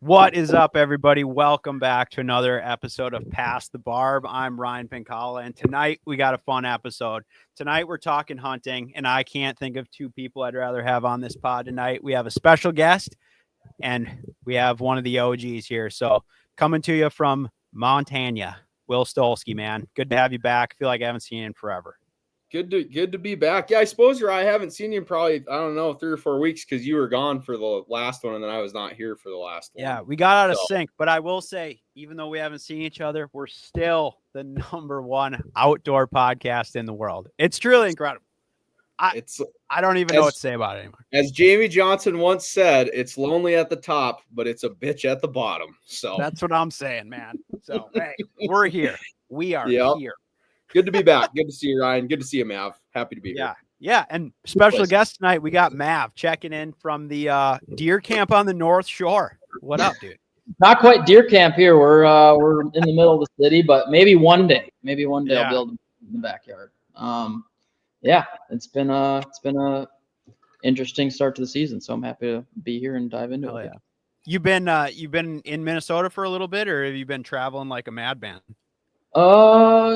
What is up, everybody? Welcome back to another episode of Past the Barb. I'm Ryan Pinkalla, and tonight we got a fun episode. Tonight we're talking hunting, and I can't think of two people I'd rather have on this pod tonight. We have a special guest, and we have one of the OGs here. So coming to you from Montana, Will Stolski, man. Good to have you back. I feel like I haven't seen you in forever. Good to be back. Yeah, I suppose I haven't seen you in probably, 3 or 4 weeks because you were gone for the last one and then I was not here for the last one. Yeah, we got out of sync, but I will say, even though we haven't seen each other, we're still the #1 outdoor podcast in the world. It's truly incredible. I don't even know what to say about it anymore. As Jamie Johnson once said, it's lonely at the top, but it's a bitch at the bottom. So that's what I'm saying, man. So hey, we're here. We are here. Good to be back. Good to see you, Ryan. Good to see you, Mav. Happy to be here. Yeah. And special guest tonight, we got Mav checking in from the deer camp on the North Shore. What up, dude? Not quite deer camp here. We're in the middle of the city, but maybe one day I'll be able to be in the backyard. It's been a interesting start to the season, so I'm happy to be here and dive into it. You've been in Minnesota for a little bit, or have you been traveling like a madman?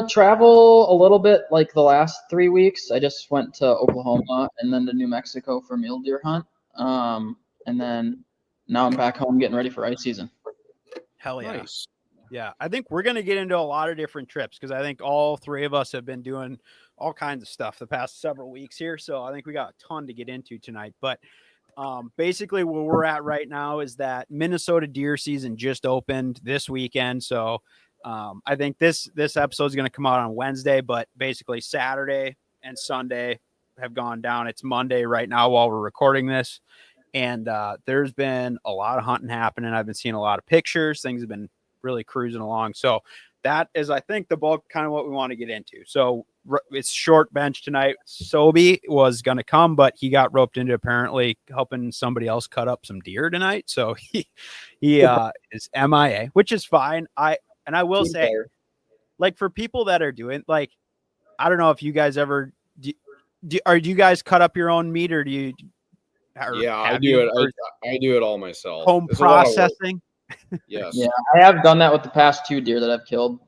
Travel a little bit like the last 3 weeks. I just went to Oklahoma and then to New Mexico for mule deer hunt. And then now I'm back home getting ready for ice season. Hell yeah. Nice. Yeah. I think we're going to get into a lot of different trips because I think all three of us have been doing all kinds of stuff the past several weeks here. So I think we got a ton to get into tonight, but basically where we're at right now is that Minnesota deer season just opened this weekend. So I think this episode is going to come out on Wednesday, but basically Saturday and Sunday have gone down. It's Monday right now while we're recording this. And there's been a lot of hunting happening. I've been seeing a lot of pictures. Things have been really cruising along. So that is, I think, the bulk kind of what we want to get into. So it's short bench tonight. Sobe was going to come, but he got roped into apparently helping somebody else cut up some deer tonight. So he is MIA, which is fine. I will say, like, for people that are doing, like, I don't know if you guys ever do you guys cut up your own meat, or do you? I do it. I do it all myself. Home processing. Yes. Yeah, I have done that with the past 2 deer that I've killed.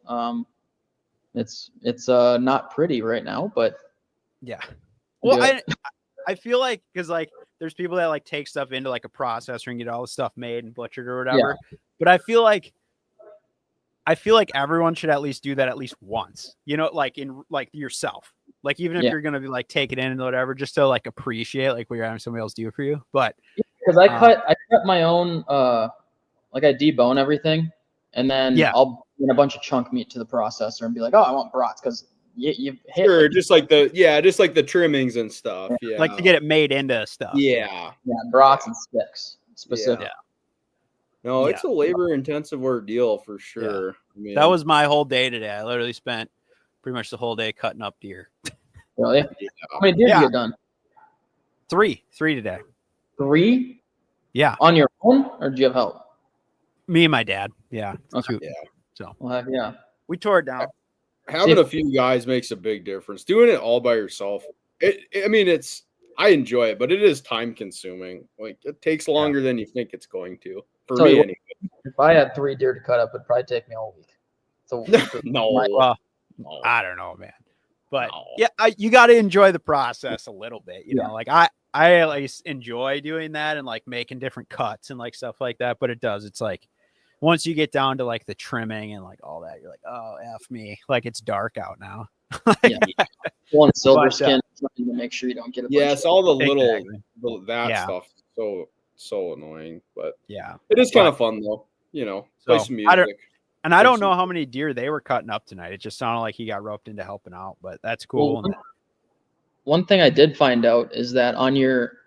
It's not pretty right now, but yeah. Well, I feel like because like there's people that like take stuff into like a processor and get all the stuff made and butchered or whatever. Yeah. But I feel like everyone should at least do that at least once, like in like yourself, like even if you're going to be like take it in and whatever, just to like appreciate like what you're having somebody else do for you. But because I cut my own, like I debone everything and then I'll bring a bunch of chunk meat to the processor and be like, oh, I want brats. Cause you hit just like the trimmings and stuff. Yeah. Like to get it made into stuff. Yeah. Brats and sticks specific. Yeah. No, it's a labor-intensive ordeal for sure. Yeah. I mean, that was my whole day today. I literally spent pretty much the whole day cutting up deer. Really? Yeah. How many deer did you get done? 3 today. 3? Yeah. On your own, or do you have help? Me and my dad. Yeah. Okay. Yeah. So. Well, yeah. We tore it down. Having a few guys makes a big difference. Doing it all by yourself, I enjoy it, but it is time consuming. Like it takes longer than you think it's going to. For me, anyway. If I had 3 deer to cut up, it'd probably take me a whole week. So no, I don't know, man. But you got to enjoy the process a little bit. You know, like I at least enjoy doing that and like making different cuts and like stuff like that. But it's like once you get down to like the trimming and like all that, you're like, oh, F me. Like it's dark out now. One silver skin to make sure you don't get a bunch it's all the little stuff so annoying, but it is kind of fun though, play some music. I don't know how many deer they were cutting up tonight. It just sounded like he got roped into helping out, but that's cool. Well, one thing I did find out is that on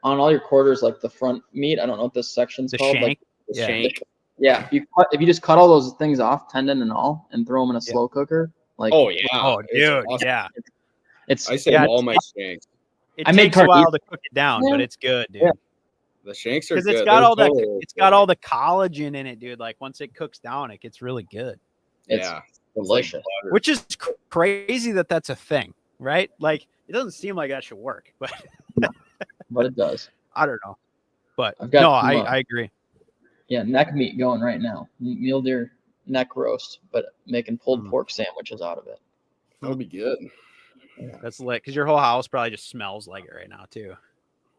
all your quarters, like the front meat, I don't know what this section's called. Shank. Like the shank. Yeah. If you just cut all those things off, tendon and all, and throw them in a slow cooker, like dude, awesome. I say all my shanks. It takes a while to cook it down, but it's good, dude. Yeah. The shanks are good. Because it's got all the collagen in it, dude. Like once it cooks down, it gets really good. It's delicious. Like which is crazy that that's a thing, right? Like it doesn't seem like that should work, but but it does. I don't know. But I agree. neck meat going right now. Mule deer neck roast, but making pulled pork sandwiches out of it. That'll be good. Yeah. That's lit because your whole house probably just smells like it right now too.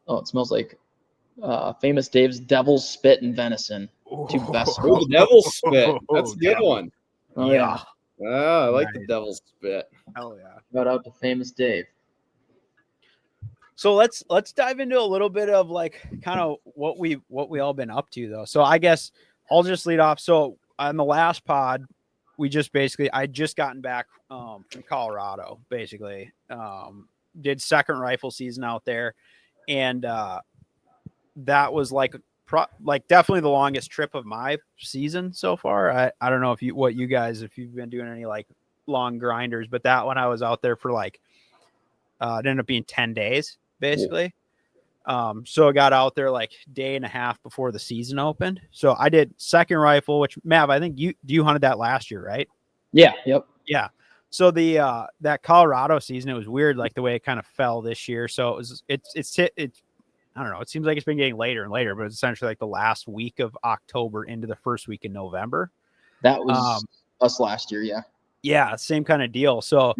Oh, it smells like Famous Dave's Devil's Spit and Venison. Two best. Oh, the Devil's Spit. That's a good one. Oh yeah. I like the Devil's Spit. Hell yeah. Shout out to Famous Dave. So let's dive into a little bit of like kind of what we all been up to though. So I guess I'll just lead off. So on the last pod, I just gotten back from Colorado, basically. Did second rifle season out there, and that was like definitely the longest trip of my season so far. I don't know if you've been doing any like long grinders, but that one I was out there for like it ended up being 10 days basically. So I got out there like day and a half before the season opened. So I did second rifle, which Mav, I think you hunted that last year, right? Yeah. Yep. Yeah. So the that Colorado season, it was weird, like the way it kind of fell this year. So it's I don't know. It seems like it's been getting later and later, but it's essentially like the last week of October into the first week in November. That was us last year. Yeah. Yeah. Same kind of deal. So,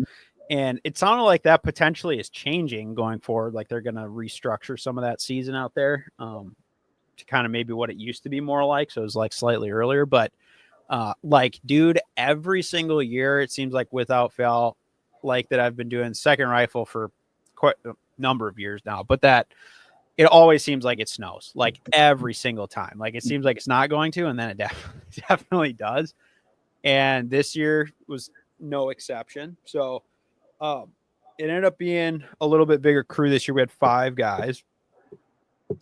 and it sounded like that potentially is changing going forward. Like they're going to restructure some of that season out there to kind of maybe what it used to be more like. So it was like slightly earlier, but like, dude, every single year, it seems like without fail, like that I've been doing second rifle for quite a number of years now, but that it always seems like it snows like every single time. Like it seems like it's not going to, and then it definitely does. And this year was no exception. So it ended up being a little bit bigger crew this year. We had 5 guys.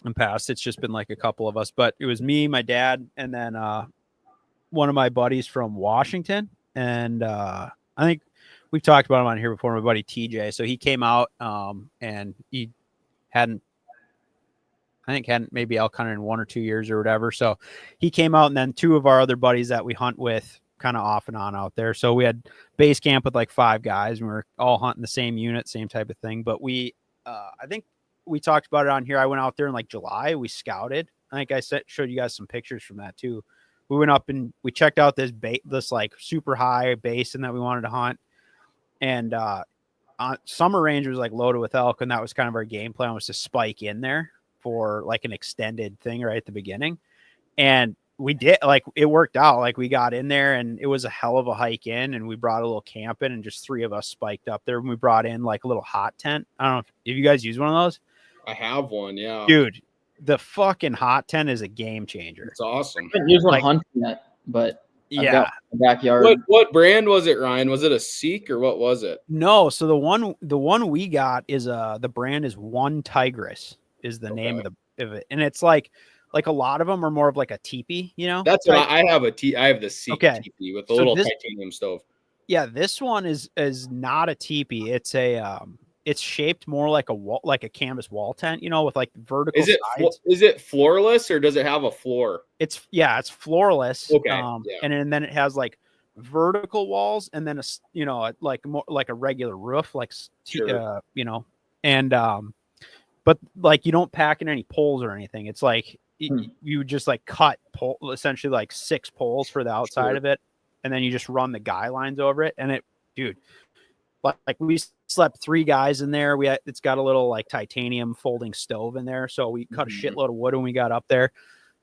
In past, it's just been like a couple of us, but it was me, my dad, and then one of my buddies from Washington. And I think we've talked about him on here before, my buddy TJ. So he came out and he hadn't maybe elk hunted in 1 or 2 years or whatever. So he came out, and then 2 of our other buddies that we hunt with kind of off and on out there. So we had base camp with like 5 guys, and we were all hunting the same unit, same type of thing. But we, I think we talked about it on here. I went out there in like July. We scouted. I think I showed you guys some pictures from that too. We went up and we checked out this like super high basin that we wanted to hunt. And summer range was like loaded with elk. And that was kind of our game plan, was to spike in there for like an extended thing right at the beginning. And we did, like, it worked out. Like we got in there and it was a hell of a hike in, and we brought a little camp in, and just 3 of us spiked up there, and we brought in like a little hot tent. I don't know if you guys use one of those. I have one. Yeah. Dude, the fucking hot tent is a game changer. It's awesome. I haven't used one hunting yet, but I've yeah, got a backyard. What brand was it, Ryan? Was it a Seek or what was it? No, so the one we got is the brand is One Tigress is the name of it, and it's like a lot of them are more of like a teepee, you know. That's what I have. I have the Seek teepee with the little titanium stove. Yeah, this one is not a teepee. It's it's shaped more like a canvas wall tent, you know, with like vertical sides. Is it floorless, or does it have a floor? It's floorless. Okay. And then it has like vertical walls, and then like more like a regular roof, like Sure. you know, and but like you don't pack in any poles or anything. It's like you just like cut essentially like 6 poles for the outside of it, and then you just run the guy lines over it, and dude. Like we slept 3 guys in there. It's got a little like titanium folding stove in there. So we cut a shitload of wood when we got up there.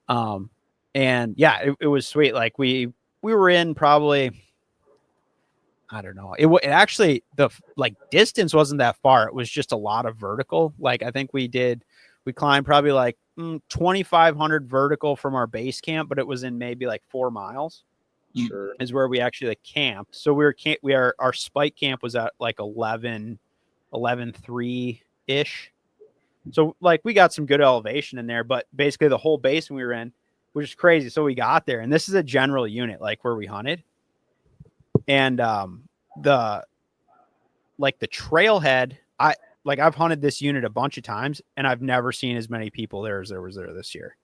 And yeah, it was sweet. Like we were in probably, I don't know. It actually, the like distance wasn't that far. It was just a lot of vertical. Like I think we climbed probably like 2,500 vertical from our base camp, but it was in maybe like 4 miles. Sure. Is where we actually like camped. So our spike camp was at like 11.3 ish. So like we got some good elevation in there, but basically the whole basin we were in, which is crazy. So we got there, and this is a general unit, like where we hunted, and the trailhead. I've hunted this unit a bunch of times, and I've never seen as many people there as there was there this year.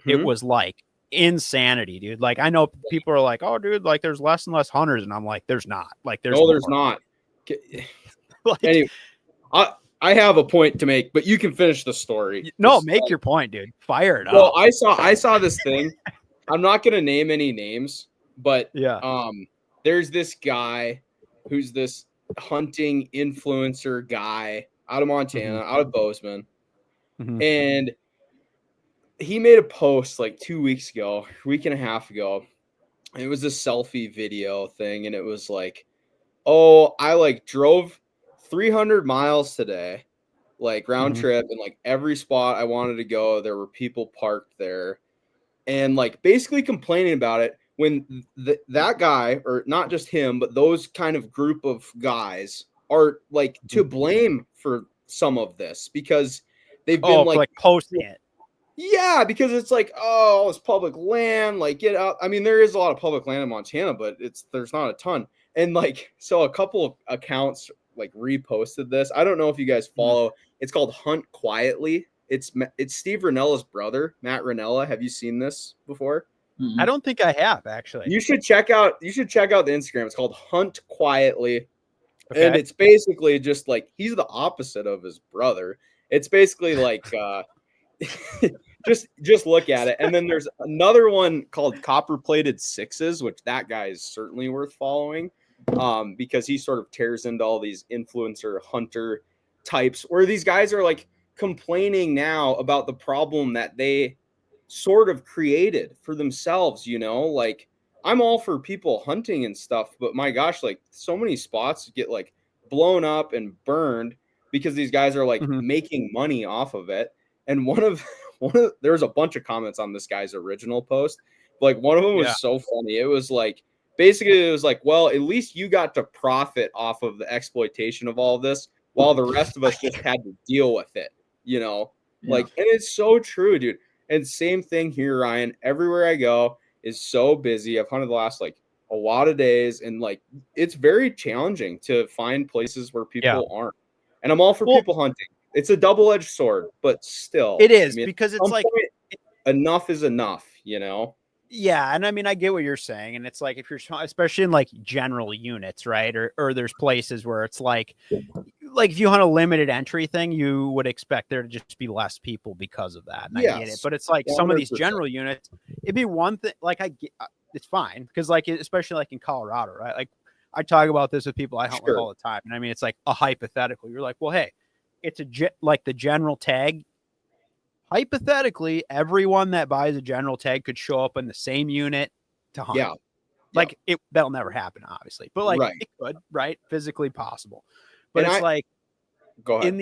It was like insanity, dude. Like I know people are like, oh dude, like there's less and less hunters, and I'm like, there's not. Like there's not. Like, anyway, I have a point to make, but you can finish the story. No, make your point, dude. Fire it up. Well, I saw this thing. I'm not gonna name any names, but Yeah. there's this guy who's this hunting influencer guy out of Montana, out of Bozeman, and he made a post like 2 weeks ago, week and a half ago. And it was a selfie video thing, and it was like, oh, I like drove 300 miles today, like round trip, and like every spot I wanted to go, there were people parked there, and like basically complaining about it when that guy, or not just him, but those kind of group of guys are like to blame for some of this because they've been for like posting it. Yeah, because it's like, oh, it's public land, like get out. I mean, there is a lot of public land in Montana, but there's not a ton. And like, so a couple of accounts like reposted this. I don't know if you guys follow. It's called Hunt Quietly. It's Steve Rinella's brother, Matt Rinella. Have you seen this before? I don't think I have, actually. You should check out the Instagram. It's called Hunt Quietly. Okay. And it's basically just like he's the opposite of his brother. It's basically like just look at it. And then there's another one called Copper Plated Sixes, which that guy is certainly worth following because he sort of tears into all these influencer hunter types where these guys are like complaining now about the problem that they sort of created for themselves, you know, like I'm all for people hunting and stuff, but my gosh, like so many spots get like blown up and burned because these guys are like making money off of it. And there was a bunch of comments on this guy's original post. Like one of them was so funny. It was like, basically it was like, well, at least you got to profit off of the exploitation of all of this while the rest of us just had to deal with it, you know? Like, and it's so true, dude. And same thing here, Ryan. Everywhere I go is so busy. I've hunted the last like a lot of days, and like it's very challenging to find places where people aren't. And I'm all for people hunting. It's a double-edged sword, but still. It is, because it's like enough is enough, you know? Yeah, and I mean, I get what you're saying, and it's like if you're, especially in like general units, right? Or there's places where it's like if you hunt a limited entry thing, you would expect there to just be less people because of that. And I get it, but it's like 100%. Some of these general units, it'd be one thing. Like I get, it's fine because like especially like in Colorado, right? Like I talk about this with people I hunt with all the time, and I mean it's like a hypothetical. You're like, well, hey, it's like the general tag. Hypothetically, everyone that buys a general tag could show up in the same unit to hunt. Yeah. Like that'll never happen, obviously. But like it could, right? Physically possible. But and it's like go ahead.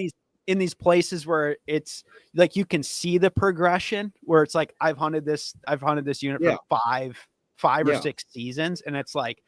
In these places where it's like you can see the progression where it's like I've hunted this unit for five or 6 seasons, and it's like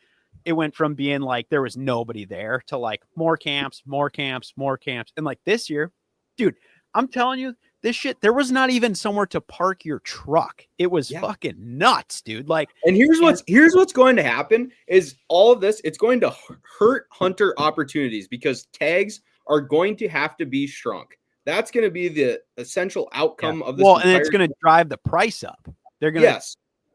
it went from being like there was nobody there to like more camps. And like this year, dude, I'm telling you, this shit, there was not even somewhere to park your truck. It was fucking nuts, dude. Like, and here's what's going to happen is all of this, it's going to hurt hunter opportunities because tags are going to have to be shrunk. That's going to be the essential outcome of this. Well, and it's going to drive the price up. They're going to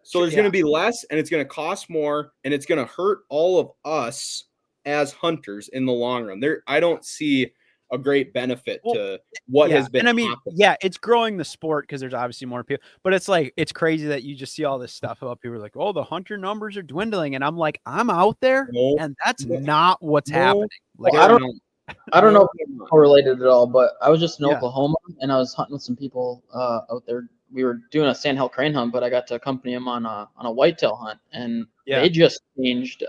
So there's going to be less, and it's going to cost more, and it's going to hurt all of us as hunters in the long run. I don't see a great benefit to what has been. And I mean, it's growing the sport because there's obviously more people, but it's like, it's crazy that you just see all this stuff about people like, oh, the hunter numbers are dwindling. And I'm like, I'm out there and that's not what's happening. Like, I don't know if it's correlated at all, but I was just in Oklahoma and I was hunting with some people out there. We were doing a sandhill crane hunt, but I got to accompany them on a whitetail hunt, and they just changed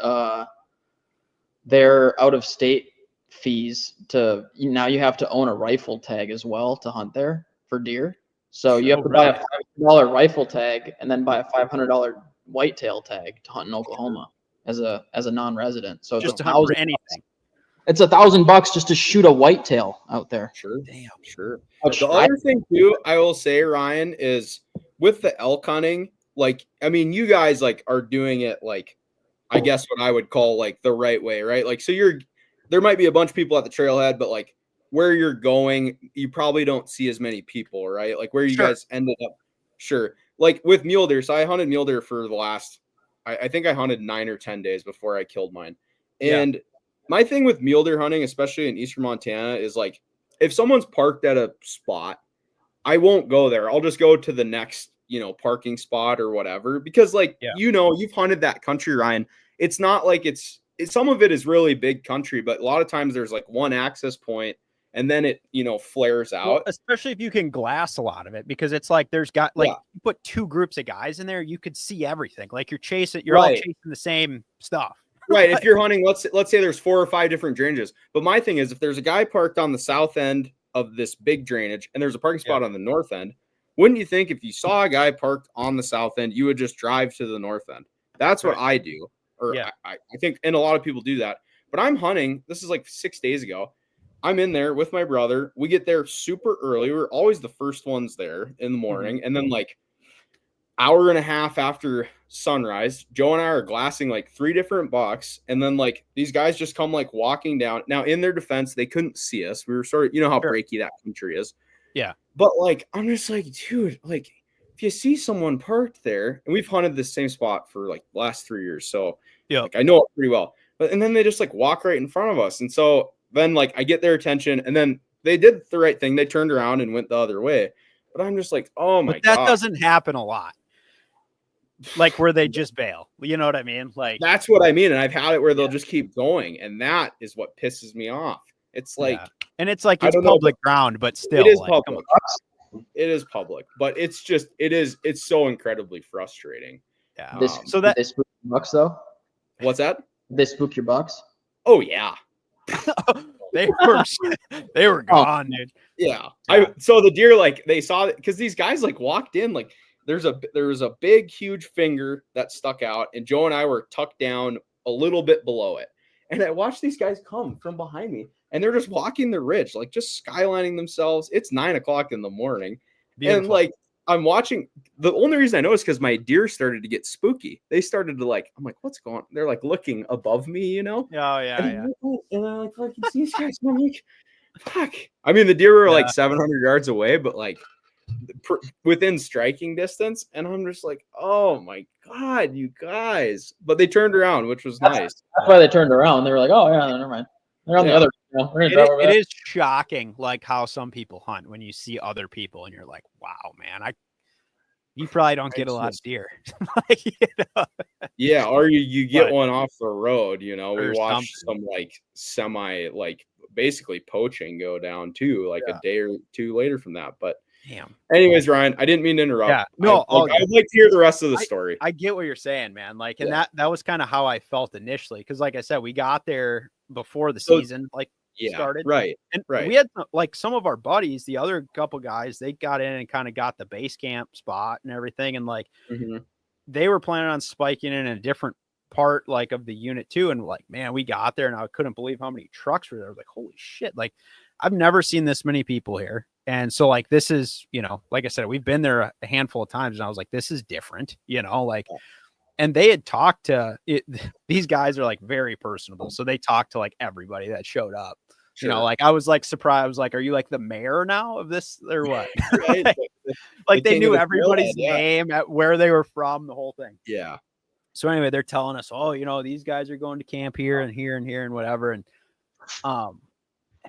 their out of state fees to now you have to own a rifle tag as well to hunt there for deer. So you have to buy a $500 rifle tag and then buy a $500 whitetail tag to hunt in Oklahoma as a non-resident. So just to hunt for anything. It's $1,000 just to shoot a whitetail out there. Sure. Damn. Sure. The other thing too, I will say, Ryan, is with the elk hunting, like, I mean, you guys like are doing it like, I guess what I would call like the right way, right? Like, so there might be a bunch of people at the trailhead, but like where you're going, you probably don't see as many people, right? Like where you guys ended up. Sure. Like with mule deer. So I hunted mule deer for the last, I think I hunted 9 or 10 days before I killed mine. And my thing with mule deer hunting, especially in Eastern Montana, is like, if someone's parked at a spot, I won't go there. I'll just go to the next parking spot or whatever, because like, you've hunted that country, Ryan. It's not like some of it is really big country, but a lot of times there's like one access point and then it, flares out. Well, especially if you can glass a lot of it, because it's like you put two groups of guys in there, you could see everything. Like you're all chasing the same stuff. Right. If you're hunting, let's say there's 4 or 5 different drainages. But my thing is, if there's a guy parked on the south end of this big drainage and there's a parking spot on the north end, wouldn't you think if you saw a guy parked on the south end, you would just drive to the north end? That's what I do. Or I think, and a lot of people do that. But I'm hunting. This is like 6 days ago. I'm in there with my brother. We get there super early. We're always the first ones there in the morning. And then like hour and a half after sunrise, Joe and I are glassing like 3 different bucks. And then like these guys just come like walking down. Now, in their defense, they couldn't see us. We were sort of, how breaky that country is. Yeah. But like, I'm just like, dude, like if you see someone parked there, and we've hunted this same spot for like the last 3 years. So like, I know it pretty well. And then they just like walk right in front of us. And so then like I get their attention, and then they did the right thing. They turned around and went the other way. But I'm just like, oh my God. That doesn't happen a lot. Like where they just bail. You know what I mean? Like that's what I mean. And I've had it where they'll just keep going. And that is what pisses me off. It's like, and it's like, it's public ground, but still it is like, public. It is public, but it's so incredibly frustrating. Yeah. They spook your bucks though. What's that? They spook your bucks. Oh yeah. they were gone, dude. Yeah. So the deer, like they saw it because these guys like walked in, like there was a big, huge finger that stuck out, and Joe and I were tucked down a little bit below it. And I watched these guys come from behind me, and they're just walking the ridge, like just skylining themselves. It's 9 o'clock in the morning. Beautiful. And like I'm watching. The only reason I know is because my deer started to get spooky. They started to like, I'm like, what's going on? They're like looking above me, Oh yeah, and I like fucking see these guys. And I'm like, fuck. I mean, the deer were like 700 yards away, but like within striking distance. And I'm just like, oh my God, you guys. But they turned around, which was nice. That's why they turned around. They were like, oh yeah, never mind. They're on the other. It is shocking, like how some people hunt when you see other people, and you're like, wow, man, you probably don't get a lot of deer. Like, Yeah, or you get one off the road. We watched some like semi, like basically poaching go down too, like a day or two later from that. But damn. Anyways, Ryan, I didn't mean to interrupt. Yeah, no, I'd like to hear the rest of the story. I get what you're saying, man. Like, and that was kind of how I felt initially, because like I said, we got there before the season started, right? And we had like some of our buddies, the other couple guys, they got in and kind of got the base camp spot and everything, and like they were planning on spiking in a different part like of the unit too. And like, man, we got there and I couldn't believe how many trucks were there. I was like, holy shit! Like, I've never seen this many people here. And so like, this is, like I said, we've been there a handful of times, and I was like, this is different, like. And they had talked to it. These guys are like very personable. So they talked to like everybody that showed up. Sure. Like I was like surprised. I was like, are you like the mayor now of this or what? Like they knew everybody's name, at where they were from, the whole thing. Yeah. So anyway, they're telling us, oh, these guys are going to camp here and here and here and whatever. And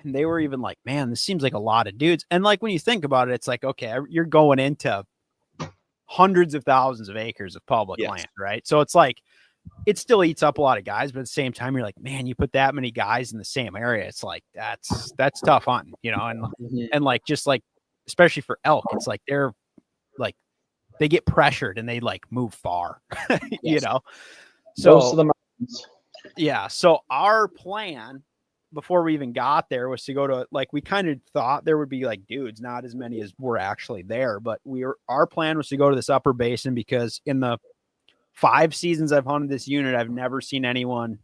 they were even like, man, this seems like a lot of dudes. And like, when you think about it, it's like, okay, you're going into hundreds of thousands of acres of public land, right? So it's like, it still eats up a lot of guys, but at the same time, you're like, man, you put that many guys in the same area, it's like, that's tough hunting, and like, just like, especially for elk, it's like, they're like, they get pressured and they like move far, so so our plan before we even got there was to go to, like, we kind of thought there would be like dudes, not as many as were actually there, but our plan was to go to this upper basin, because in the 5 seasons I've hunted this unit, I've never seen anyone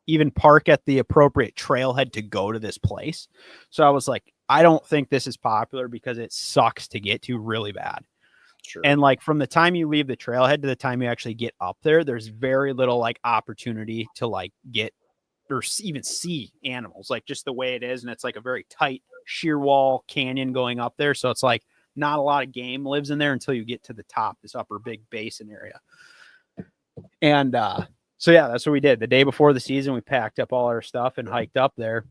even park at the appropriate trailhead to go to this place. So I was like, I don't think this is popular because it sucks to get to really bad. Sure. And like, from the time you leave the trailhead to the time you actually get up there, there's very little like opportunity to like get or even see animals, like just the way it is. And it's like a very tight sheer wall canyon going up there. So it's like not a lot of game lives in there until you get to the top, this upper big basin area. And so yeah, that's what we did. The day before the season, we packed up all our stuff and hiked up there.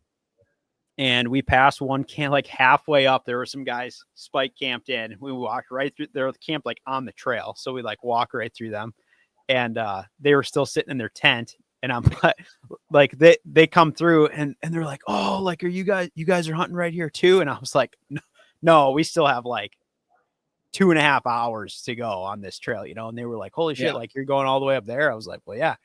And we passed one camp, like halfway up, there were some guys spike camped in. We walked right through, they were camped like on the trail. So we like walk right through them. And they were still sitting in their tent. And I'm like, they come through and they're like, oh, like, are you guys are hunting right here too? And I was like, no, we still have like 2.5 hours to go on this trail, you know? And they were like, holy shit, like you're going all the way up there. I was like, well, yeah.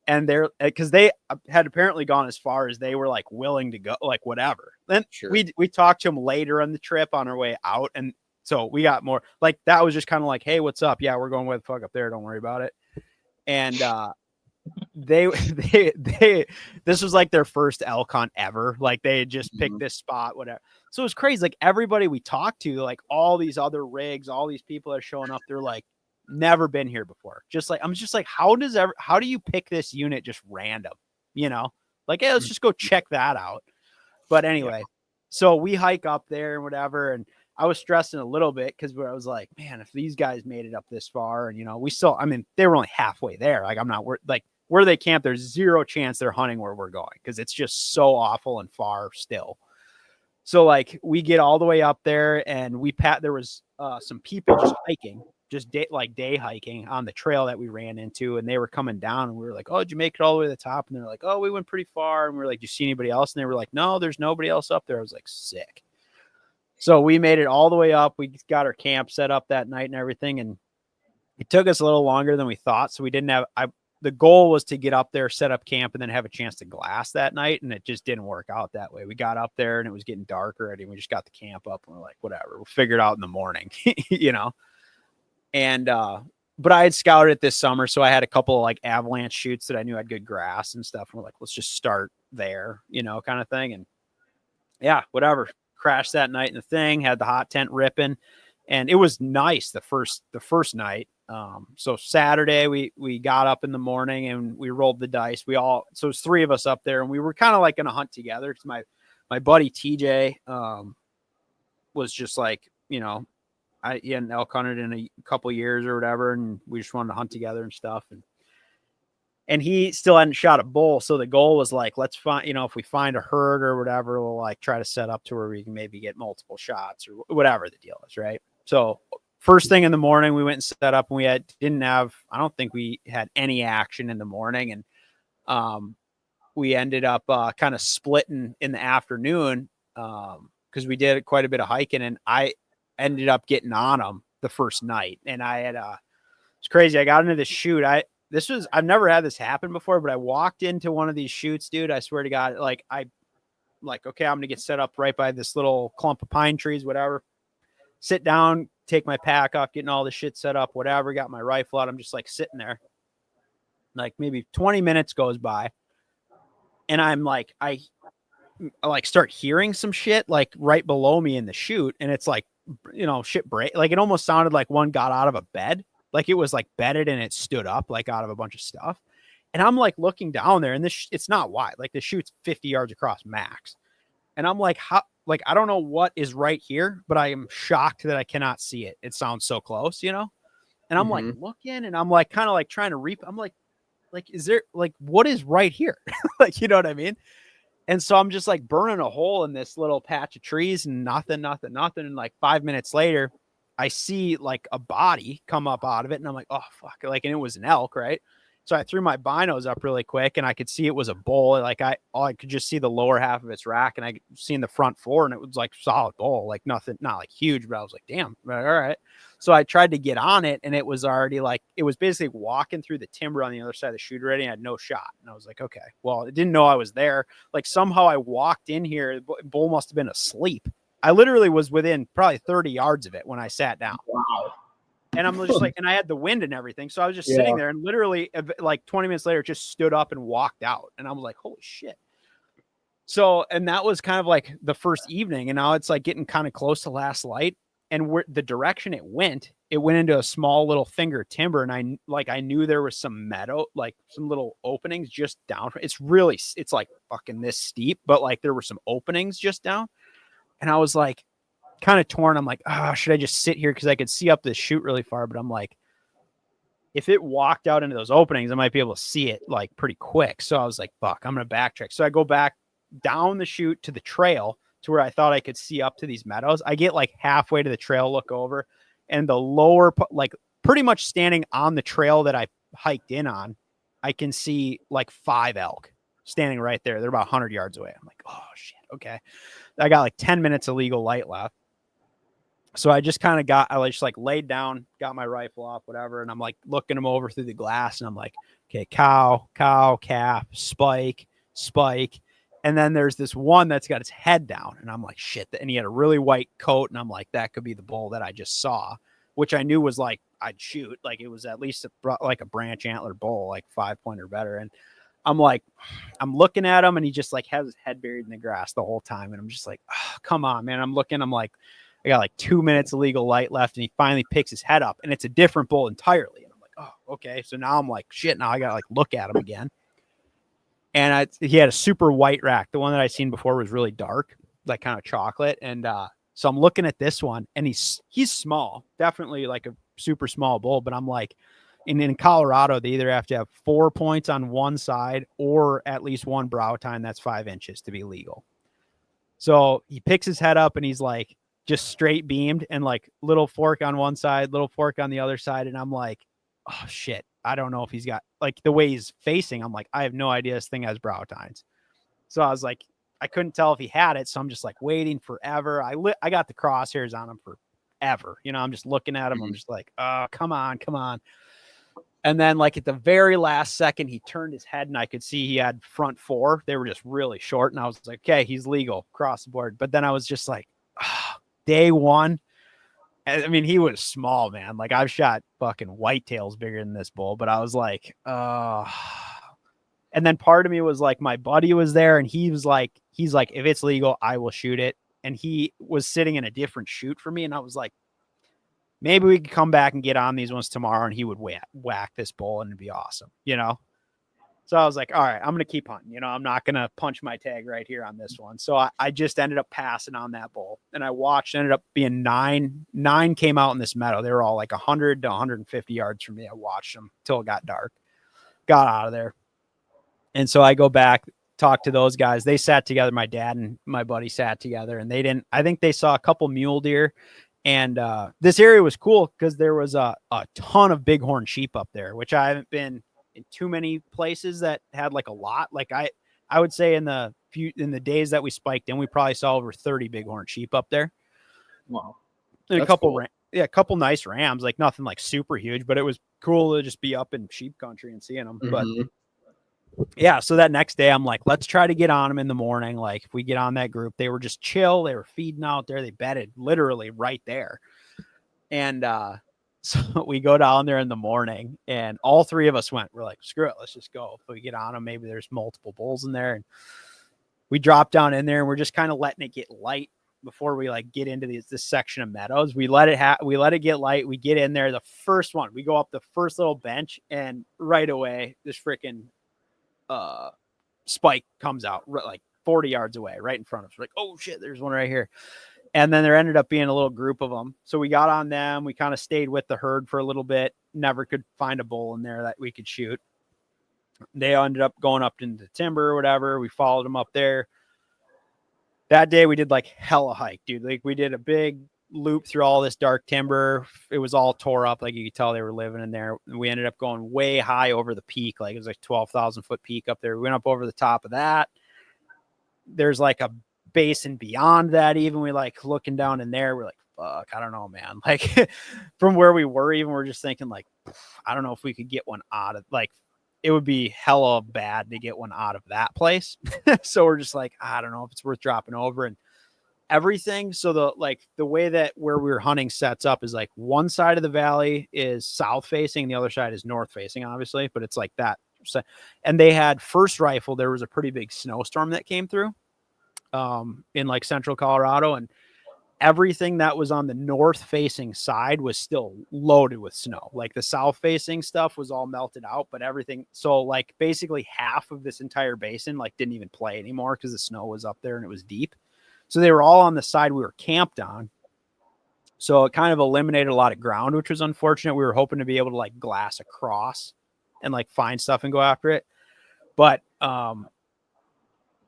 And they're, because they had apparently gone as far as they were like willing to go, like whatever. Then we talked to them later on the trip on our way out. And so we got more like, that was just kind of like, hey, what's up? Yeah, we're going way the fuck up there. Don't worry about it. And they this was like their first elk hunt ever. Like they had just picked this spot, whatever. So it was crazy. Like everybody we talked to, like all these other rigs, all these people that are showing up, they're like, never been here before. Just like, I'm just like, how do you pick this unit just random? You know, like, hey, let's just go check that out. But anyway, so we hike up there and whatever. And I was stressing a little bit because I was like, man, if these guys made it up this far and, you know, we still, I mean, they were only halfway there. Like, I'm not like where they camp, there's zero chance they're hunting where we're going because it's just so awful and far still. So like we get all the way up there and there was some people just hiking, just day hiking on the trail that we ran into, and they were coming down and we were like, oh, did you make it all the way to the top? And they're like, oh, we went pretty far. And we were like, do you see anybody else? And they were like, no, there's nobody else up there. I was like, sick. So we made it all the way up. We got our camp set up that night and everything. And it took us a little longer than we thought. So we didn't have, the goal was to get up there, set up camp, and then have a chance to glass that night. And it just didn't work out that way. We got up there and it was getting dark already. And we just got the camp up and we're like, whatever, we'll figure it out in the morning, you know? And, but I had scouted it this summer. So I had a couple of like avalanche shoots that I knew had good grass and stuff. And we're like, let's just start there, you know, kind of thing. And yeah, whatever. Crashed that night in the thing, had the hot tent ripping, and it was nice the first night. So Saturday we got up in the morning and we rolled the dice. So it was 3 of us up there and we were kind of like going to hunt together. Cause my buddy TJ, was just like, you know, he hadn't elk hunted in a couple years or whatever. And we just wanted to hunt together and stuff. And he still hadn't shot a bull. So the goal was like, let's find, you know, if we find a herd or whatever, we'll like try to set up to where we can maybe get multiple shots or whatever the deal is. Right. So first thing in the morning, we went and set up and I don't think we had any action in the morning. And we ended up kind of splitting in the afternoon because we did quite a bit of hiking and I ended up getting on them the first night. And I had, it's crazy. I got into this shoot. I've never had this happen before, but I walked into one of these shoots, dude. I swear to God, okay, I'm going to get set up right by this little clump of pine trees, whatever. Sit down, take my pack off, getting all the shit set up, whatever. Got my rifle out. I'm just like sitting there. Like maybe 20 minutes goes by. And I'm like, I start hearing some shit like right below me in the chute. And it's like, you know, shit break. Like it almost sounded like one got out of a bed. Like it was like bedded and it stood up like out of a bunch of stuff. And I'm like looking down there and it's not wide. Like the chute's 50 yards across max. And I'm like, I don't know what is right here, but I am shocked that I cannot see it. It sounds so close, you know? And I'm like looking and I'm like, kind of like trying to I'm like, is there like, what is right here? Like, you know what I mean? And so I'm just like burning a hole in this little patch of trees and nothing. And like 5 minutes later, I see like a body come up out of it and I'm like, oh fuck. Like, and it was an elk, right? So I threw my binos up really quick and I could see it was a bull. Like I could just see the lower half of its rack and I could see in the front floor and it was like solid bull, like nothing, not like huge, but I was like, damn, all right. So I tried to get on it and it was already like, it was basically walking through the timber on the other side of the chute already and I had no shot. And I was like, okay, well, it didn't know I was there. Like somehow I walked in here, the bull must've been asleep. I literally was within probably 30 yards of it when I sat down. Wow. And I'm just like, and I had the wind and everything. So I was just sitting there and literally like 20 minutes later, just stood up and walked out. And I was like, holy shit. So, and that was kind of like the first evening. And now it's like getting kind of close to last light. And the direction it went into a small little finger timber. And I knew there was some meadow, like some little openings just down. It's like fucking this steep, but like there were some openings just down. And I was like kind of torn. I'm like, should I just sit here? Cause I could see up this chute really far, but I'm like, if it walked out into those openings, I might be able to see it like pretty quick. So I was like, fuck, I'm going to backtrack. So I go back down the chute to the trail to where I thought I could see up to these meadows. I get like halfway to the trail, look over, and the lower, like pretty much standing on the trail that I hiked in on, I can see like 5 elk standing right there. They're about 100 yards away. I'm like, oh shit. Okay. I got like 10 minutes of legal light left. So I just kind of I just like laid down, got my rifle off, whatever. And I'm like looking them over through the glass and I'm like, okay, cow, calf, spike. And then there's this one that's got his head down and I'm like, shit. And he had a really white coat. And I'm like, that could be the bull that I just saw, which I knew was like, I'd shoot. Like it was at least like a branch antler bull, like 5-point or better. And I'm like, I'm looking at him and he just like has his head buried in the grass the whole time. And I'm just like, oh, come on, man. I'm like, I got like 2 minutes of legal light left and he finally picks his head up and it's a different bull entirely. And I'm like, oh, okay. So now I'm like, shit, now I got to like look at him again. And he had a super white rack. The one that I seen before was really dark, like kind of chocolate. And so I'm looking at this one and he's small, definitely like a super small bull. But I'm like, in Colorado, they either have to have 4 points on one side or at least one brow tine that's 5 inches to be legal. So he picks his head up and he's like just straight beamed and like little fork on one side, little fork on the other side. And I'm like, oh shit. I don't know if he's got like the way he's facing. I'm like, I have no idea this thing has brow tines. So I was like, I couldn't tell if he had it. So I'm just like waiting forever. I got the crosshairs on him forever. You know, I'm just looking at him. I'm just like, oh, come on. And then like at the very last second, he turned his head and I could see he had front 4. They were just really short. And I was like, okay, he's legal across the board. But then I was just like, oh, day one. I mean, he was small, man. Like I've shot fucking whitetails bigger than this bull, but I was like, and then part of me was like, my buddy was there and he's like, if it's legal, I will shoot it. And he was sitting in a different chute for me. And I was like, maybe we could come back and get on these ones tomorrow and he would whack this bull and it'd be awesome, you know? So I was like, all right, I'm going to keep hunting. You know, I'm not going to punch my tag right here on this one. So I just ended up passing on that bull and I watched, ended up being 9 came out in this meadow. They were all like 100 to 150 yards from me. I watched them till it got dark, got out of there. And so I go back, talk to those guys. They sat together. My dad and my buddy sat together and I think they saw a couple mule deer. And this area was cool because there was a ton of bighorn sheep up there, which I haven't been in too many places that had like a lot. Like I would say in the days that we spiked in, we probably saw over 30 bighorn sheep up there. Wow. And a couple nice rams, like nothing like super huge, but it was cool to just be up in sheep country and seeing them. But yeah, so that next day I'm like, let's try to get on them in the morning. Like if we get on that group, they were just chill. They were feeding out there. They bedded literally right there. And so we go down there in the morning and all 3 of us went, we're like, screw it. Let's just go. If we get on them, maybe there's multiple bulls in there. And we drop down in there and we're just kind of letting it get light before we like get into this section of meadows. We let it get light. We get in there. The first one, we go up the first little bench and right away, this freaking spike comes out like 40 yards away, right in front of us. We're like, oh shit, there's one right here. And then there ended up being a little group of them. So we got on them. We kind of stayed with the herd for a little bit. Never could find a bull in there that we could shoot. They ended up going up into the timber or whatever. We followed them up there. That day we did like hella hike, dude. Like we did a big loop through all this dark timber. It was all tore up. Like you could tell they were living in there. We ended up going way high over the peak. Like it was like 12,000 foot peak up there. We went up over the top of that. There's like a basin beyond that. Even we like looking down in there. We're like, fuck, I don't know, man. Like from where we were, even we're just thinking like, I don't know if we could get one out of like, it would be hella bad to get one out of that place. So we're just like, I don't know if it's worth dropping over and everything. So the way that where we were hunting sets up is like one side of the valley is south facing, the other side is north facing, obviously, but it's like that. And they had first rifle. There was a pretty big snowstorm that came through in like central Colorado, and everything that was on the north facing side was still loaded with snow. Like the south facing stuff was all melted out, but everything. So like basically half of this entire basin like didn't even play anymore because the snow was up there and it was deep. So they were all on the side we were camped on. So it kind of eliminated a lot of ground, which was unfortunate. We were hoping to be able to like glass across and like find stuff and go after it. But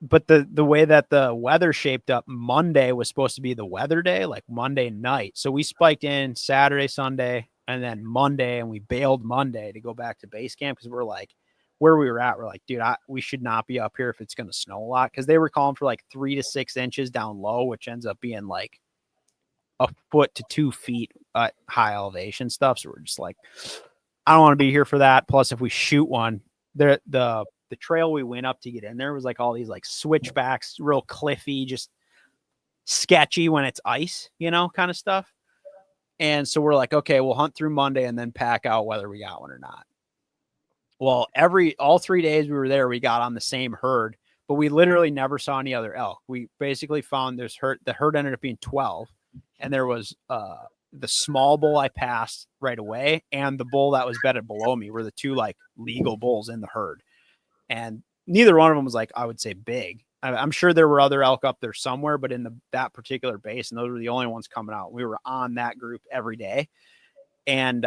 but the way that the weather shaped up, Monday was supposed to be the weather day, like Monday night. So we spiked in Saturday, Sunday, and then Monday, and we bailed Monday to go back to base camp because we're like, where we were at, we're like, dude, we should not be up here if it's going to snow a lot, because they were calling for like 3 to 6 inches down low, which ends up being like a foot to 2 feet at high elevation stuff. So we're just like, I don't want to be here for that. Plus, if we shoot one, the trail we went up to get in there was like all these like switchbacks, real cliffy, just sketchy when it's ice, kind of stuff. And so we're like, okay, we'll hunt through Monday and then pack out whether we got one or not. Well, all 3 days we were there, we got on the same herd, but we literally never saw any other elk. We basically found the herd ended up being 12, and there was the small bull I passed right away, and the bull that was bedded below me were the two like legal bulls in the herd. And neither one of them was like, I would say big. I'm sure there were other elk up there somewhere, but in that particular basin, those were the only ones coming out. We were on that group every day. And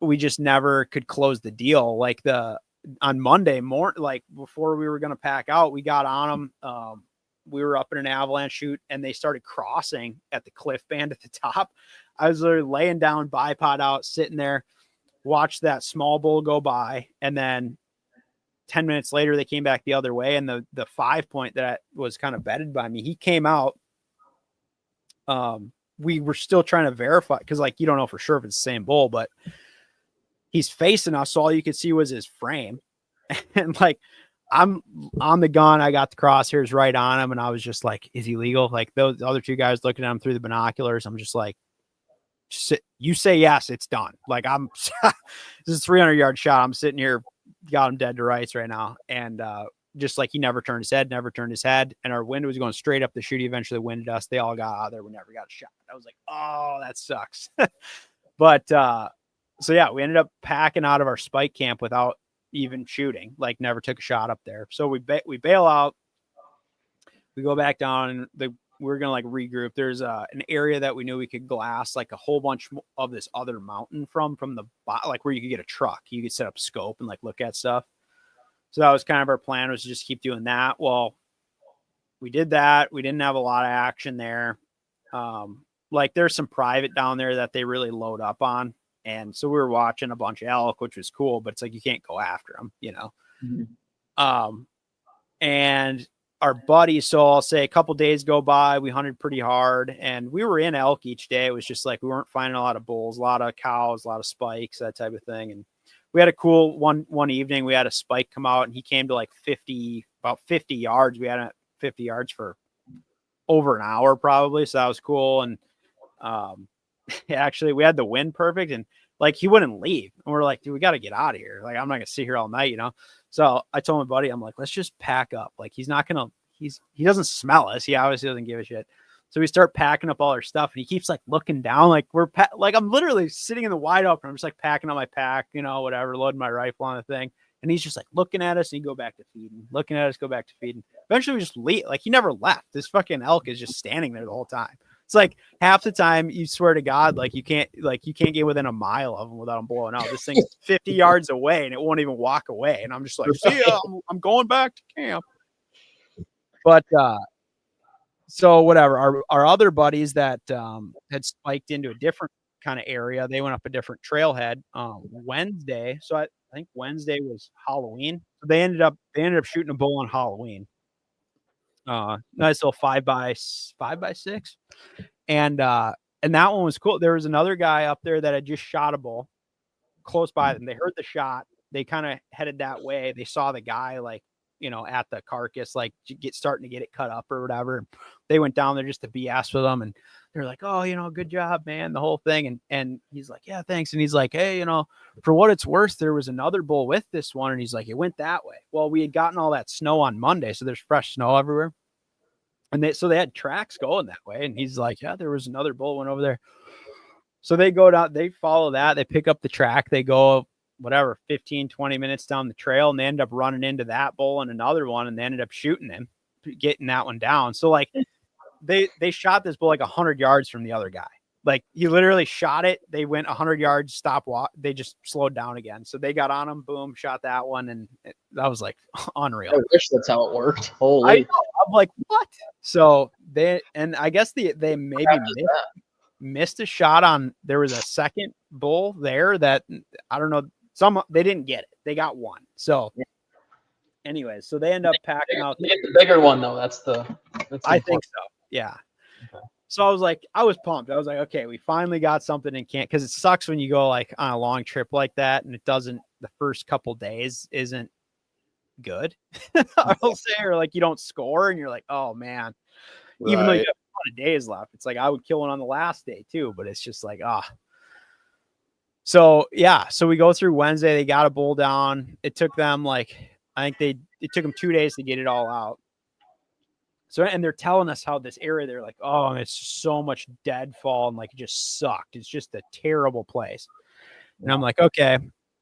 we just never could close the deal. Like on Monday morning, like before we were going to pack out, we got on them. We were up in an avalanche chute, and they started crossing at the cliff band at the top. I was literally laying down, bipod out, sitting there, watched that small bull go by. And then 10 minutes later, they came back the other way. And the 5 point that was kind of bedded by me, he came out. We were still trying to verify, because like, you don't know for sure if it's the same bull, but he's facing us. So all you could see was his frame. And like, I'm on the gun. I got the crosshairs right on him. And I was just like, is he legal? Like those other two guys looking at him through the binoculars. I'm just like, you say yes, it's done. Like this is a 300-yard shot. I'm sitting here, got him dead to rights right now. And just like, he never turned his head. And our wind was going straight up the chute. He eventually winded us. They all got out of there. We never got a shot. I was like, oh, that sucks. But so yeah, we ended up packing out of our spike camp without even shooting, like never took a shot up there. So we bail out, we go back down, and we're going to like regroup. There's an area that we knew we could glass like a whole bunch of this other mountain from the like where you could get a truck, you could set up scope and like look at stuff. So that was kind of our plan, was to just keep doing that. Well, we did that. We didn't have a lot of action there. Like there's some private down there that they really load up on. And so we were watching a bunch of elk, which was cool, but it's like, you can't go after them, Mm-hmm. And our buddies, so I'll say a couple days go by, we hunted pretty hard, and we were in elk each day. It was just like, we weren't finding a lot of bulls, a lot of cows, a lot of spikes, that type of thing. And we had a cool one evening, we had a spike come out, and he came to like about 50 yards. We had 50 yards for over an hour probably. So that was cool. And, actually we had the wind perfect, and like he wouldn't leave, and we're like, dude, we got to get out of here. Like, I'm not gonna sit here all night, So I told my buddy, I'm like, let's just pack up. Like, he doesn't smell us. He obviously doesn't give a shit. So we start packing up all our stuff, and he keeps like looking down, like like I'm literally sitting in the wide open. I'm just like packing up my pack, whatever, loading my rifle on the thing. And he's just like looking at us, and he go back to feeding, looking at us, go back to feeding. Eventually we just leave. Like, he never left. This fucking elk is just standing there the whole time. It's like half the time you swear to God, like you can't get within a mile of them without them blowing out. This thing's 50 yards away, and it won't even walk away. And I'm just like, see ya, I'm going back to camp. But so whatever, our other buddies that had spiked into a different kind of area, they went up a different trailhead Wednesday. So I think Wednesday was Halloween. So they ended up shooting a bull on Halloween. Nice little 5x6. And that one was cool. There was another guy up there that had just shot a bull close by them. They heard the shot. They kind of headed that way. They saw the guy like, at the carcass, like starting to get it cut up or whatever. They went down there just to BS with them. And they're like, oh, good job, man, the whole thing. And he's like, yeah, thanks. And he's like, hey, for what it's worth, there was another bull with this one. And he's like, it went that way. Well, we had gotten all that snow on Monday, so there's fresh snow everywhere. And they had tracks going that way. And he's like, yeah, there was another bull went over there. So they go down, they follow that, they pick up the track, they go whatever, 15, 20 minutes down the trail, and they end up running into that bull and another one, and they ended up shooting him, getting that one down. So like they shot this bull like 100 yards from the other guy. Like you literally shot it. They went 100 yards, stop walk. They just slowed down again. So they got on them, boom, shot that one. And that was like unreal. I wish that's how it worked. Holy. I know. I'm like, what? So I guess they maybe missed a shot on, there was a second bull there that I don't know. They didn't get it. They got one. So anyways, so they end up packing out. They get the bigger one though. I think so. Yeah. Okay. So I was pumped. I was like, okay, we finally got something in camp, because it sucks when you go like on a long trip like that and the first couple days isn't good. I'll say, or like you don't score and you're like, oh man, even though you have a lot of days left, it's like I would kill one on the last day too, but it's just like, So yeah, so we go through Wednesday. They got a bull down. It took them it took them 2 days to get it all out. So, and they're telling us how this area, they're like, oh, it's so much deadfall and like it just sucked. It's just a terrible place. And I'm like, okay.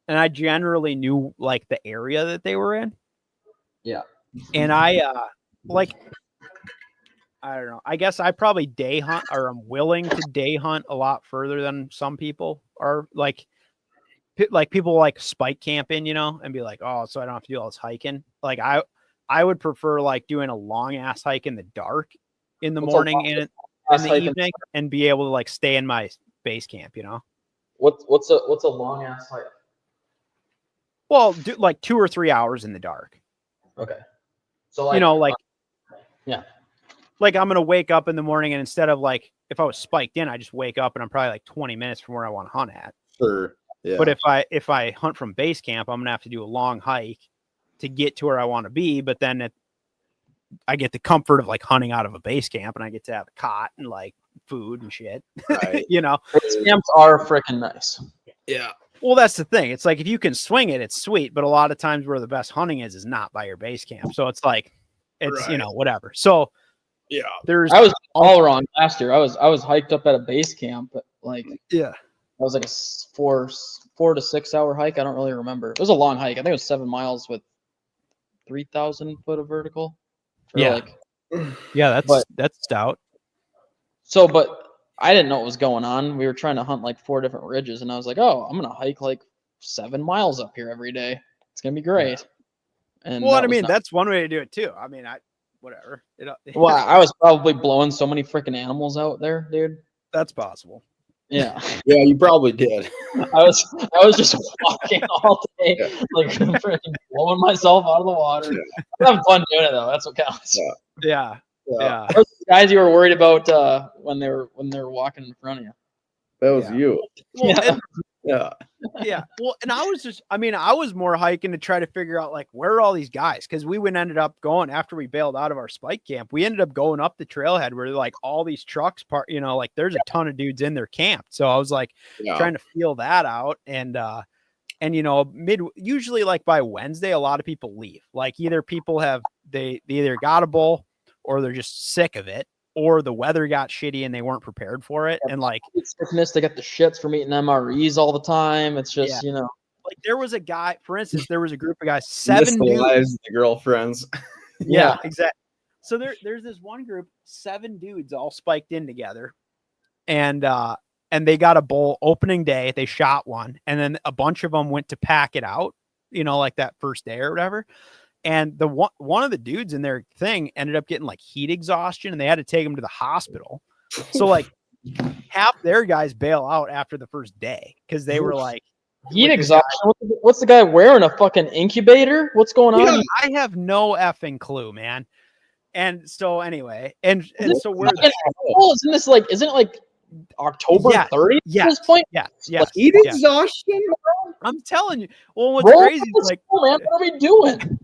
And I generally knew like the area that they were in. Yeah. And I don't know. I guess I probably day hunt, or I'm willing to day hunt a lot further than some people are. Like people like spike camping, and be like, oh, so I don't have to do all this hiking. Like I would prefer like doing a long ass hike in the dark in the morning and in the evening and be able to like stay in my base camp, What's a long ass hike? Well, like 2 or 3 hours in the dark. Okay. So like, yeah. Like I'm going to wake up in the morning, and instead of like, if I was spiked in, I just wake up and I'm probably like 20 minutes from where I want to hunt at. Sure. Yeah. But if I hunt from base camp, I'm going to have to do a long hike to get to where I want to be. But then I get the comfort of like hunting out of a base camp, and I get to have a cot and like food and shit, right. Base camps are freaking nice. Yeah. Well, that's the thing. It's like, if you can swing it, it's sweet. But a lot of times where the best hunting is not by your base camp. So it's like, it's, right. Whatever. So yeah, I was all wrong last year. I was hiked up at a base camp, but like, yeah, that was like a 4 to 6 hour hike. I don't really remember. It was a long hike. I think it was 7 miles with 3,000 foot of vertical. That's stout. So, but I didn't know what was going on. We were trying to hunt like 4 different ridges, and I was like, oh, I'm gonna hike like 7 miles up here every day. It's gonna be great. Yeah. And that's one way to do it too. I mean, whatever. Well, I was probably blowing so many freaking animals out there, dude. That's possible. Yeah. Yeah, you probably did. I was just walking all day, like freaking blowing myself out of the water. I'm having fun doing it though. That's what counts. Yeah. Those are the guys you were worried about when they were walking in front of you. That was you. Well, yeah. Yeah. Well, and I was more hiking to try to figure out like, where are all these guys? Because we ended up going, after we bailed out of our spike camp, we ended up going up the trailhead where like all these trucks like there's a ton of dudes in their camp. So I was like trying to feel that out. And usually like by Wednesday, a lot of people leave. Like either people they either got a bull, or they're just sick of it, or the weather got shitty and they weren't prepared for it. And like, they got the shits from eating MREs all the time. It's just, like there was a guy, for instance, there was a group of guys, 7 dudes. The girlfriends. Yeah, exactly. So there's this one group, 7 dudes all spiked in together, and they got a bull opening day. They shot one, and then a bunch of them went to pack it out, like that first day or whatever. And the one of the dudes in their thing ended up getting like heat exhaustion, and they had to take him to the hospital. So like half their guys bail out after the first day because they were like, heat exhaustion. What's the guy wearing? A fucking incubator? What's going on? Yeah, I have no effing clue, man. And so anyway, and so we're isn't it like October 30th at this point? Yeah. Heat exhaustion. I'm telling you. Well, what's crazy is like, man, what are we doing?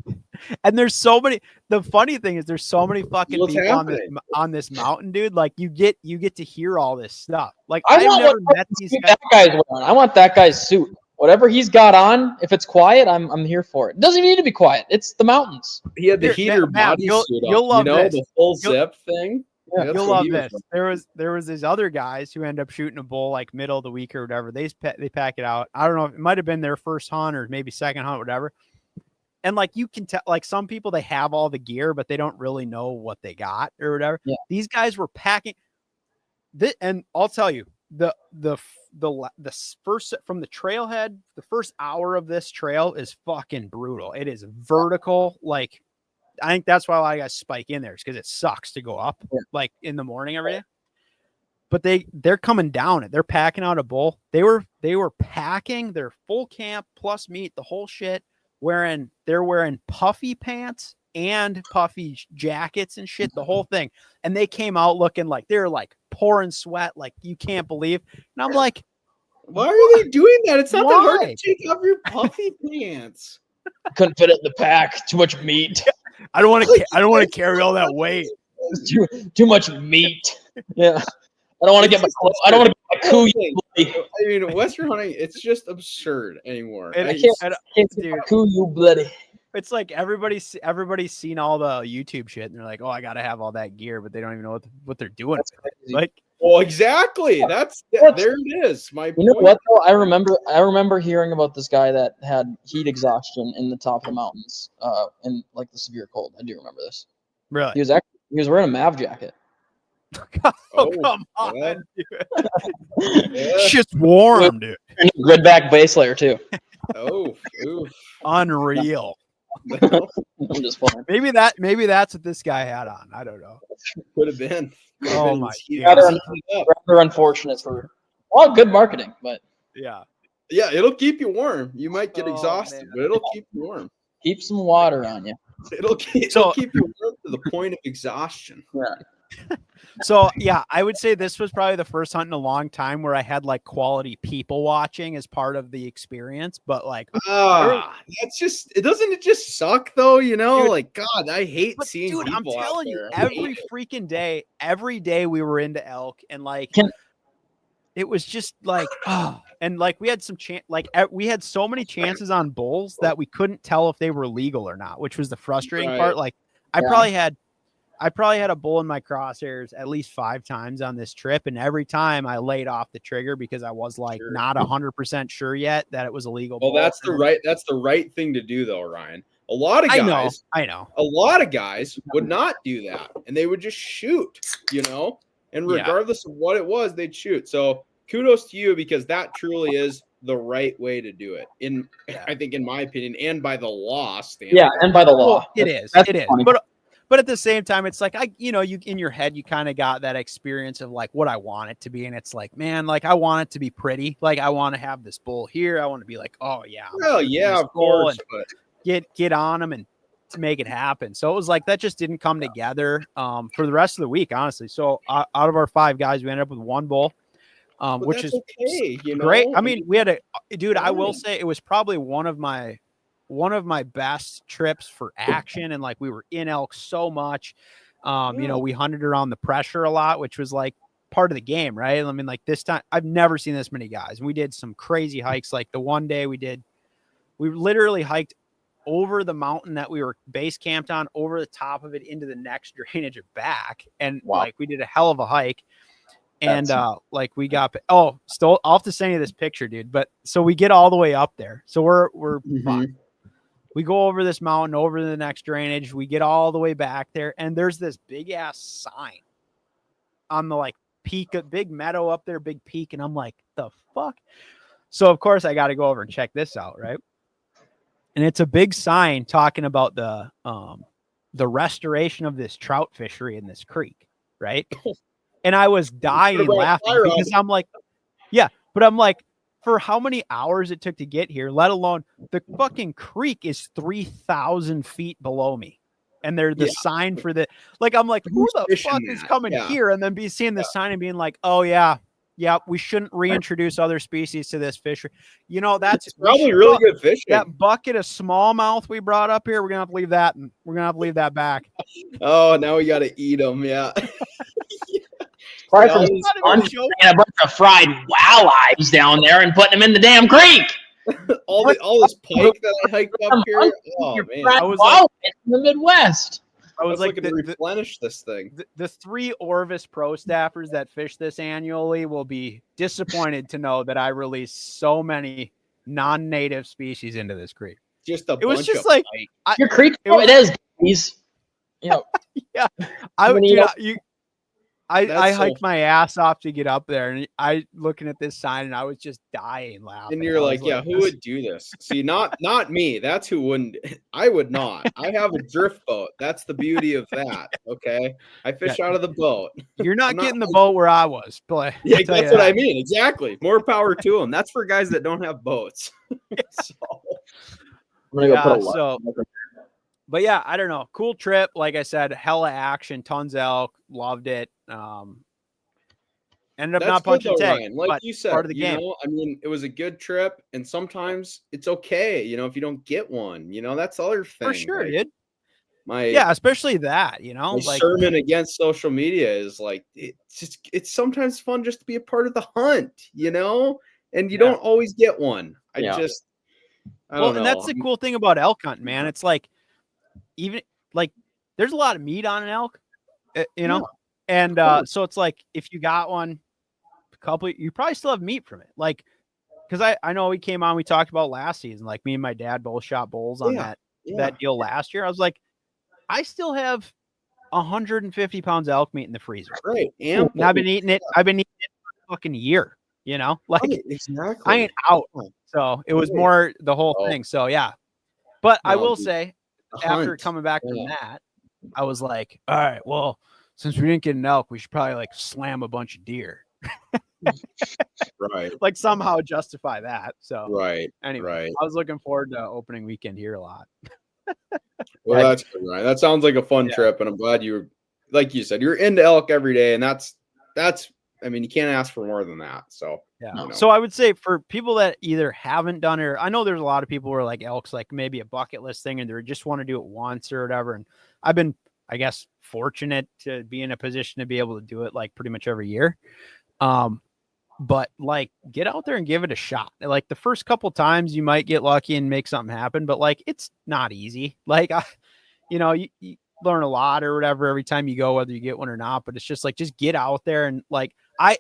And there's so many. The funny thing is, there's so many fucking people on this mountain, dude. Like you get to hear all this stuff. Like I've never met these guys. That guy's wearing. I want that guy's suit. Whatever he's got on, if it's quiet, I'm here for it. It doesn't need to be quiet. It's the mountains. He had the heater bodysuit. You'll love this. The full zip thing. Yeah, you'll love this. There was these other guys who end up shooting a bull like middle of the week or whatever. They pack it out. I don't know. It might have been their first hunt or maybe second hunt, whatever. And like you can tell, like some people, they have all the gear, but they don't really know what they got or whatever. Yeah. These guys were packing. And I'll tell you, the first from the trailhead, the first hour of this trail is fucking brutal. It is vertical. Like, I think that's why a lot of guys spike in there, is because it sucks to go up like in the morning every day. But they're coming down it. They're packing out a bull. They were packing their full camp plus meat, the whole shit. They're wearing puffy pants and puffy jackets and shit, the whole thing. And they came out looking like they're like pouring sweat, like you can't believe. And I'm like, why are they doing that? It's not that hard Why? to take off your puffy pants. Couldn't fit it in the pack. Too much meat. I don't want to carry all that weight. Too much meat. Yeah. I don't want to get my coo. I mean, Western hunting, it's just absurd anymore. I can't dude. Coo you bloody. It's like everybody's seen all the YouTube shit, and they're like, "Oh, I gotta have all that gear," but they don't even know what they're doing. Like, well, exactly. There it is. My point. You know what though? I remember hearing about this guy that had heat exhaustion in the top of the mountains, in like the severe cold. I do remember this. Really? He was wearing a Mav jacket. Come on, dude. It's just warm, dude. Grid back base layer too. Oh, Unreal. I'm just playing. Maybe that's what this guy had on. I don't know. Could have been. Oh my God. Rather unfortunate for good marketing, but yeah, it'll keep you warm. You might get exhausted, but it'll keep you warm. Keep some water on you. It'll keep you warm to the point of exhaustion. Yeah. So yeah, I would say this was probably the first hunt in a long time where I had like quality people watching as part of the experience. But like, that's just it just suck though, you know? Dude, like, God, I hate seeing dude, people. I'm telling you, every day we were into elk, and like it was just like, and like we had we had so many chances on bulls that we couldn't tell if they were legal or not, which was the frustrating part. Like I probably had a bull in my crosshairs at least 5 times on this trip, and every time I laid off the trigger because I was like not 100% sure yet that it was a legal bull. Well, that's the right thing to do though, Ryan. A lot of guys, I know. A lot of guys would not do that, and they would just shoot, you know. And regardless of what it was, they'd shoot. So kudos to you, because that truly is the right way to do it. I think, in my opinion, and by the law standard. Yeah, and by the law, it is. But at the same time, it's like, you in your head, you kind of got that experience of like what I want it to be. And it's like, man, like I want it to be pretty. Like I want to have this bull here. I want to be like, oh yeah. Well, yeah, of course. But get on them and to make it happen. So it was like, that just didn't come together for the rest of the week, honestly. So out of our 5 guys, we ended up with 1 bull, which is okay, great. I mean, we had I will say it was probably one of my best trips for action, and like we were in elk so much. We hunted around the pressure a lot, which was like part of the game, right? I mean, like this time I've never seen this many guys. We did some crazy hikes. Like the one day we literally hiked over the mountain that we were base camped on, over the top of it into the next drainage or back, and like we did a hell of a hike. And like we got I'll have to send you this picture, dude. But so we get all the way up there, so we're fine. We go over this mountain, over to the next drainage. We get all the way back there, and there's this big ass sign on the like peak, a big meadow up there, big peak. And I'm like, the fuck? So of course I got to go over and check this out. Right. And it's a big sign talking about the restoration of this trout fishery in this creek. Right. And I was dying laughing because I'm like, but I'm like, for how many hours it took to get here, let alone the fucking creek is 3,000 feet below me. And they're the sign for the, like, I'm like, who the fuck is coming here? And then seeing the sign and being like, oh yeah, we shouldn't reintroduce other species to this fishery. You know, that's probably really good fishing. That bucket of smallmouth we brought up here, we're going to have to leave that. And we're going to have to leave that back. Oh, now we got to eat them. Yeah. And a bunch of fried walleyes down there and putting them in the damn creek. all this pike that I hiked up here. Oh man, I was like, in the Midwest. I was like to replenish this thing. The 3 Orvis pro staffers that fish this annually will be disappointed to know that I released so many non-native species into this creek. It was just like your creek. It is. He's, yeah. I hiked my ass off to get up there, and I looking at this sign, and I was just dying laughing. And you're like, yeah, who would do this? See, not me. That's who wouldn't. I would not. I have a drift boat. That's the beauty of that. Okay, I fish out of the boat. You're not getting the boat where I was. But yeah, that's what I mean. Exactly. More power to them. That's for guys that don't have boats. So I'm gonna go put a but yeah, I don't know. Cool trip. Like I said, hella action, tons of elk. Loved it. Ended up not punching tag. Ryan. Like you said, part of the game. I mean, it was a good trip, and sometimes it's okay. If you don't get one, that's the other thing. For sure, dude. Yeah, especially that. My sermon against social media is like it's sometimes fun just to be a part of the hunt. And you don't always get one. I don't know. And that's the cool thing about elk hunting, man. It's like even like there's a lot of meat on an elk, and so it's like if you got one. You probably still have meat from it, like because I know we came on, we talked about last season, like me and my dad both shot bulls on that deal last year. I was like, I still have 150 pounds of elk meat in the freezer, right? And I've been eating it for a fucking year, like exactly. I ain't out. So it was more the whole thing. So yeah, but I will say after coming back from that, I was like, all right, well, since we didn't get an elk, we should probably like slam a bunch of deer. Right, like somehow justify that. So anyway, I was looking forward to opening weekend here a lot. Well, that's good, right? That sounds like a fun trip, and I'm glad you, like you said, you're into elk every day, and that's I mean, you can't ask for more than that. So So I would say for people that either haven't done it, or I know there's a lot of people who are like elk's like maybe a bucket list thing, and they just want to do it once or whatever. And I've been, I guess, fortunate to be in a position to be able to do it like pretty much every year. But like get out there and give it a shot. Like the first couple times you might get lucky and make something happen, but like it's not easy. Like you learn a lot or whatever every time you go, whether you get one or not. But it's just like just get out there and like I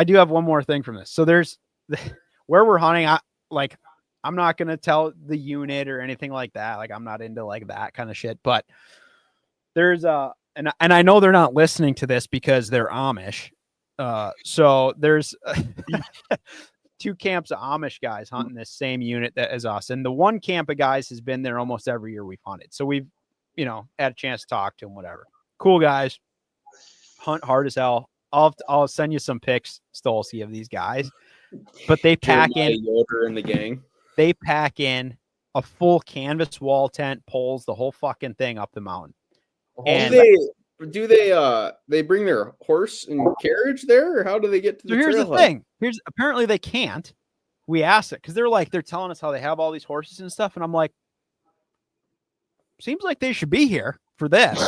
do have one more thing from this. So there's where we're hunting. I'm not gonna tell the unit or anything like that. Like I'm not into like that kind of shit. But there's and I know they're not listening to this because they're Amish. So there's two camps of Amish guys hunting this same unit that as us. And the one camp of guys has been there almost every year we've hunted. So we've, had a chance to talk to them, whatever. Cool guys, hunt hard as hell. I'll send you some pics, Stolski, of these guys, but they pack in the gang. They pack in a full canvas wall tent, poles, the whole fucking thing up the mountain. And do they bring their horse and carriage there, or how do they get to the here's trailhead? The thing. Apparently they can't. We asked it because they're telling us how they have all these horses and stuff, and I'm like, seems like they should be here for this.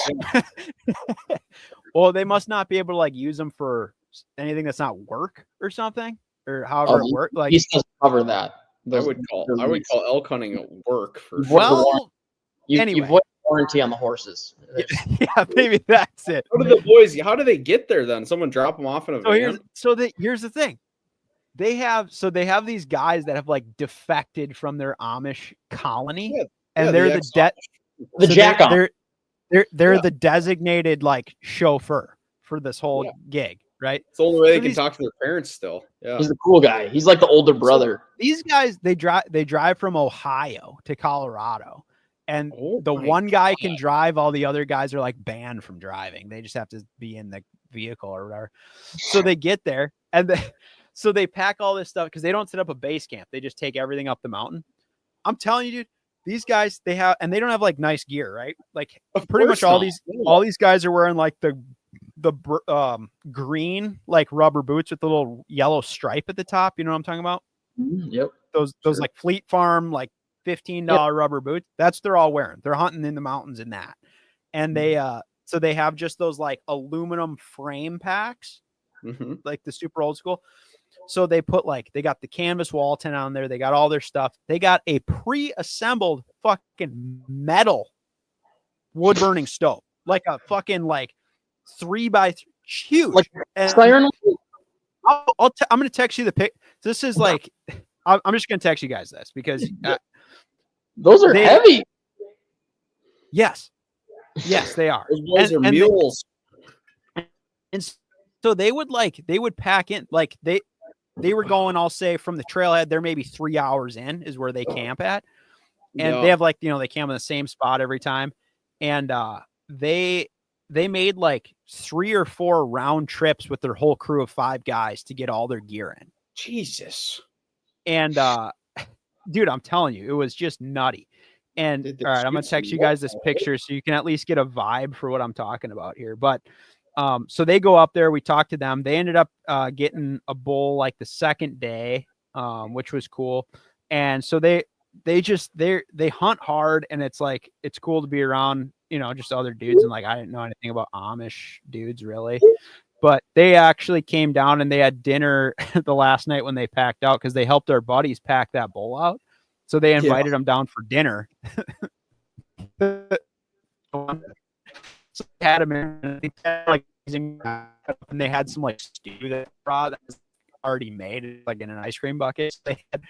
Well, they must not be able to like use them for anything that's not work or something, or however it works. Like he doesn't cover that. I would call elk hunting work for sure. Well, you void warranty on the horses. Yeah, maybe that's it. How do they get there then? Someone drop them off in a van? Here's the thing. They have these guys that have like defected from their Amish colony, and they're they're the designated like chauffeur for this whole gig, right? It's the only way they can talk to their parents still. Yeah. He's the cool guy. He's like the older brother. So these guys, they drive from Ohio to Colorado. And the one guy can drive, all the other guys are like banned from driving. They just have to be in the vehicle or whatever. So they get there and so they pack all this stuff because they don't set up a base camp. They just take everything up the mountain. I'm telling you, dude, these guys, they don't have like nice gear, right? Like pretty much all these guys are wearing like the green like rubber boots with the little yellow stripe at the top. You know what I'm talking about? Yep. Those like Fleet Farm like $15 rubber boots. That's what they're all wearing. They're hunting in the mountains in that. And they so they have just those like aluminum frame packs, like the super old school. So they got the canvas wall tent on there. They got all their stuff. They got a pre-assembled fucking metal wood burning stove, like a fucking like 3x3, huge. Like siren. I'm gonna text you the pic. This is like I'm just gonna text you guys this because those are heavy. Yes, they are. Those are mules. And so they would pack in, like they were going, I'll say, from the trailhead, they're maybe 3 hours in is where they camp at. And they have like, they camp in the same spot every time. And they made like 3 or 4 round trips with their whole crew of 5 guys to get all their gear in. Jesus. And dude, I'm telling you, it was just nutty. And all right, I'm gonna text you guys this picture so you can at least get a vibe for what I'm talking about here. But so they go up there, we talked to them. They ended up getting a bull like the second day, which was cool. And so they hunt hard, and it's like it's cool to be around, just other dudes. And like I didn't know anything about Amish dudes really. But they actually came down and they had dinner the last night when they packed out, because they helped their buddies pack that bull out. So they invited them down for dinner. So they had them in, and they had some like stew that was already made, like in an ice cream bucket. So they had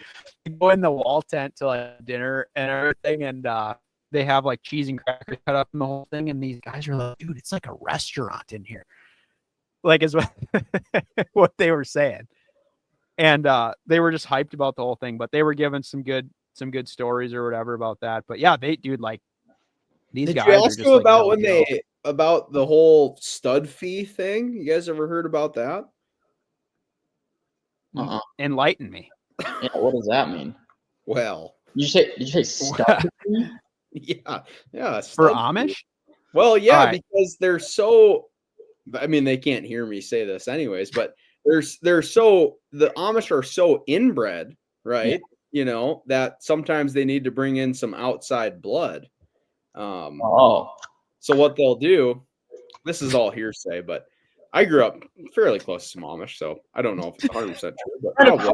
to go in the wall tent to like dinner and everything, and they have like cheese and crackers cut up in the whole thing. And these guys are like, dude, it's like a restaurant in here. Like is what they were saying. And they were just hyped about the whole thing, but they were given some good stories or whatever about that. But yeah, like these guys. Did you ask them about about the whole stud fee thing? You guys ever heard about that? Enlighten me. Yeah, what does that mean? Well, did you say stud fee? Yeah. For Amish? Well, yeah, because they're so. I mean, they can't hear me say this anyways, but the Amish are so inbred, right? Yeah. That sometimes they need to bring in some outside blood. So what they'll do, this is all hearsay, but I grew up fairly close to some Amish, so I don't know if it's 100% true, but probably.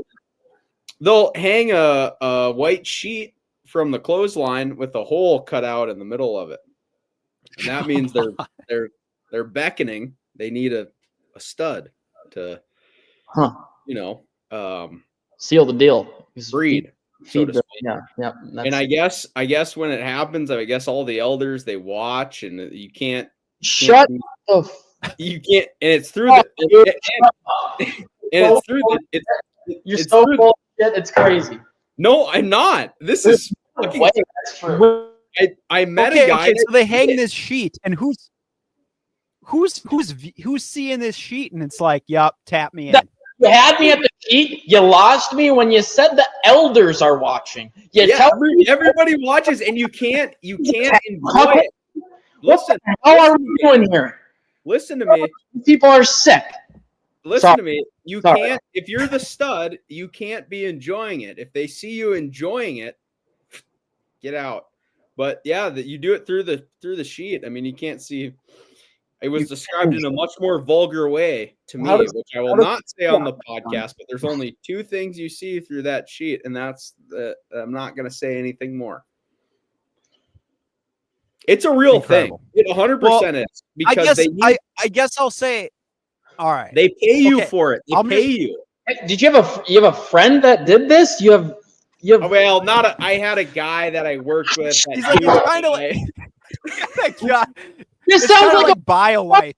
They'll hang a white sheet from the clothesline with a hole cut out in the middle of it. And that means they're beckoning. They need a stud to, seal the deal. Breed. So to speak. Yeah. And I guess when it happens, I guess all the elders, they watch, and you can't. Shut up. You can't, and it's through You're so full of shit. It's crazy. No, I'm not. This is. I met a guy. Okay, so they hang this sheet, and who's seeing this sheet, and it's like, yep, tap me in. You had me at the sheet. You lost me when you said the elders are watching. Everybody watches, and you can't enjoy it. Listen, how are we doing here? Listen to me. People are sick. Listen to me. You can't. If you're the stud, you can't be enjoying it. If they see you enjoying it, get out. But yeah, that you do it through the sheet. I mean, you can't see. It was described in a much more vulgar way to me, which I will not say on the podcast. But there's only 2 things you see through that sheet, and that's I'm not going to say anything more. It's a real thing. It 100% is, because I guess I'll say, all right. They pay you for it. They pay you. Did you have a friend that did this? You have. Well, I had a guy that I worked with. He's like, it's kind of like. God. This sounds like a BioLife,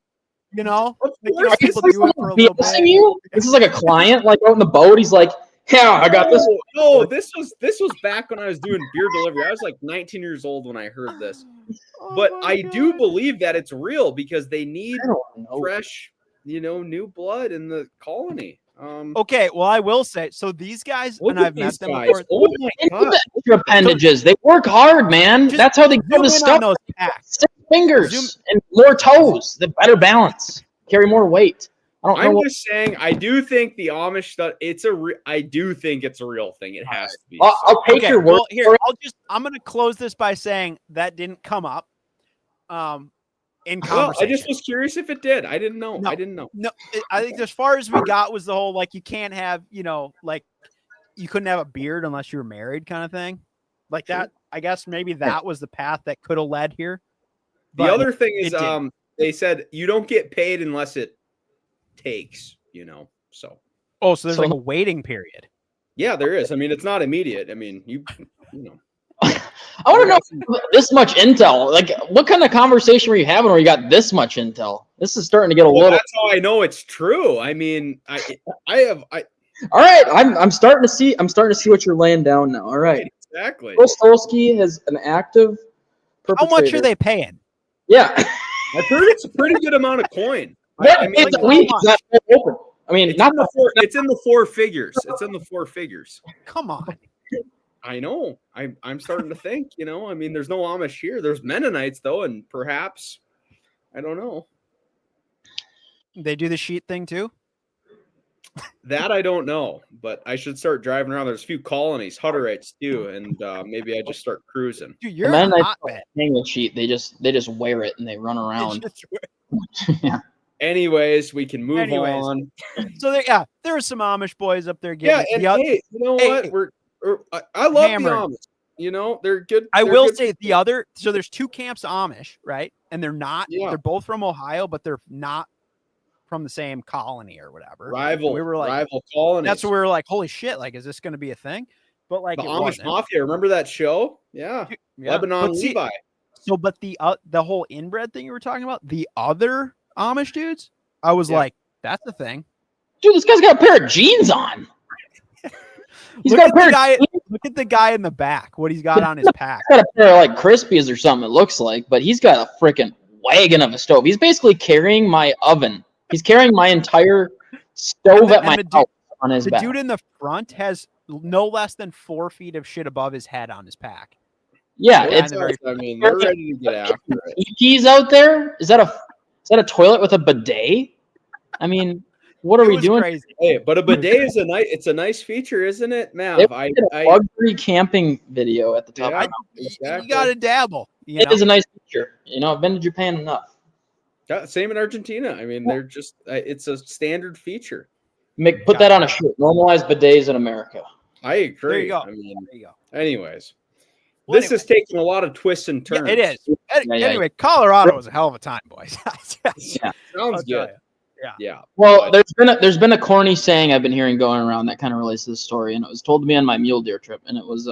Like, people do it for a little bit. This is like a client, like out in the boat. He's like, yeah, I got this. No, this was back when I was doing beer delivery. I was like 19 years old when I heard this. But I do believe that it's real, because they need fresh, new blood in the colony. Okay, well, I will say, so these guys, and I've met them before. Oh my God. Appendages. They work hard, man. That's how they do the stuff. 6 fingers and more toes. The better balance. Carry more weight. I'm just saying, I do think the Amish stuff. I do think it's a real thing. It has to be. I'll take your word. Well, here, I'm going to close this by saying that didn't come up. In conversation. I just was curious if it did. I didn't know. No, I think as far as we got was the whole, like, you can't have, like, you couldn't have a beard unless you were married kind of thing. Like that, I guess maybe that was the path that could have led here. The other thing is, they said you don't get paid unless it takes, so. Oh, so there's like a waiting period. Yeah, there is. I mean, it's not immediate. I mean, you know. I want to know this much intel. Like, what kind of conversation were you having where you got this much intel? This is starting to get a little. That's how I know it's true. I mean, All right, I'm starting to see. I'm starting to see what you're laying down now. All right, exactly. Stolski has an active perpetrator. How much are they paying? Yeah, I've heard it's a pretty good amount of coin. I mean, it's not open. I mean, it's in the four figures. It's in the four figures. Come on. I know. I'm starting to think. I mean, there's no Amish here. There's Mennonites though, and perhaps I don't know. They do the sheet thing too. That I don't know, but I should start driving around. There's a few colonies, Hutterites too, and maybe I just start cruising. Dude, you're a hotbed. Hang sheet. They just wear it and they run around. Yeah. Anyways, we can move on. So there are some Amish boys up there getting. Hey, you know what? I love the Amish. They're good. I will say the other. So there's two camps of Amish, right? And they're not. Yeah. They're both from Ohio, but they're not from the same colony or whatever. Rival colonies. That's where we were like, holy shit! Like, is this going to be a thing? But like the Amish Mafia. Remember that show? Yeah. Lebanon Levi. So, but the whole inbred thing you were talking about, the other Amish dudes, I was like, that's the thing. Dude, this guy's got a pair of jeans on. Look at the guy in the back. What he's got on his pack. He's got a pair of like Crispies or something. It looks like, but he's got a freaking wagon of a stove. He's basically carrying my oven. He's carrying my entire stove at my house on his back. The dude in the front has no less than 4 feet of shit above his head on his pack. Yeah, I mean, they're ready to get after it. He's out there. Is that a toilet with a bidet? I mean, what are we doing? Crazy. Hey, but a bidet is a nice feature, isn't it, Mav? I luxury camping video at the top. Yeah, exactly. You got to dabble. It is a nice feature. I've been to Japan enough. Yeah, same in Argentina. I mean, they're just it's a standard feature. Put that on a shirt. Normalize bidets in America. I agree. There you go. I mean, there you go. Anyways, this is taking a lot of twists and turns. Yeah, it is. Anyway, Colorado was a hell of a time, boys. Sounds good. Yeah. Well, there's been a corny saying I've been hearing going around that kind of relates to the story, and it was told to me on my mule deer trip, and it was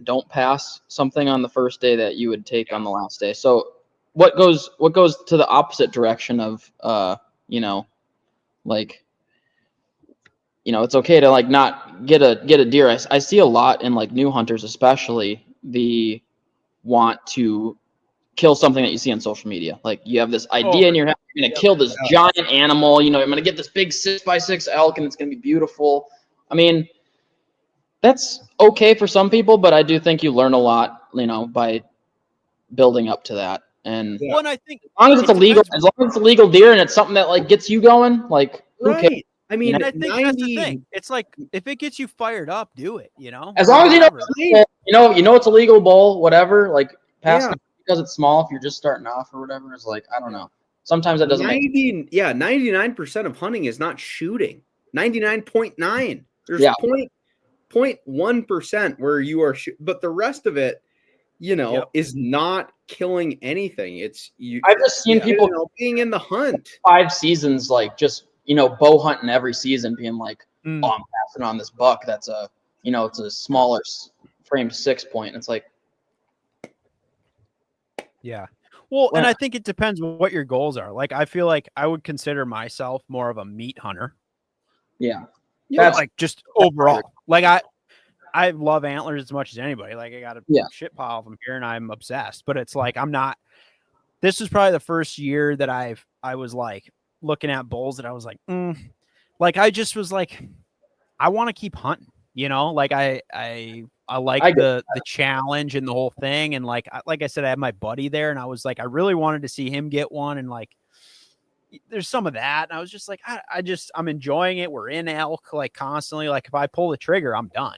don't pass something on the first day that you would take on the last day. So what goes to the opposite direction of it's okay to like not get a deer. I see a lot in like new hunters, especially the want to kill something that you see on social media. Like you have this idea in your head, you're gonna kill this giant animal. I'm gonna get this big 6x6 elk, and it's gonna be beautiful. I mean, that's okay for some people, but I do think you learn a lot, by building up to that. And I think as long as it's a legal deer and it's something that like gets you going, like who cares? I mean, I think that's the thing. It's like if it gets you fired up, do it. As long as it's a legal bull, whatever. Like pass because it's small. If you're just starting off or whatever, it's like I don't know. Sometimes that doesn't. 99% of hunting is not shooting. 99.9. There's 0.1% where you are, but the rest of it, is not killing anything. It's you. I've just seen people being in the hunt 5 seasons, like just bow hunting every season, being like, oh, I'm passing on this buck. That's it's a smaller frame 6-point. And it's like, yeah. Well, and I think it depends what your goals are. Like, I feel like I would consider myself more of a meat hunter. Yeah. That's like just overall. Like I love antlers as much as anybody. Like I got a shit pile of them here and I'm obsessed, but it's like, this was probably the first year that I was like looking at bulls that I was like, like, I just was like, I want to keep hunting, like I like the challenge and the whole thing. And like I said, I had my buddy there and I was like, I really wanted to see him get one. And like, there's some of that. And I was just like, I'm enjoying it. We're in elk like constantly. Like if I pull the trigger, I'm done,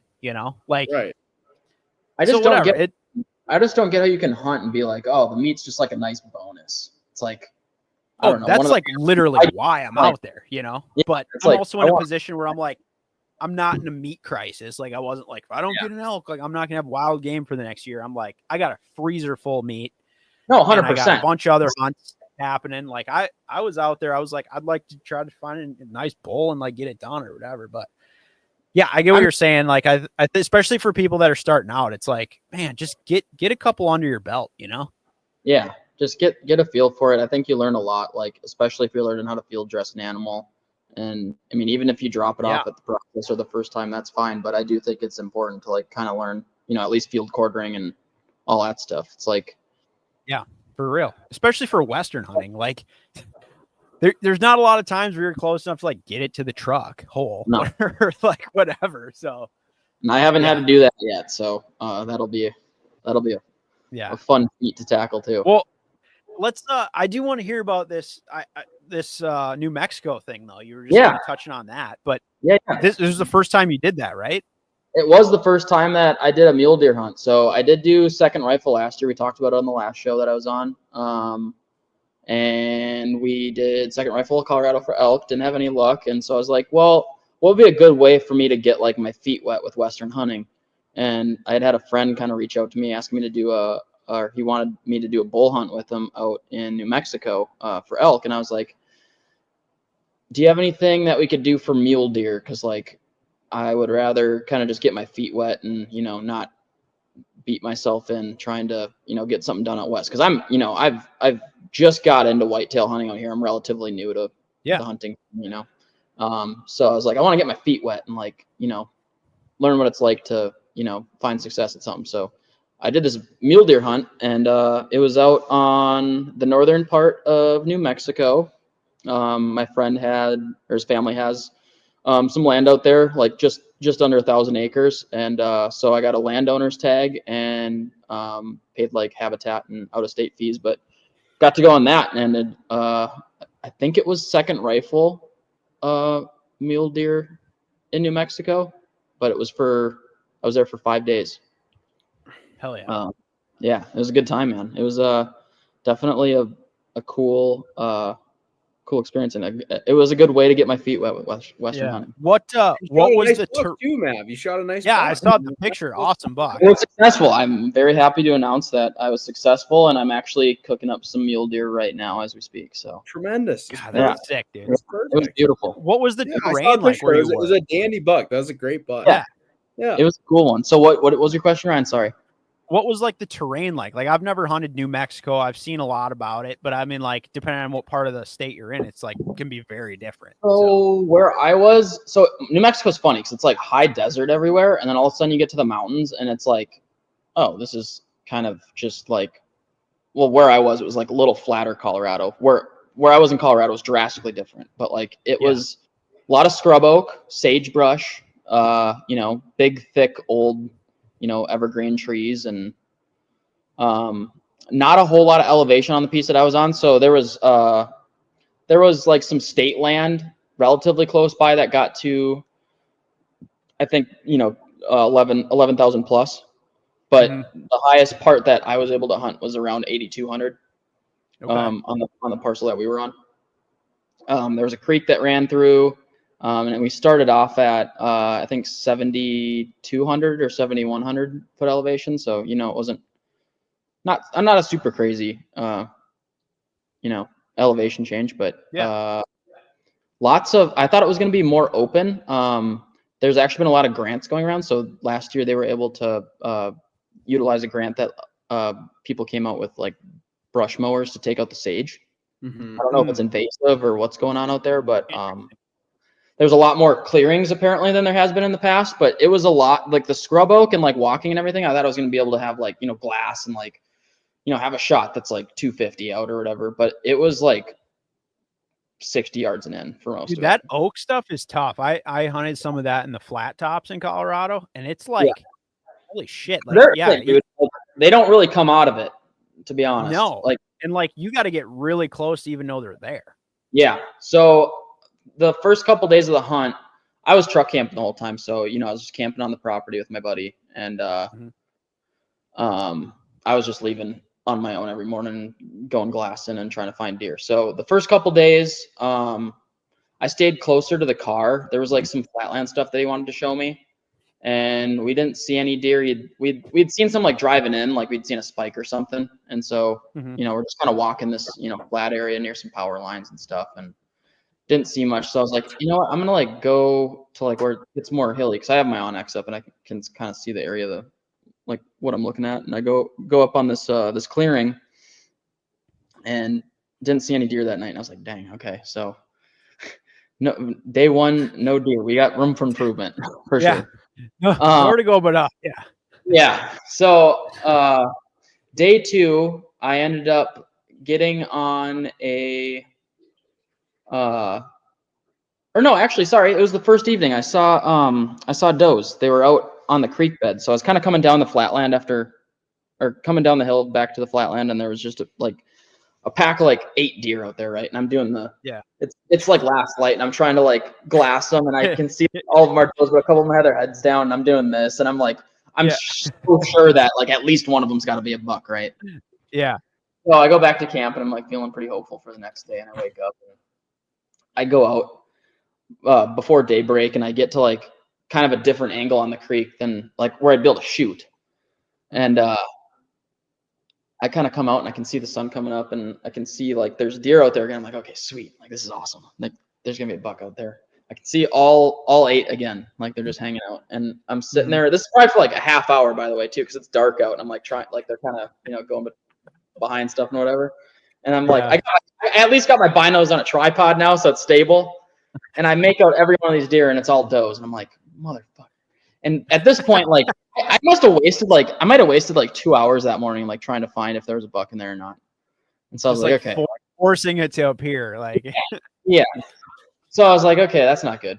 like, right. I just don't get it. I just don't get how you can hunt and be like, oh, the meat's just like a nice bonus. It's like, I don't know. That's like literally why I'm out there, but I'm also in a position where I'm like, I'm not in a meat crisis. Like I wasn't like, if I don't get an elk, like I'm not gonna have wild game for the next year. I'm like, I got a freezer full of meat. No, 100%. I got a bunch of other hunts happening. Like I was out there. I was like, I'd like to try to find a nice bull and like get it done or whatever. But Yeah, I get what you're saying. Like, especially for people that are starting out, it's like, man, just get a couple under your belt, you know? Yeah, just get a feel for it. I think you learn a lot, like especially if you're learning how to field dress an animal. And I mean, even if you drop it off at the practice or the first time, that's fine. But I do think it's important to like kind of learn, at least field quartering and all that stuff. It's like, yeah, for real, especially for Western hunting. Like, there's not a lot of times where you're close enough to like get it to the truck hole or like whatever. So, and I haven't had to do that yet. So that'll be a fun feat to tackle too. Well, let's. I do want to hear about this. This New Mexico thing though. You were just kind of touching on that, but this is the first time you did that, right? It was the first time that I did a mule deer hunt. So I did do second rifle last year. We talked about it on the last show that I was on. And we did second rifle Colorado for elk. Didn't have any luck, and so I was like, well, what would be a good way for me to get like my feet wet with Western hunting? And I had a friend kind of reach out to me asking me to do he wanted me to do a bull hunt with him out in New Mexico for elk. And I was like, do you have anything that we could do for mule deer? Because like I would rather kind of just get my feet wet and not beat myself in trying to get something done out west. Because I've just got into whitetail hunting out here. I'm relatively new to the hunting. So I was like, I want to get my feet wet and like learn what it's like to find success at something. So I did this mule deer hunt, and it was out on the northern part of New Mexico. My friend his family has some land out there, like just under 1,000 acres. And so I got a landowner's tag and paid like habitat and out-of-state fees, but got to go on that. And I think it was second rifle mule deer in New Mexico, but I was there for 5 days. Hell yeah. Yeah, it was a good time, man. It was definitely a cool experience, and it was a good way to get my feet wet with Western hunting. What was the you, Mav? You shot a nice buck. I saw the picture. Awesome buck. It was successful. I'm very happy to announce that I was successful, and I'm actually cooking up some mule deer right now as we speak. So tremendous. God, that's sick, dude. It was beautiful. What was the terrain like? Where it was a dandy buck. That was a great buck. Yeah. It was a cool one. So what was your question, Ryan? Sorry. What was like the terrain like? Like I've never hunted New Mexico. I've seen a lot about it, but I mean, like depending on what part of the state you're in, it's like can be very different. So where I was, New Mexico's funny because it's like high desert everywhere, and then all of a sudden you get to the mountains, and it's like, oh, this is kind of just like, well, where I was, it was like a little flatter Colorado. Where I was in Colorado was drastically different, but like it was a lot of scrub oak, sagebrush, big, thick, old, evergreen trees, and not a whole lot of elevation on the piece that I was on. So there was like some state land relatively close by that got to, I think, 11,000 plus, but the highest part that I was able to hunt was around 8,200 on the parcel that we were on. There was a creek that ran through. And we started off at, I think 7,200 or 7,100 foot elevation. So, it wasn't I'm not a super crazy, elevation change, but, I thought it was going to be more open. There's actually been a lot of grants going around. So last year they were able to, utilize a grant that, people came out with like brush mowers to take out the sage. I don't know if it's invasive or what's going on out there, but, there's a lot more clearings apparently than there has been in the past, but it was a lot like the scrub oak and like walking and everything. I thought I was going to be able to have like, glass and like, have a shot that's like 250 out or whatever, but it was like 60 yards and in for most of that it. oak stuff is tough. I hunted some of that in the flat tops in Colorado, and it's like, holy shit. Like, dude, they don't really come out of it, to be honest. No. And like, you got to get really close to even know they're there. Yeah. So the first couple days of the hunt, I was truck camping the whole time. So, I was just camping on the property with my buddy, and I was just leaving on my own every morning, going glassing and trying to find deer. So the first couple days, I stayed closer to the car. There was like some flatland stuff that he wanted to show me, and we didn't see any deer. We'd seen some like driving in, like we'd seen a spike or something. And so, we're just kind of walking this, flat area near some power lines and stuff. And didn't see much. So I was like, you know what? I'm gonna like go to like where it's more hilly because I have my Onyx up and I can kind of see the area, the like what I'm looking at. And I go up on this this clearing and didn't see any deer that night. And I was like, dang, okay. So no, day one, no deer. We got room for improvement for sure. Nowhere to go but up. Yeah. Yeah. So day two, I ended up getting on a or no, actually, sorry, it was the first evening. I saw does. They were out on the creek bed. So I was kind of coming down the flatland coming down the hill back to the flatland, and there was just a pack of like 8 deer out there, right? And I'm doing it's like last light, and I'm trying to like glass them, and I can see all of them are does, but a couple of them have their heads down, and I'm doing this, and I'm like, I'm so sure that like at least one of them's got to be a buck, right? Yeah. So I go back to camp, and I'm like feeling pretty hopeful for the next day, and I wake up, and I go out before daybreak, and I get to like kind of a different angle on the creek than like where I'd be able to shoot, and I kind of come out and I can see the sun coming up, and I can see like there's deer out there again. I'm like, okay, sweet, like this is awesome. Like there's gonna be a buck out there. I can see all 8 again, like they're just hanging out, and I'm sitting there. This is probably for like a half hour, by the way, too, because it's dark out, and I'm like trying, like they're kind of going behind stuff and whatever. And I'm like, I at least got my binos on a tripod now, so it's stable. And I make out every one of these deer, and it's all does, and I'm like, motherfucker. And at this point, like I might have wasted like 2 hours that morning, like trying to find if there was a buck in there or not. And so I was like, okay, forcing it to appear, like yeah. So I was like, okay, that's not good.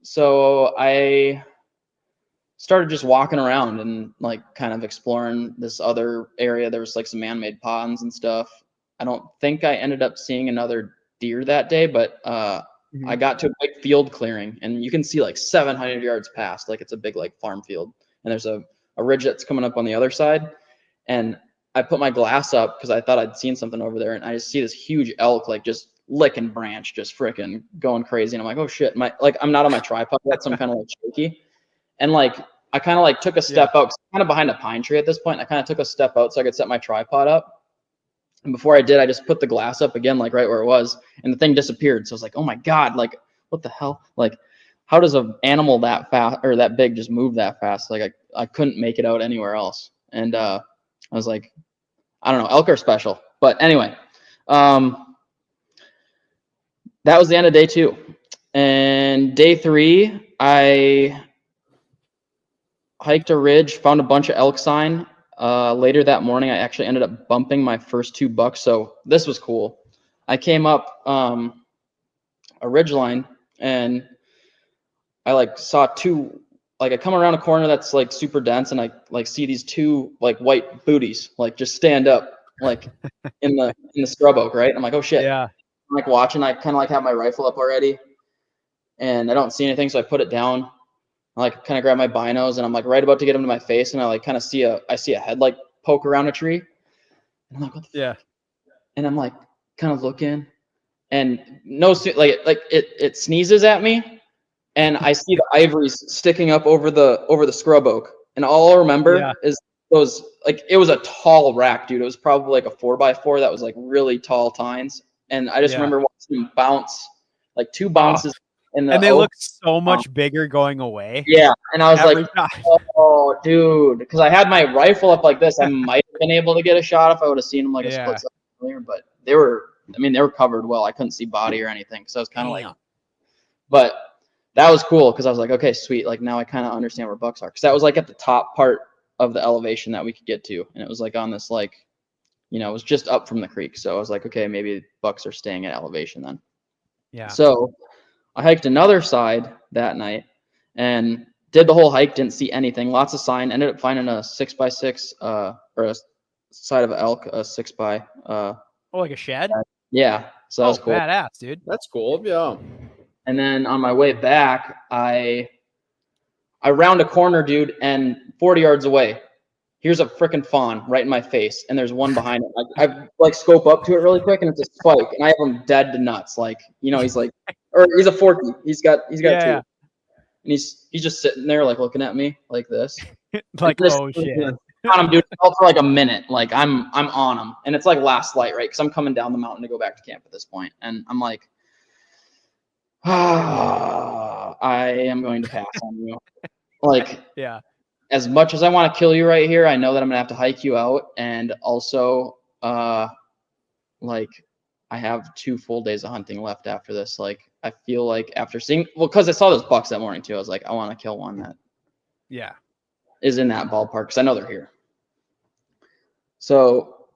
So I started just walking around and like kind of exploring this other area. There was like some man-made ponds and stuff. I don't think I ended up seeing another deer that day, but I got to a big field clearing, and you can see like 700 yards past, like it's a big like farm field, and there's a ridge that's coming up on the other side. And I put my glass up because I thought I'd seen something over there, and I just see this huge elk like just licking branch, just freaking going crazy. And I'm like, oh shit, I'm not on my tripod yet, so I'm kind of like shaky. And like I kind of like took a step out, kind of behind a pine tree at this point. I kind of took a step out so I could set my tripod up. And before I did, I just put the glass up again, like right where it was, and the thing disappeared. So I was like, oh my God, like what the hell? Like, how does an animal that fast or that big just move that fast? Like I couldn't make it out anywhere else. And I was like, I don't know, elk are special. But anyway, that was the end of day 2. And day 3, I hiked a ridge, found a bunch of elk sign. Later that morning, I actually ended up bumping my first 2 bucks. So this was cool. I came up a ridge line, and I like saw 2, like I come around a corner that's like super dense, and I like see these 2 like white booties like just stand up like in the scrub oak, right? I'm like, oh shit. Yeah. I'm like watching. I kind of like have my rifle up already, and I don't see anything, so I put it down. I like kind of grab my binos, and I'm like right about to get them to my face, and I like kind of see a head like poke around a tree, and I'm like, what the fuck? And I'm like kind of looking, and it sneezes at me, and I see the ivories sticking up over the scrub oak, and all I remember is those, like it was a tall rack, dude. It was probably like a 4x4 that was like really tall tines, and I just remember watching them bounce, like 2 bounces. And they look so much bigger going away. Yeah, and I was like, oh, dude, because I had my rifle up like this. I might have been able to get a shot if I would have seen them like a split second earlier, but they were covered well. I couldn't see body or anything, so I was kind of like, but that was cool because I was like, okay, sweet. Like now I kind of understand where bucks are, because that was like at the top part of the elevation that we could get to, and it was like on this like, it was just up from the creek. So I was like, okay, maybe bucks are staying at elevation then. Yeah. So I hiked another side that night and did the whole hike. Didn't see anything. Lots of sign. Ended up finding a 6x6 or a side of an elk, a 6x. Like a shed. Yeah. So that was cool. Badass, dude. That's cool. Yeah. And then on my way back, I round a corner, dude, and 40 yards away, here's a freaking fawn right in my face, and there's one behind it. I like scope up to it really quick, and it's a spike, and I have him dead to nuts. Like, he's like, or he's a forky. He's got 2, and he's just sitting there like looking at me like this, like oh shit. On him, dude, for like a minute. Like I'm on him, and it's like last light, right? Because I'm coming down the mountain to go back to camp at this point, and I'm like, I am going to pass on you. Like, Yeah. As much as I want to kill you right here, I know that I'm gonna have to hike you out, and also, like, I have 2 full days of hunting left after this. Like, I feel like after seeing, because I saw those bucks that morning too, I was like, I want to kill one that is in that ballpark because I know they're here. So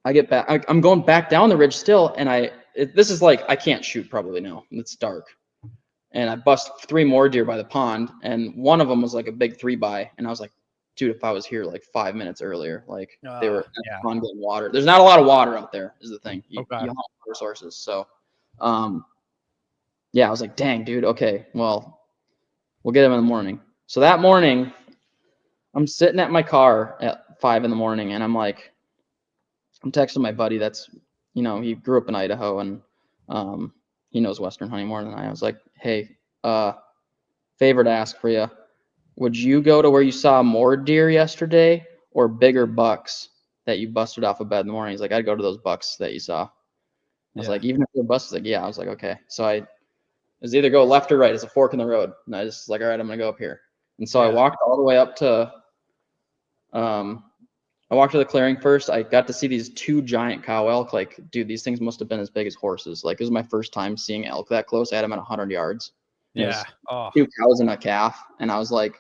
I get back. I'm going back down the ridge still, and this is like I can't shoot probably now. It's dark. And I bust 3 more deer by the pond, and one of them was like a big 3x, and I was like, dude, if I was here like 5 minutes earlier, like they were at the pond getting water. There's not a lot of water out there, is the thing. You hunt water sources. So, yeah, I was like, dang, dude, okay, well, we'll get him in the morning. So that morning, I'm sitting at my car at 5 in the morning, and I'm texting my buddy that's, he grew up in Idaho, and he knows Western hunting more than I. I was like, hey, favor to ask for you. Would you go to where you saw more deer yesterday or bigger bucks that you busted off a bed in the morning? He's like, I'd go to those bucks that you saw. I was like, even if they're busts? Like, yeah. I was like, okay. So it was either go left or right. It's a fork in the road. And I just was like, all right, I'm going to go up here. And so I walked all the way up to, I walked to the clearing first. I got to see these 2 giant cow elk. Like, dude, these things must have been as big as horses. Like, it was my first time seeing elk that close. I had them at 100 yards. Yeah. 2 cows and a calf. And I was like,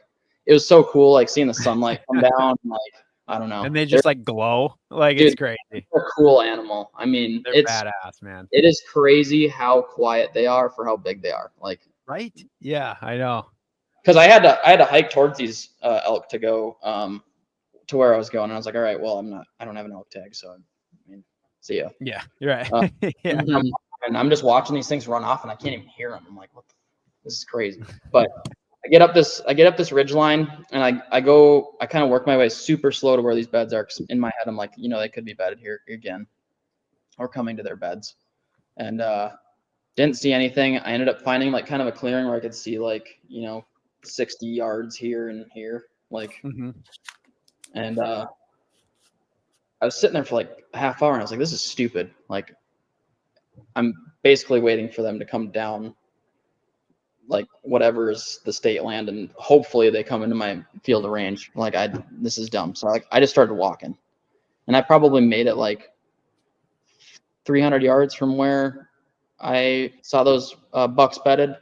it was so cool, like seeing the sunlight come down. Like, I don't know. And they just like glow. Like, dude, it's crazy. They're a cool animal. I mean, they're badass, man. It is crazy how quiet they are for how big they are. Like, right? Yeah, I know. Because I had to hike towards these elk to go to where I was going. And I was like, all right, well, I don't have an elk tag, so I mean, see ya. Yeah, you're right. Yeah. And I'm just watching these things run off, and I can't even hear them. I'm like, this is crazy. But I get up this ridge line, and I kind of work my way super slow to where these beds are. 'Cause in my head, I'm like, they could be bedded here again, or coming to their beds. And didn't see anything. I ended up finding like kind of a clearing where I could see like 60 yards here and here, like. And I was sitting there for like a half hour, and I was like, this is stupid. Like, I'm basically waiting for them to come down, like whatever is the state land, and hopefully they come into my field of range. Like, this is dumb. So I just started walking, and I probably made it like 300 yards from where I saw those bucks bedded.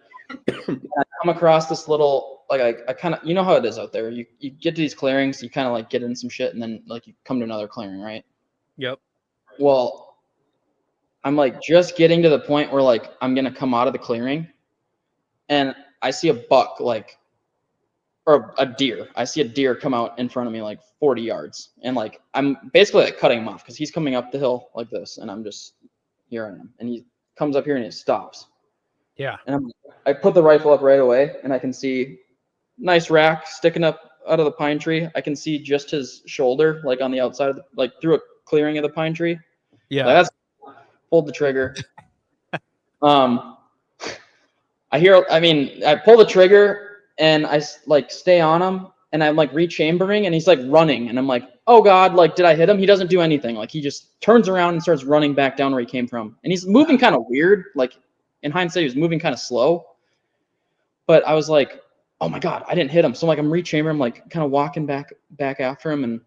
And I come across this little, like, I kind of, how it is out there. You get to these clearings, you kind of like get in some shit, and then like you come to another clearing, right? Yep. Well, I'm like just getting to the point where like I'm gonna come out of the clearing, and I see a buck, like, or a deer. I see a deer come out in front of me like 40 yards, and like I'm basically like cutting him off because he's coming up the hill like this, and I'm just hearing him, and he comes up here and he stops. Yeah. And I put the rifle up right away, and I can see nice rack sticking up out of the pine tree. I can see just his shoulder, like on the outside of like through a clearing of the pine tree. Yeah. Like, that's pulled the trigger. I pull the trigger, and I like stay on him, and I'm like rechambering, and he's like running, and I'm like, oh God, like, did I hit him? He doesn't do anything. Like, he just turns around and starts running back down where he came from. And he's moving kind of weird. Like, in hindsight, he was moving kind of slow, but I was like, oh my God, I didn't hit him. So like, I'm rechambering, I'm like kind of walking back after him. And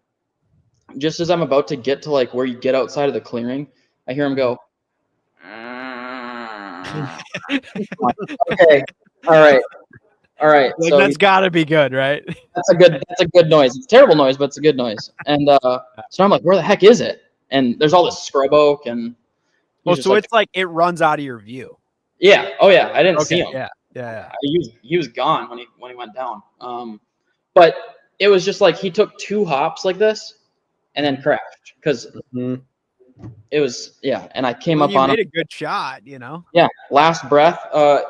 just as I'm about to get to like where you get outside of the clearing, I hear him go, okay. All right. Like, so that's gotta be good, right? That's a good noise. It's a terrible noise, but it's a good noise. And so I'm like, where the heck is it? And there's all this scrub oak, and so it's like it runs out of your view. Yeah. Oh yeah. I didn't see him. Yeah. He was gone when he went down. But it was just like he took 2 hops like this, and then crashed because it was And I came up on him. You made a good shot, Yeah. Last breath.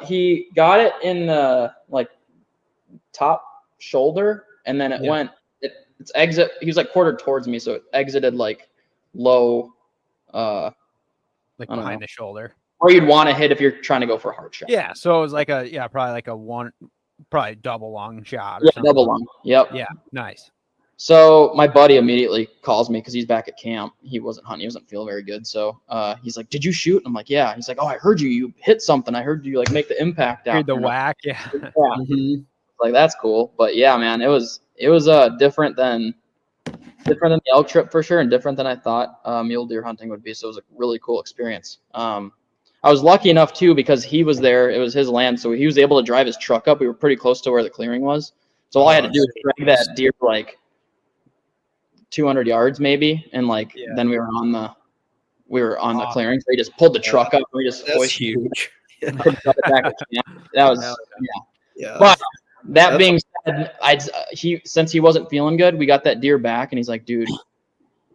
He got it in the like top shoulder, and then it went. Its exit. He was like quartered towards me, so it exited like low. Like behind the shoulder. Or you'd want to hit if you're trying to go for a hard shot. Yeah, so it was like probably like a double long shot. Or something. Double long. Yep. Yeah, nice. So my buddy immediately calls me because he's back at camp. He wasn't hunting. He wasn't feeling very good. So he's like, "Did you shoot?" I'm like, "Yeah." He's like, "Oh, I heard you. You hit something. I heard you like make the impact out." Heard the whack. Yeah. Yeah. Mm-hmm. Like that's cool. But yeah, man, it was different than the elk trip for sure, and different than I thought mule deer hunting would be. So it was a really cool experience. I was lucky enough too because he was there. It was his land, so he was able to drive his truck up. We were pretty close to where the clearing was. So all I had to do was drag that deer like 200 yards maybe, and like then we were on the clearing. So he just pulled the truck up. We just that's huge. Back at camp. That was yeah. But that being said, since he wasn't feeling good, we got that deer back, and he's like, "Dude,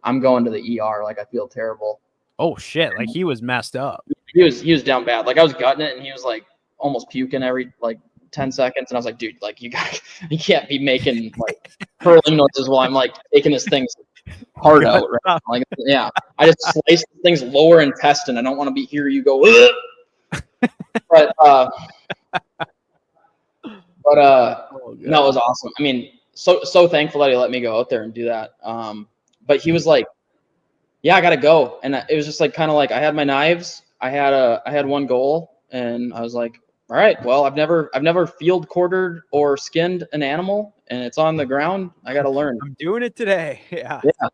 I'm going to the ER. Like I feel terrible." Oh shit! Like he was messed up. He was down bad. Like I was gutting it, and he was like almost puking every like 10 seconds, and I was like, "Dude, like you can't be making like hurling noises while I'm like taking this thing's heart out." Right now. Like yeah, I just sliced the thing's lower intestine. I don't want to be here. You go, but no, it was awesome. I mean, so thankful that he let me go out there and do that. But he was like, "Yeah, I gotta go," and it was just like kind of like I had my knives. I had one goal, and I was like, "All right, well, I've never field quartered or skinned an animal, and it's on the ground. I gotta learn. I'm doing it today." Yeah. Yeah.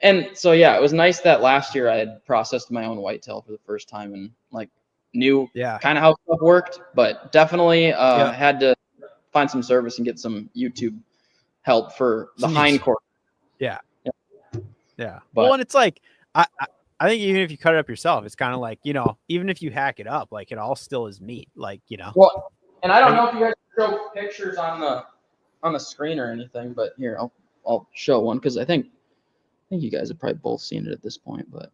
And so yeah, it was nice that last year I had processed my own whitetail for the first time and like knew kind of how stuff worked, but definitely had to find some service and get some YouTube help for the hind quarter. Yeah. But, well, and it's like I think even if you cut it up yourself, it's kind of like, you know, even if you hack it up, like it all still is meat, like, you know. Well, and I don't know if you guys show pictures on the screen or anything, but here I'll show one because I think you guys have probably both seen it at this point, but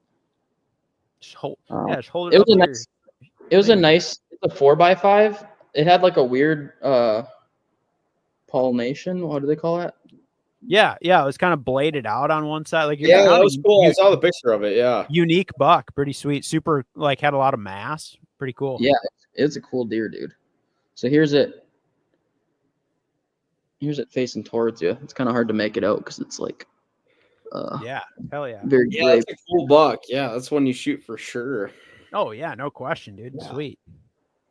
just hold it. It was a nice. It's a 4x5. It had like a weird pollination. What do they call that? Yeah, it was kind of bladed out on one side. Like that was cool. I saw the picture of it. Yeah, unique buck, pretty sweet. Super, like had a lot of mass. Pretty cool. Yeah, it's a cool deer, dude. So here's it facing towards you. It's kind of hard to make it out because it's like. Yeah, hell yeah. Very that's a cool buck. Yeah, that's one you shoot for sure. Oh yeah, no question, dude. Yeah. Sweet.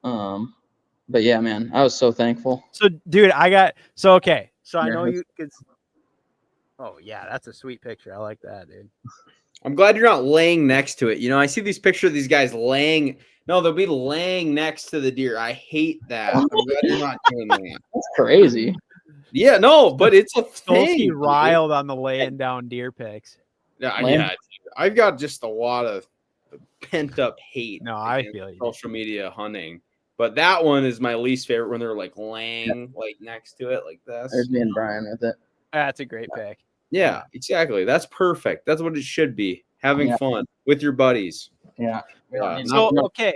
But yeah, man, I was so thankful. So, dude, okay. So I know you could. Oh yeah, that's a sweet picture. I like that, dude. I'm glad you're not laying next to it. You know, I see these pictures of these guys laying. No, they'll be laying next to the deer. I hate that. I'm glad you're not doing that. That's crazy. Yeah, no, but it's a thing. Stolski riled on the laying down deer pics. Yeah, I've got just a lot of pent up hate. No, I feel you. Social media hunting, but that one is my least favorite when they're like laying like next to it like this. There's me and Brian with it. That's a great pick. Yeah, exactly. That's perfect. That's what it should be. Having fun with your buddies. Yeah. So okay,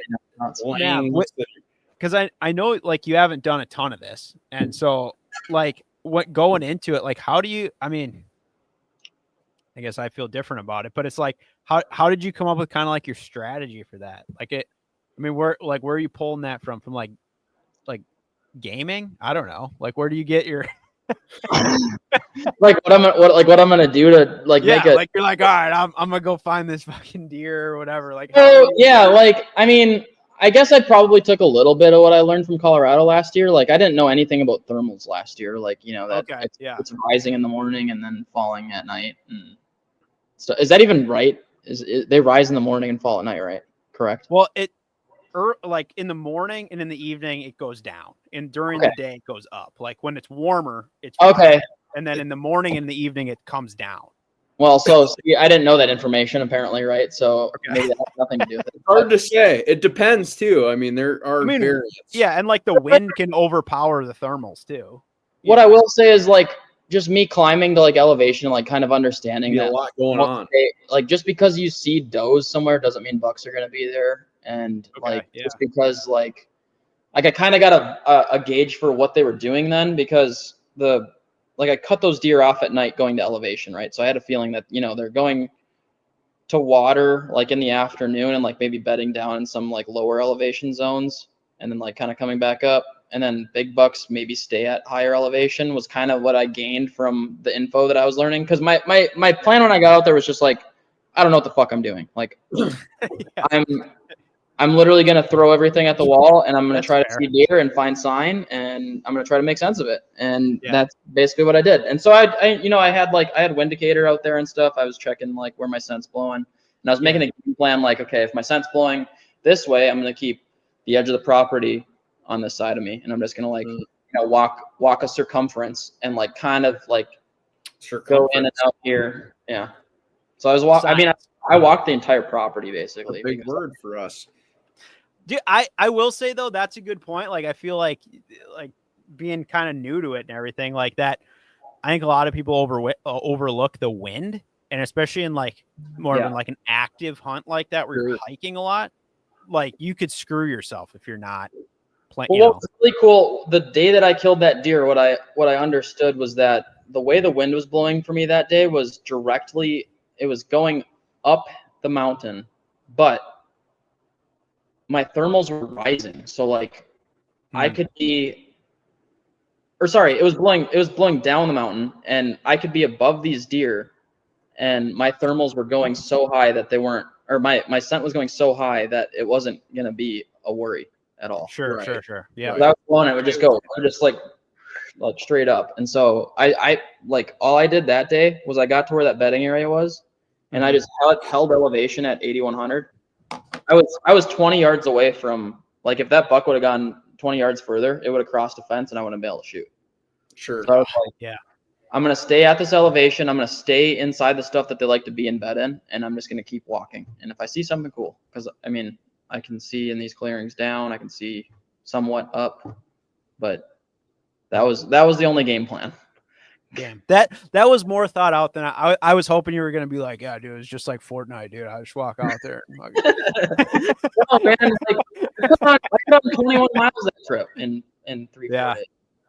because I know like you haven't done a ton of this, and so like what going into it, like how do you? I mean, I guess I feel different about it, but it's like how did you come up with kind of like your strategy for that? Like I mean, where are you pulling that from? From like gaming? I don't know. Like where do you get your like what I'm gonna do to like make it like you're like, all right, I'm gonna go find this fucking deer or whatever. Like like I mean, I guess I probably took a little bit of what I learned from Colorado last year. Like I didn't know anything about thermals last year. Like, you know, that it's rising in the morning and then falling at night. And so is that even right? They rise in the morning and fall at night, right? Correct. Well, like in the morning and in the evening it goes down, and during the day it goes up. Like when it's warmer, it's okay, and then in the morning and the evening it comes down. Well, so I didn't know that information apparently, right? So maybe that has nothing to do with it. It's hard to say. It depends too. I mean, there are variants. Yeah, and like the wind can overpower the thermals too. What I will say is like just me climbing to like elevation and like kind of understanding that a lot going on. Like just because you see does somewhere doesn't mean bucks are gonna be there. And just because like I kind of got a gauge for what they were doing then, because I cut those deer off at night going to elevation, right? So I had a feeling that, you know, they're going to water like in the afternoon and like maybe bedding down in some like lower elevation zones and then like kind of coming back up. and then big bucks maybe stay at higher elevation was kind of what I gained from the info that I was learning. Because my plan when I got out there was just like, I don't know what the fuck I'm doing. Like, yeah. I'm literally going to throw everything at the wall, and I'm going to try to see deer and find sign, and I'm going to try to make sense of it. And that's basically what I did. And so I had wind indicator out there and stuff. I was checking like where my scent's blowing, and I was making a game plan. Like, okay, if my scent's blowing this way, I'm going to keep the edge of the property on this side of me, and I'm just going to walk a circumference and like kind of like go in and out here. Yeah. So I was walking. I walked the entire property basically. Big word for us. Dude, I will say though, that's a good point. Like, I feel like being kind of new to it and everything like that, I think a lot of people overlook the wind, and especially in like more of like an active hunt like that where you're hiking a lot, like you could screw yourself if you're not playing. Well, what's really cool, the day that I killed that deer, what I understood was that the way the wind was blowing for me that day was it was going up the mountain, but my thermals were rising. So like I could be, it was blowing down the mountain, and I could be above these deer, and my thermals were going so high that they weren't, or my scent was going so high that it wasn't going to be a worry at all. Sure. Yeah. That was one. It would just go, just like straight up. And so I like all I did that day was I got to where that bedding area was, and I just held elevation at 8,100. I was 20 yards away from, like, if that buck would have gone 20 yards further, it would have crossed a fence and I wouldn't have been able to shoot. Sure. So I was like, I'm going to stay at this elevation. I'm going to stay inside the stuff that they like to be in bed in, and I'm just going to keep walking. And if I see something cool, because I mean, I can see in these clearings down, I can see somewhat up, but that was the only game plan. Damn, that was more thought out than I was hoping you were gonna be like, yeah, dude, it's just like Fortnite, dude. I just walk out there. No, man, like, I got 21 miles that trip in 3 days.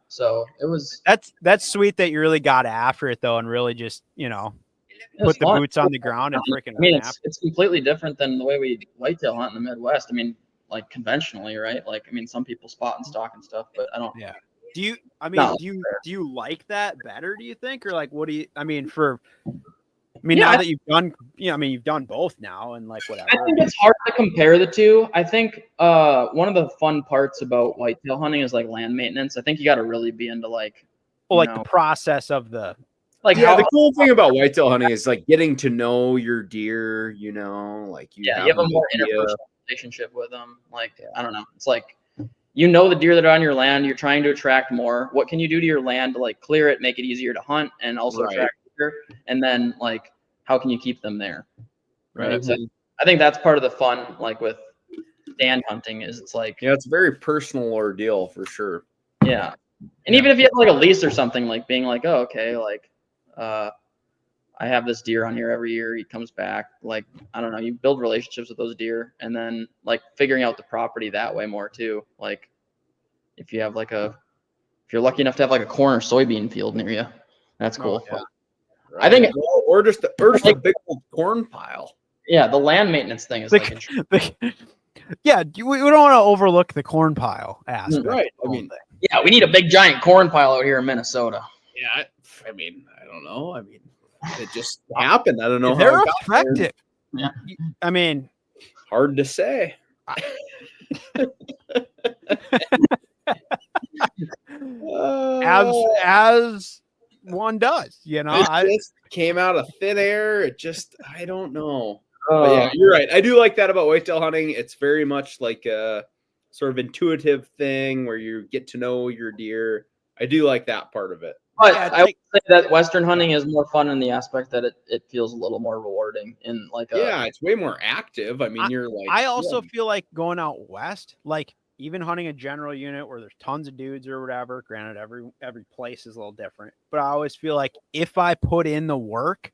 So it was. That's sweet that you really got after it though, and really just put the boots on the ground and freaking. I mean, it's completely different than the way we whitetail hunt in the Midwest. I mean, like conventionally, right? Like, I mean, some people spot and stalk and stuff, but I don't. Yeah. Do you like that better, do you think? Or like, what do you, now that you've done, you've done both now and like whatever. I think it's hard to compare the two. I think one of the fun parts about whitetail hunting is like land maintenance. I think you got to really be into like, the process of the, the cool thing about whitetail hunting is like getting to know your deer, you have a more interpersonal relationship with them. Like, I don't know. It's like, the deer that are on your land, you're trying to attract more. What can you do to your land to like clear it, make it easier to hunt, and also attract deer? And then like, how can you keep them there? Right. So I think that's part of the fun, like with stand hunting, is it's like, it's a very personal ordeal for sure. Yeah. And even if you have like a lease or something, like being like, oh, okay, like I have this deer on here every year. He comes back. Like, I don't know, you build relationships with those deer, and then like figuring out the property that way more too. Like if you have like if you're lucky enough to have like a corn or soybean field near you, that's cool. Right. I think, or just a big old corn pile. Yeah. The land maintenance thing is like, yeah. We don't want to overlook the corn pile aspect. Right. I mean, we need a big giant corn pile out here in Minnesota. Yeah. I mean, I don't know. I mean, it just happened. I don't know. They're effective. Yeah. I mean, hard to say. As one does, it just came out of thin air. I don't know. But yeah, you're right. I do like that about whitetail hunting. It's very much like a sort of intuitive thing where you get to know your deer. I do like that part of it. But I would say that Western hunting is more fun in the aspect that it feels a little more rewarding in like it's way more active. I mean, you're like, I also feel like going out west, like even hunting a general unit where there's tons of dudes or whatever. Granted, every place is a little different, but I always feel like if I put in the work,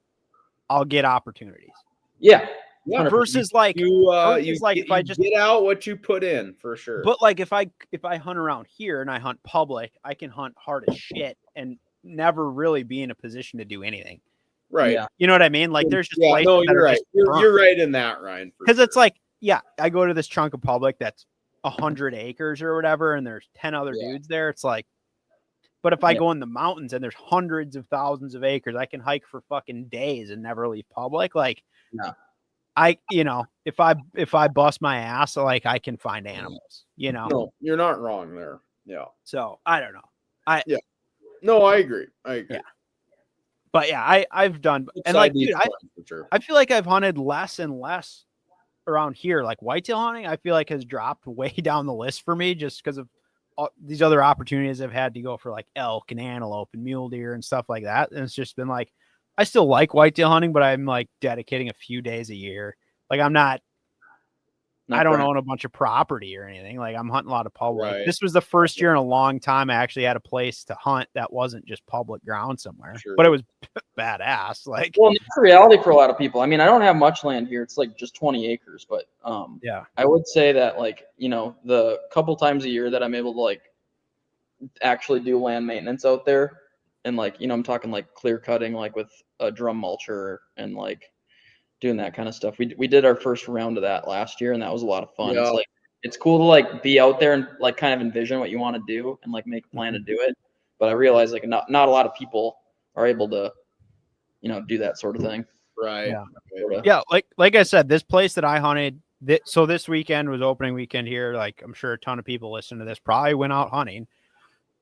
I'll get opportunities. Yeah. Versus like if I just get out what you put in for sure. But like if I hunt around here and I hunt public, I can hunt hard as shit and never really be in a position to do anything. Right. Yeah. You know what I mean? Like there's just you're right. You're right in that, Ryan. Because it's like, I go to this chunk of public that's 100 acres or whatever, and there's 10 other dudes there, it's like, but if I go in the mountains and there's hundreds of thousands of acres, I can hike for fucking days and never leave public. Like, if I bust my ass, like I can find animals, No, you're not wrong there. Yeah. So I don't know. No, I agree. Yeah. But yeah, I've done, and like, dude, I feel like I've hunted less and less around here. Like whitetail hunting, I feel like has dropped way down the list for me just because of all these other opportunities I've had to go for like elk and antelope and mule deer and stuff like that. And it's just been like, I still like whitetail hunting, but I'm like dedicating a few days a year. Like I don't own a bunch of property or anything. Like I'm hunting a lot of public. Right. This was the first year in a long time I actually had a place to hunt that wasn't just public ground somewhere, but it was badass. Like, well, it's the reality for a lot of people. I mean, I don't have much land here. It's like just 20 acres, but I would say that like, the couple times a year that I'm able to like actually do land maintenance out there, and like, I'm talking like clear cutting, like with a drum mulcher and like doing that kind of stuff. We did our first round of that last year, and that was a lot of fun. It's like, it's cool to like be out there and like kind of envision what you want to do and like make a plan to do it. But I realize like not a lot of people are able to, do that sort of thing. Right. Yeah. Like I said, this place that I hunted, so this weekend was opening weekend here. Like I'm sure a ton of people listen to this probably went out hunting.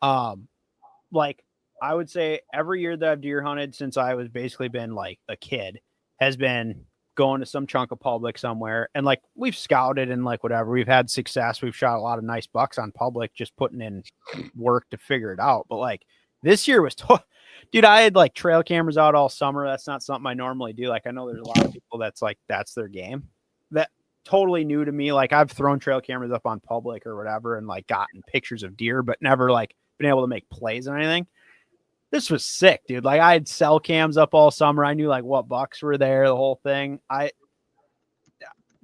Like I would say every year that I've deer hunted since I was basically been like a kid has been going to some chunk of public somewhere. And like, we've scouted and like, whatever, we've had success. We've shot a lot of nice bucks on public, just putting in work to figure it out. But like this year was, dude, I had like trail cameras out all summer. That's not something I normally do. Like, I know there's a lot of people that's like, that's their game. That totally new to me. Like I've thrown trail cameras up on public or whatever, and like gotten pictures of deer, but never like been able to make plays or anything. This was sick, dude. Like I had cell cams up all summer. I knew like what bucks were there, the whole thing.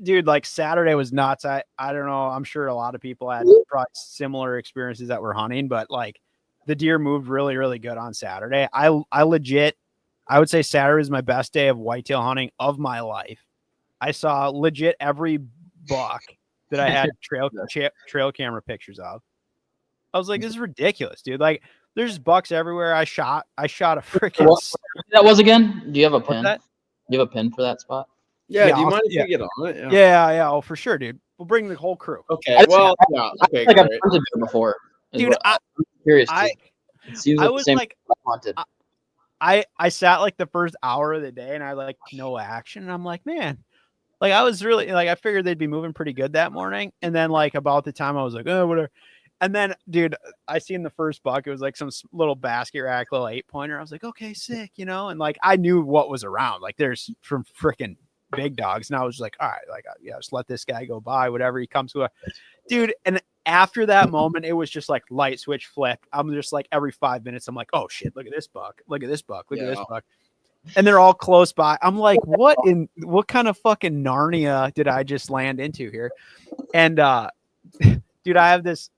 Dude, like Saturday was nuts. I don't know. I'm sure a lot of people had probably similar experiences that were hunting, but like the deer moved really, really good on Saturday. I would say Saturday was my best day of whitetail hunting of my life. I saw legit every buck that I had trail camera pictures of. I was like, this is ridiculous, dude. Like, there's bucks everywhere. I shot a freaking. That was again. Do you have a pin? Do you have a pin for that spot? Yeah. Do you mind if you get on it? Yeah. Oh, for sure, dude. We'll bring the whole crew. Okay. Well, yeah. Okay. Like I've hunted there before, dude. I'm curious. I was like, I sat like the first hour of the day, and I like no action, and I'm like, man. Like I was really like, I figured they'd be moving pretty good that morning, and then like about the time I was like, oh, whatever. And then, dude, I seen the first buck. It was like some little basket rack, little 8-pointer. I was like, okay, sick, and like I knew what was around. Like there's from freaking big dogs, and I was like, all right, like just let this guy go by, whatever he comes with, dude. And after that moment, it was just like light switch flipped. I'm just like every 5 minutes, I'm like, oh shit, look at this buck, look at this buck, look at this buck, and they're all close by. I'm like, what kind of fucking Narnia did I just land into here? And dude, I have this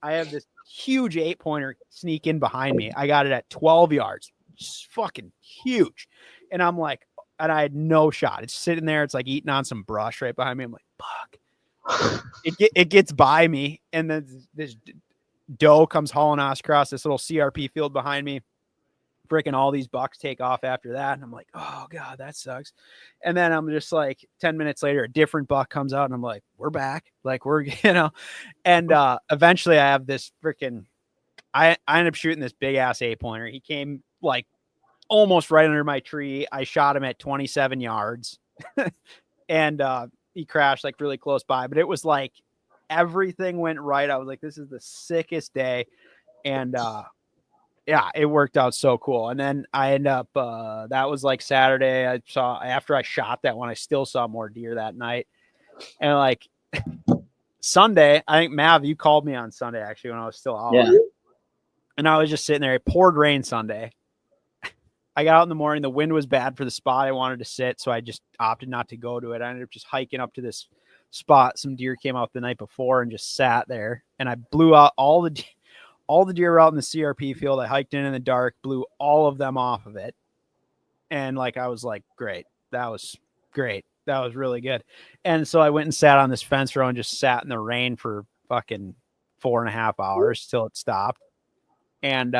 huge 8-pointer sneak in behind me. I got it at 12 yards. Just fucking huge. And I'm like, and I had no shot. It's sitting there. It's like eating on some brush right behind me. I'm like, fuck. It gets by me. And then this doe comes hauling ass across this little CRP field behind me. Freaking all these bucks take off after that. And I'm like, oh God, that sucks. And then I'm just like 10 minutes later, a different buck comes out, and I'm like, we're back. Like we're, and eventually I have this freaking, I ended up shooting this big ass 8-pointer. He came like almost right under my tree. I shot him at 27 yards and he crashed like really close by, but it was like everything went right. I was like, this is the sickest day. And, yeah, it worked out so cool. And then I end up, that was like Saturday. After I shot that one, I still saw more deer that night. And like Sunday, I think Mav, you called me on Sunday actually when I was still out. Yeah. And I was just sitting there. It poured rain Sunday. I got out in the morning. The wind was bad for the spot I wanted to sit, so I just opted not to go to it. I ended up just hiking up to this spot. Some deer came out the night before and just sat there. And I blew out all the deer out in the CRP field. I hiked in the dark, blew all of them off of it. And like, I was like, great. That was great. That was really good. And so I went and sat on this fence row and just sat in the rain for fucking 4.5 hours till it stopped. And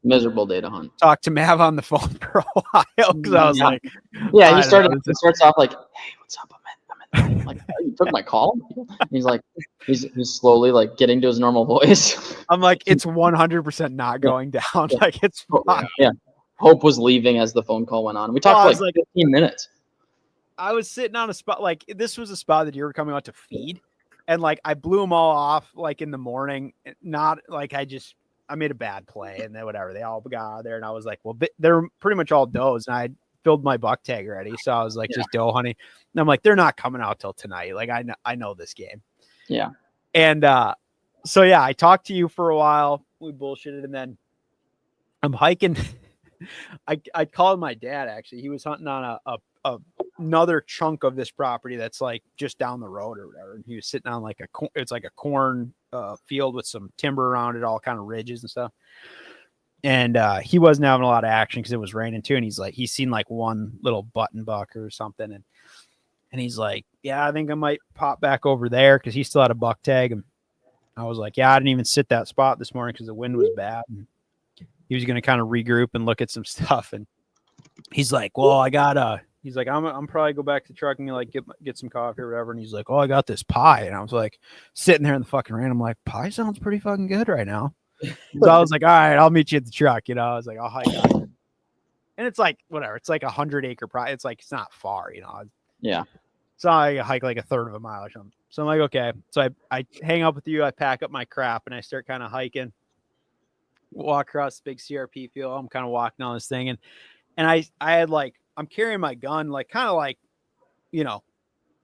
miserable day to hunt. Talked to Mav on the phone for a while because I was like, yeah, he starts off like, hey, what's up? I'm like, oh, you took my call? He's like, he's slowly like getting to his normal voice. I'm like, it's 100% not going down. Like it's fine. Yeah. Hope was leaving as the phone call went on. We talked for like 15 minutes. I was sitting on a spot, like this was a spot that you were coming out to feed. And like I blew them all off like in the morning. Not like I made a bad play and then whatever. They all got out of there. And I was like, well, they're pretty much all does. And I filled my buck tag already. So I was like, just doe honey. And I'm like, they're not coming out till tonight. Like I know this game. Yeah. And so yeah, I talked to you for a while. We bullshitted and then I'm hiking. I called my dad actually. He was hunting on another chunk of this property that's like just down the road or whatever. And he was sitting on like it's like a corn field with some timber around it, all kind of ridges and stuff. And he wasn't having a lot of action because it was raining too. And he's seen like one little button buck or something. And he's like, yeah, I think I might pop back over there because he still had a buck tag. And I was like, yeah, I didn't even sit that spot this morning because the wind was bad. And he was going to kind of regroup and look at some stuff. And he's like, well, he's like, I'm probably go back to trucking and like get some coffee or whatever. And he's like, oh, I got this pie. And I was like sitting there in the fucking rain. I'm like, pie sounds pretty fucking good right now. So I was like, all right, I'll meet you at the truck. You know, I was like, I'll hike out. And it's like, whatever. It's like 100-acre pie. It's like, it's not far, you know? Yeah. So I hike like a third of a mile or something. So I'm like, okay. So I hang up with you. I pack up my crap and I start kind of hiking, walk across the big CRP field. I'm kind of walking on this thing. And I had like, I'm carrying my gun, like kind of like, you know,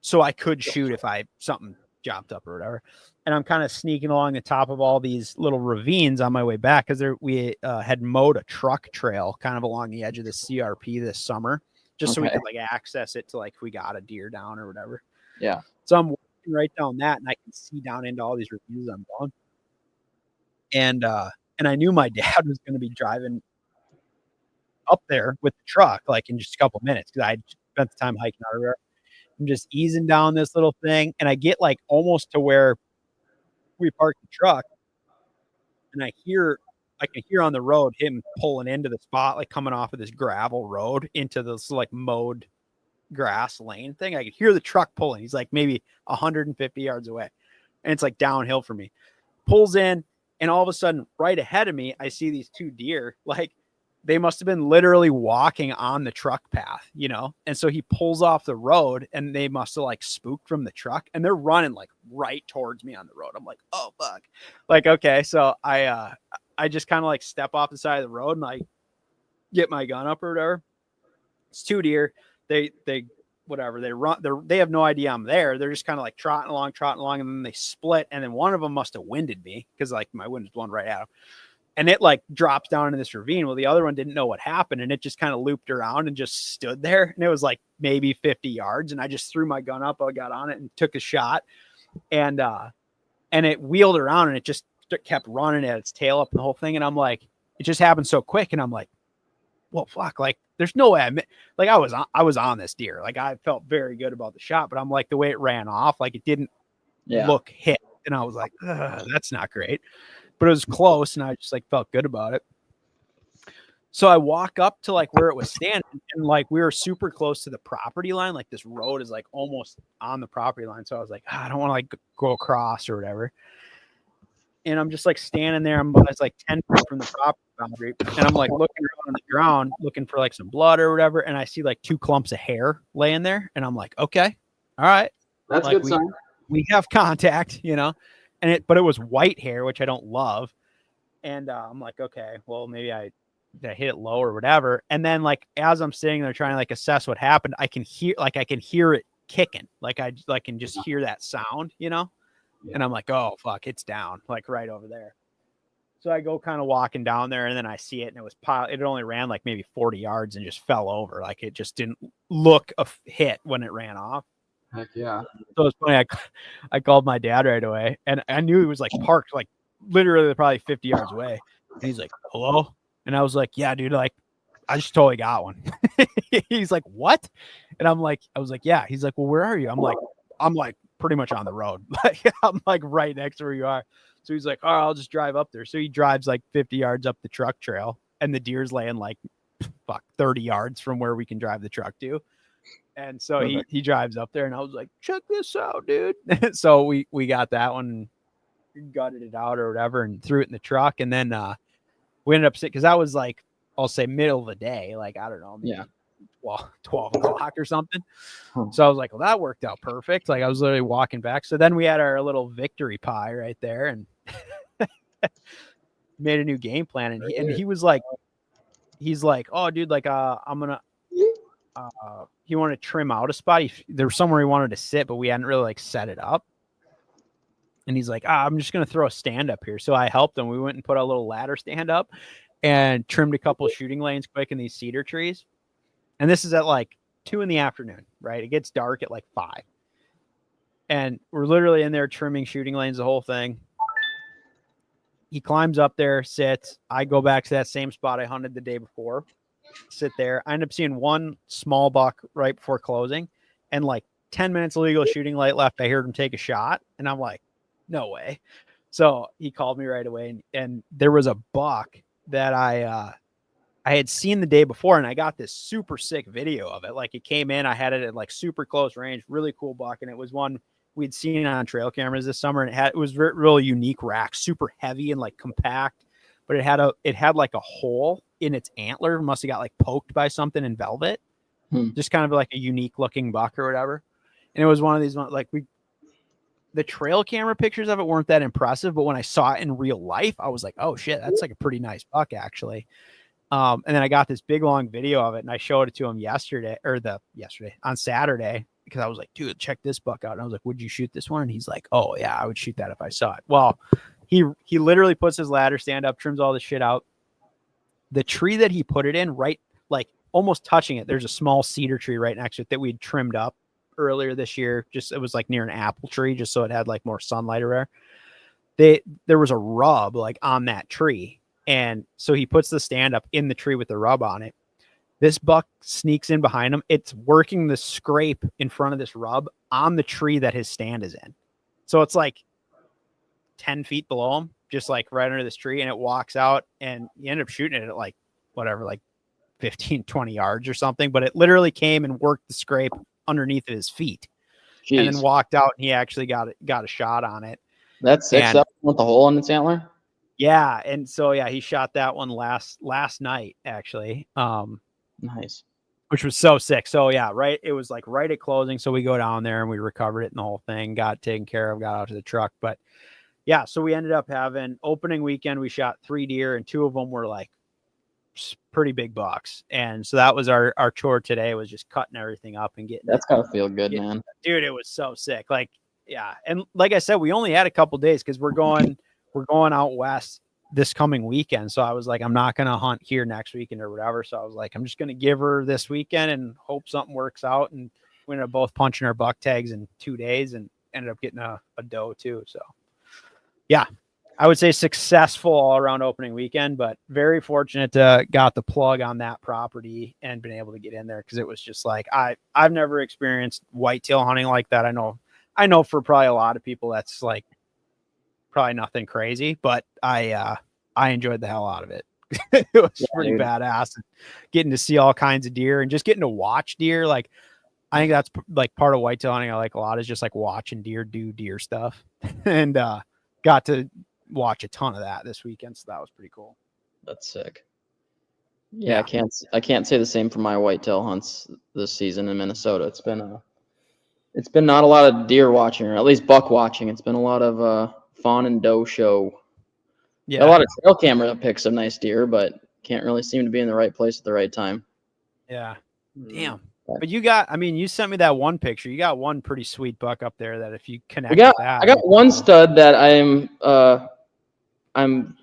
so I could shoot if something jumped up or whatever. And I'm kind of sneaking along the top of all these little ravines on my way back because we had mowed a truck trail kind of along the edge of the CRP this summer, just so we could like access it to like if we got a deer down or whatever. Yeah. So I'm walking right down that, and I can see down into all these ravines I'm going. And I knew my dad was going to be driving up there with the truck like in just a couple minutes because I spent the time hiking out of there. I'm just easing down this little thing, and I get like almost to where we parked the truck, and I can hear on the road him pulling into the spot, like coming off of this gravel road into this like mowed grass lane thing. I could hear the truck pulling. He's like maybe 150 yards away, and it's like downhill for me. Pulls in, and all of a sudden, right ahead of me, I see these two deer. Like they must have been literally walking on the truck path, you know? And so he pulls off the road and they must have like spooked from the truck and they're running like right towards me on the road. I'm like, oh, fuck. Like, okay. So I just kind of like step off the side of the road and I get my gun up or whatever. It's two deer. They whatever, they run, they have no idea I'm there. They're just kind of like trotting along. And then they split. And then one of them must've winded me because like my wind was blowing right at him. And it like drops down in this ravine. Well, the other one didn't know what happened. And it just kind of looped around and just stood there. And it was like maybe 50 yards. And I just threw my gun up. I got on it and took a shot. And it wheeled around and it just kept running at its tail up the whole thing. And I'm like, it just happened so quick. And I'm like, well, fuck, like there's no way I was on this deer. Like I felt very good about the shot, but I'm like the way it ran off, like it didn't look hit. And I was like, that's not great. But it was close and I just like felt good about it. So I walk up to like where it was standing and like we were super close to the property line. Like this road is like almost on the property line. So I was like, I don't want to like go across or whatever. And I'm just like standing there. It's like 10 feet from the property boundary. And I'm like looking around on the ground, looking for like some blood or whatever. And I see like 2 clumps of hair laying there. And I'm like, okay, all right. That's like, a good sign. We have contact, you know? But it was white hair, which I don't love. And I'm like, okay, well, maybe I hit it low or whatever. And then like, as I'm sitting there trying to like assess what happened, I can hear it kicking. Like I can just hear that sound, you know? Yeah. And I'm like, oh fuck, it's down like right over there. So I go kind of walking down there and then I see it and it only ran like maybe 40 yards and just fell over. Like it just didn't look a hit when it ran off. Heck yeah. So it's funny. I called my dad right away and I knew he was like parked like literally probably 50 yards away. And he's like, hello? And I was like, yeah, dude, like I just totally got one. He's like, what? And I was like, yeah. He's like, well, where are you? I'm like pretty much on the road. Like I'm like right next to where you are. So he's like, "Oh, I'll just drive up there." So he drives like 50 yards up the truck trail, and the deer's laying like 30 yards from where we can drive the truck to. And so he drives up there, and I was like, "Check this out, dude." So we got that one, gutted it out or whatever, and threw it in the truck. And then we ended up sitting, because that was like, I'll say middle of the day, like I don't know, maybe 12 o'clock or something. So I was like, well, that worked out perfect. Like I was literally walking back. So then we had our little victory pie right there, and made a new game plan. And he was like, he's like, "Oh, dude, like I'm gonna." He wanted to trim out a spot. There was somewhere he wanted to sit, but we hadn't really like set it up. And he's like, "I'm just gonna throw a stand up here." So I helped him. We went and put a little ladder stand up and trimmed a couple of shooting lanes quick in these cedar trees. And this is at like 2 p.m, right? It gets dark at like 5. And we're literally in there trimming shooting lanes, the whole thing. He climbs up there, sits. I go back to that same spot I hunted the day before, sit there. I end up seeing one small buck right before closing, and like 10 minutes of legal shooting light left. I heard him take a shot, and I'm like, no way. So he called me right away, and there was a buck that I had seen the day before, and I got this super sick video of it. Like it came in, I had it at like super close range, really cool buck, and it was one we'd seen on trail cameras this summer, and it was really unique rack, super heavy and like compact, but it had like a hole in its antler. Must have got like poked by something in velvet. Just kind of like a unique looking buck or whatever. And it was one of these, like the trail camera pictures of it weren't that impressive, but when I saw it in real life, I was like, oh shit, that's like a pretty nice buck actually. And then I got this big long video of it, and I showed it to him on Saturday, because I was like, dude, check this buck out. And I was like, would you shoot this one? And he's like, oh yeah, I would shoot that if I saw it. Well, he literally puts his ladder stand up, trims all the shit out. The tree that he put it in, right, like almost touching it, there's a small cedar tree right next to it that we'd trimmed up earlier this year. Just, it was like near an apple tree, just so it had like more sunlight or whatever. There was a rub like on that tree. And so he puts the stand up in the tree with the rub on it. This buck sneaks in behind him. It's working the scrape in front of this rub on the tree that his stand is in. So it's like 10 feet below him, just like right under this tree. And it walks out, and you end up shooting it at like whatever, like 15, 20 yards or something. But it literally came and worked the scrape underneath his feet. Jeez. And then walked out, and he actually got a shot on it. That's sick. That with the hole in its antler? Yeah. And so, yeah, he shot that one last night, actually. Nice. Which was so sick. So yeah, right. It was like right at closing. So we go down there and we recovered it and the whole thing, got taken care of, got out to the truck. But yeah, so we ended up having opening weekend. We shot 3 deer, and 2 of them were like pretty big bucks. And so that was our chore today, was just cutting everything up and getting. That's gotta feel good, man. Dude, it was so sick. Like, yeah. And like I said, we only had a couple days, because we're going out west this coming weekend. So I was like, I'm not going to hunt here next weekend or whatever. So I was like, I'm just going to give her this weekend and hope something works out. And we ended up both punching our buck tags in 2 days and ended up getting a doe too. So yeah, I would say successful all around opening weekend, but very fortunate to got the plug on that property and been able to get in there. Cause it was just like, I've never experienced whitetail hunting like that. I know for probably a lot of people, that's like, probably nothing crazy, but I enjoyed the hell out of it. It was pretty badass, getting to see all kinds of deer and just getting to watch deer. Like, I think that's like part of whitetail hunting I like a lot, is just like watching deer do deer stuff. And got to watch a ton of that this weekend, so that was pretty cool. That's sick. Yeah. I can't say the same for my whitetail hunts this season in Minnesota. It's been not a lot of deer watching, or at least buck watching. It's been a lot of fawn and doe show. Yeah, a lot of trail camera pics of nice deer, but can't really seem to be in the right place at the right time. Yeah. Damn. But you sent me that one picture. You got one pretty sweet buck up there that if you connect with that. I got one stud that I'm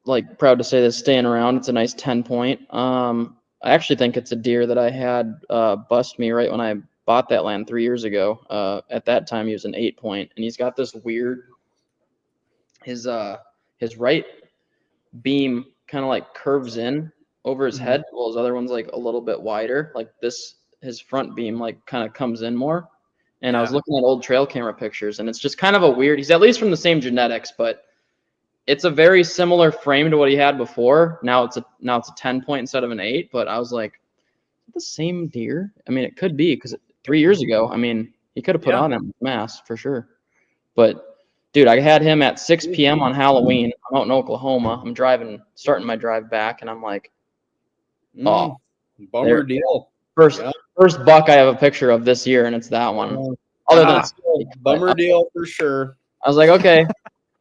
like proud to say that's staying around. It's a nice 10-point. I actually think it's a deer that I had bust me right when I bought that land 3 years ago. At that time he was an 8-point, and he's got this weird, his right beam kind of like curves in over his head, while his other one's like a little bit wider. Like this, his front beam like kind of comes in more, And I was looking at old trail camera pictures, and it's just kind of a weird. He's at least from the same genetics, but it's a very similar frame to what he had before. Now it's a 10-point instead of an 8. But I was like, the same deer? I mean, it could be because 3 years ago, I mean, he could have put on that mass for sure. But dude, I had him at 6 p.m. on Halloween. I'm out in Oklahoma. I'm starting my drive back, and I'm like, oh, bummer deal. First buck I have a picture of this year, and it's that one. Other than bummer deal for sure. I was like, okay.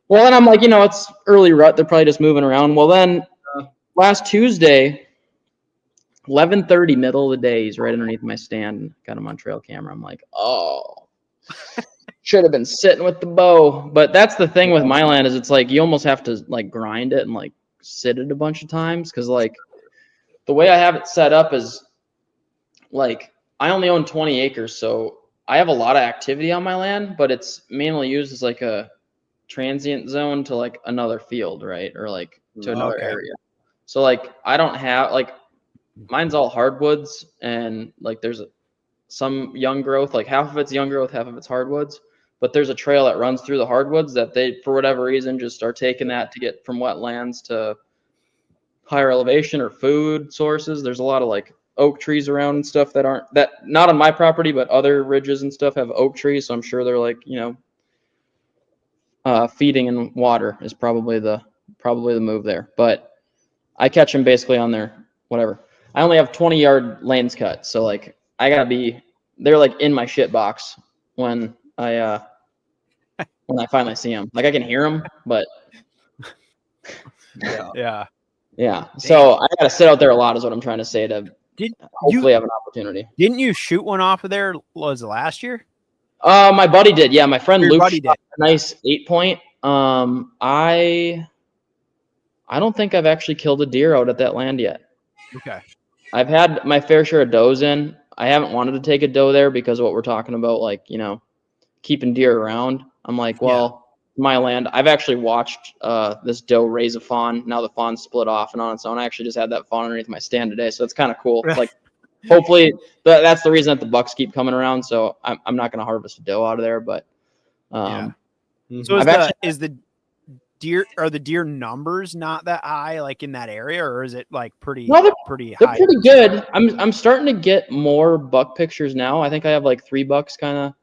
Well, then I'm like, it's early rut. They're probably just moving around. Well, then last Tuesday, 11:30, middle of the day, he's right underneath my stand. Got him on trail camera. I'm like, oh, should have been sitting with the bow. But that's the thing with my land is it's like you almost have to like grind it and like sit it a bunch of times because like the way I have it set up is like I only own 20 acres, so I have a lot of activity on my land, but it's mainly used as like a transient zone to like another field, right? Or like to another area. So like I don't have like mine's all hardwoods and like there's some young growth, like half of it's young growth, half of it's hardwoods. But there's a trail that runs through the hardwoods that they, for whatever reason, just are taking that to get from wetlands to higher elevation or food sources. There's a lot of like oak trees around and stuff that not on my property, but other ridges and stuff have oak trees. So I'm sure they're like, feeding and water is probably the move there. But I catch them basically on their whatever. I only have 20-yard lanes cut, so like they're like in my shit box when I finally see them. Like I can hear them, but yeah. So I gotta sit out there a lot, is what I'm trying to say to hopefully have an opportunity. Didn't you shoot one off of there? Was it last year? My buddy did. Yeah, my friend Luke shot a nice 8-point. I don't think I've actually killed a deer out at that land yet. Okay. I've had my fair share of does in. I haven't wanted to take a doe there because of what we're talking about, like, keeping deer around. I'm like, well, my land. I've actually watched this doe raise a fawn. Now the fawn's split off and on its own. I actually just had that fawn underneath my stand today, so it's kind of cool. Like, hopefully, that's the reason that the bucks keep coming around. So I'm not going to harvest a doe out of there, but So is the deer numbers not that high, like in that area, or is it like pretty high? They're pretty good. I'm starting to get more buck pictures now. I think I have like 3 bucks kind of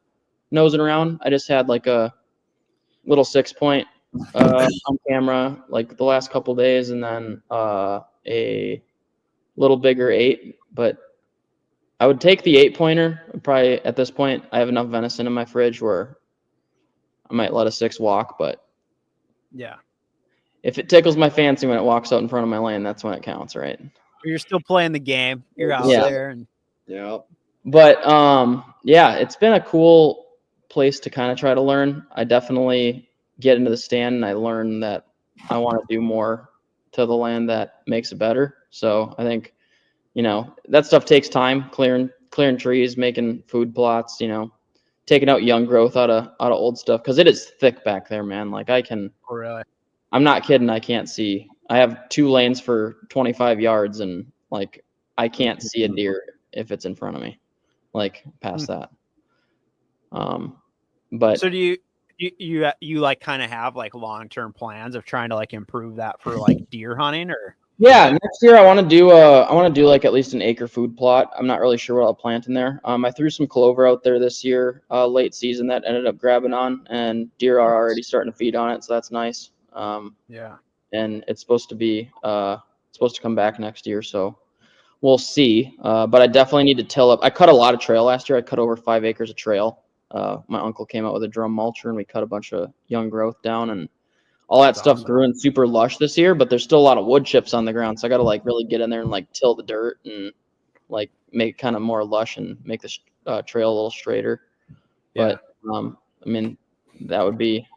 nosing around. I just had like a little 6-point on camera like the last couple days, and then a little bigger 8. But I would take the 8-pointer. Probably at this point, I have enough venison in my fridge where I might let a 6 walk, but if it tickles my fancy when it walks out in front of my lane, that's when it counts, right? You're still playing the game. You're out there, and But it's been a cool place to kind of try to learn. I definitely get into the stand and I learn that I want to do more to the land that makes it better. So I think, that stuff takes time, clearing trees, making food plots, taking out young growth out of old stuff, because it is thick back there, man. Like I'm not kidding. I can't see. I have 2 lanes for 25 yards, and like I can't see a deer if it's in front of me, like past that. But so do you like kind of have like long-term plans of trying to like improve that for like deer hunting, or? Yeah, next year I want to do like at least an acre food plot. I'm not really sure what I'll plant in there. I threw some clover out there this year, late season, that ended up grabbing on, and deer are already starting to feed on it, so that's nice. And it's supposed to come back next year, so we'll see. But I definitely need to till up. I cut a lot of trail last year. I cut over 5 acres of trail. My uncle came out with a drum mulcher, and we cut a bunch of young growth down, and all that stuff grew in super lush this year, but there's still a lot of wood chips on the ground. So I got to like really get in there and like till the dirt and like make it kind of more lush and make the trail a little straighter. But I mean, that would be,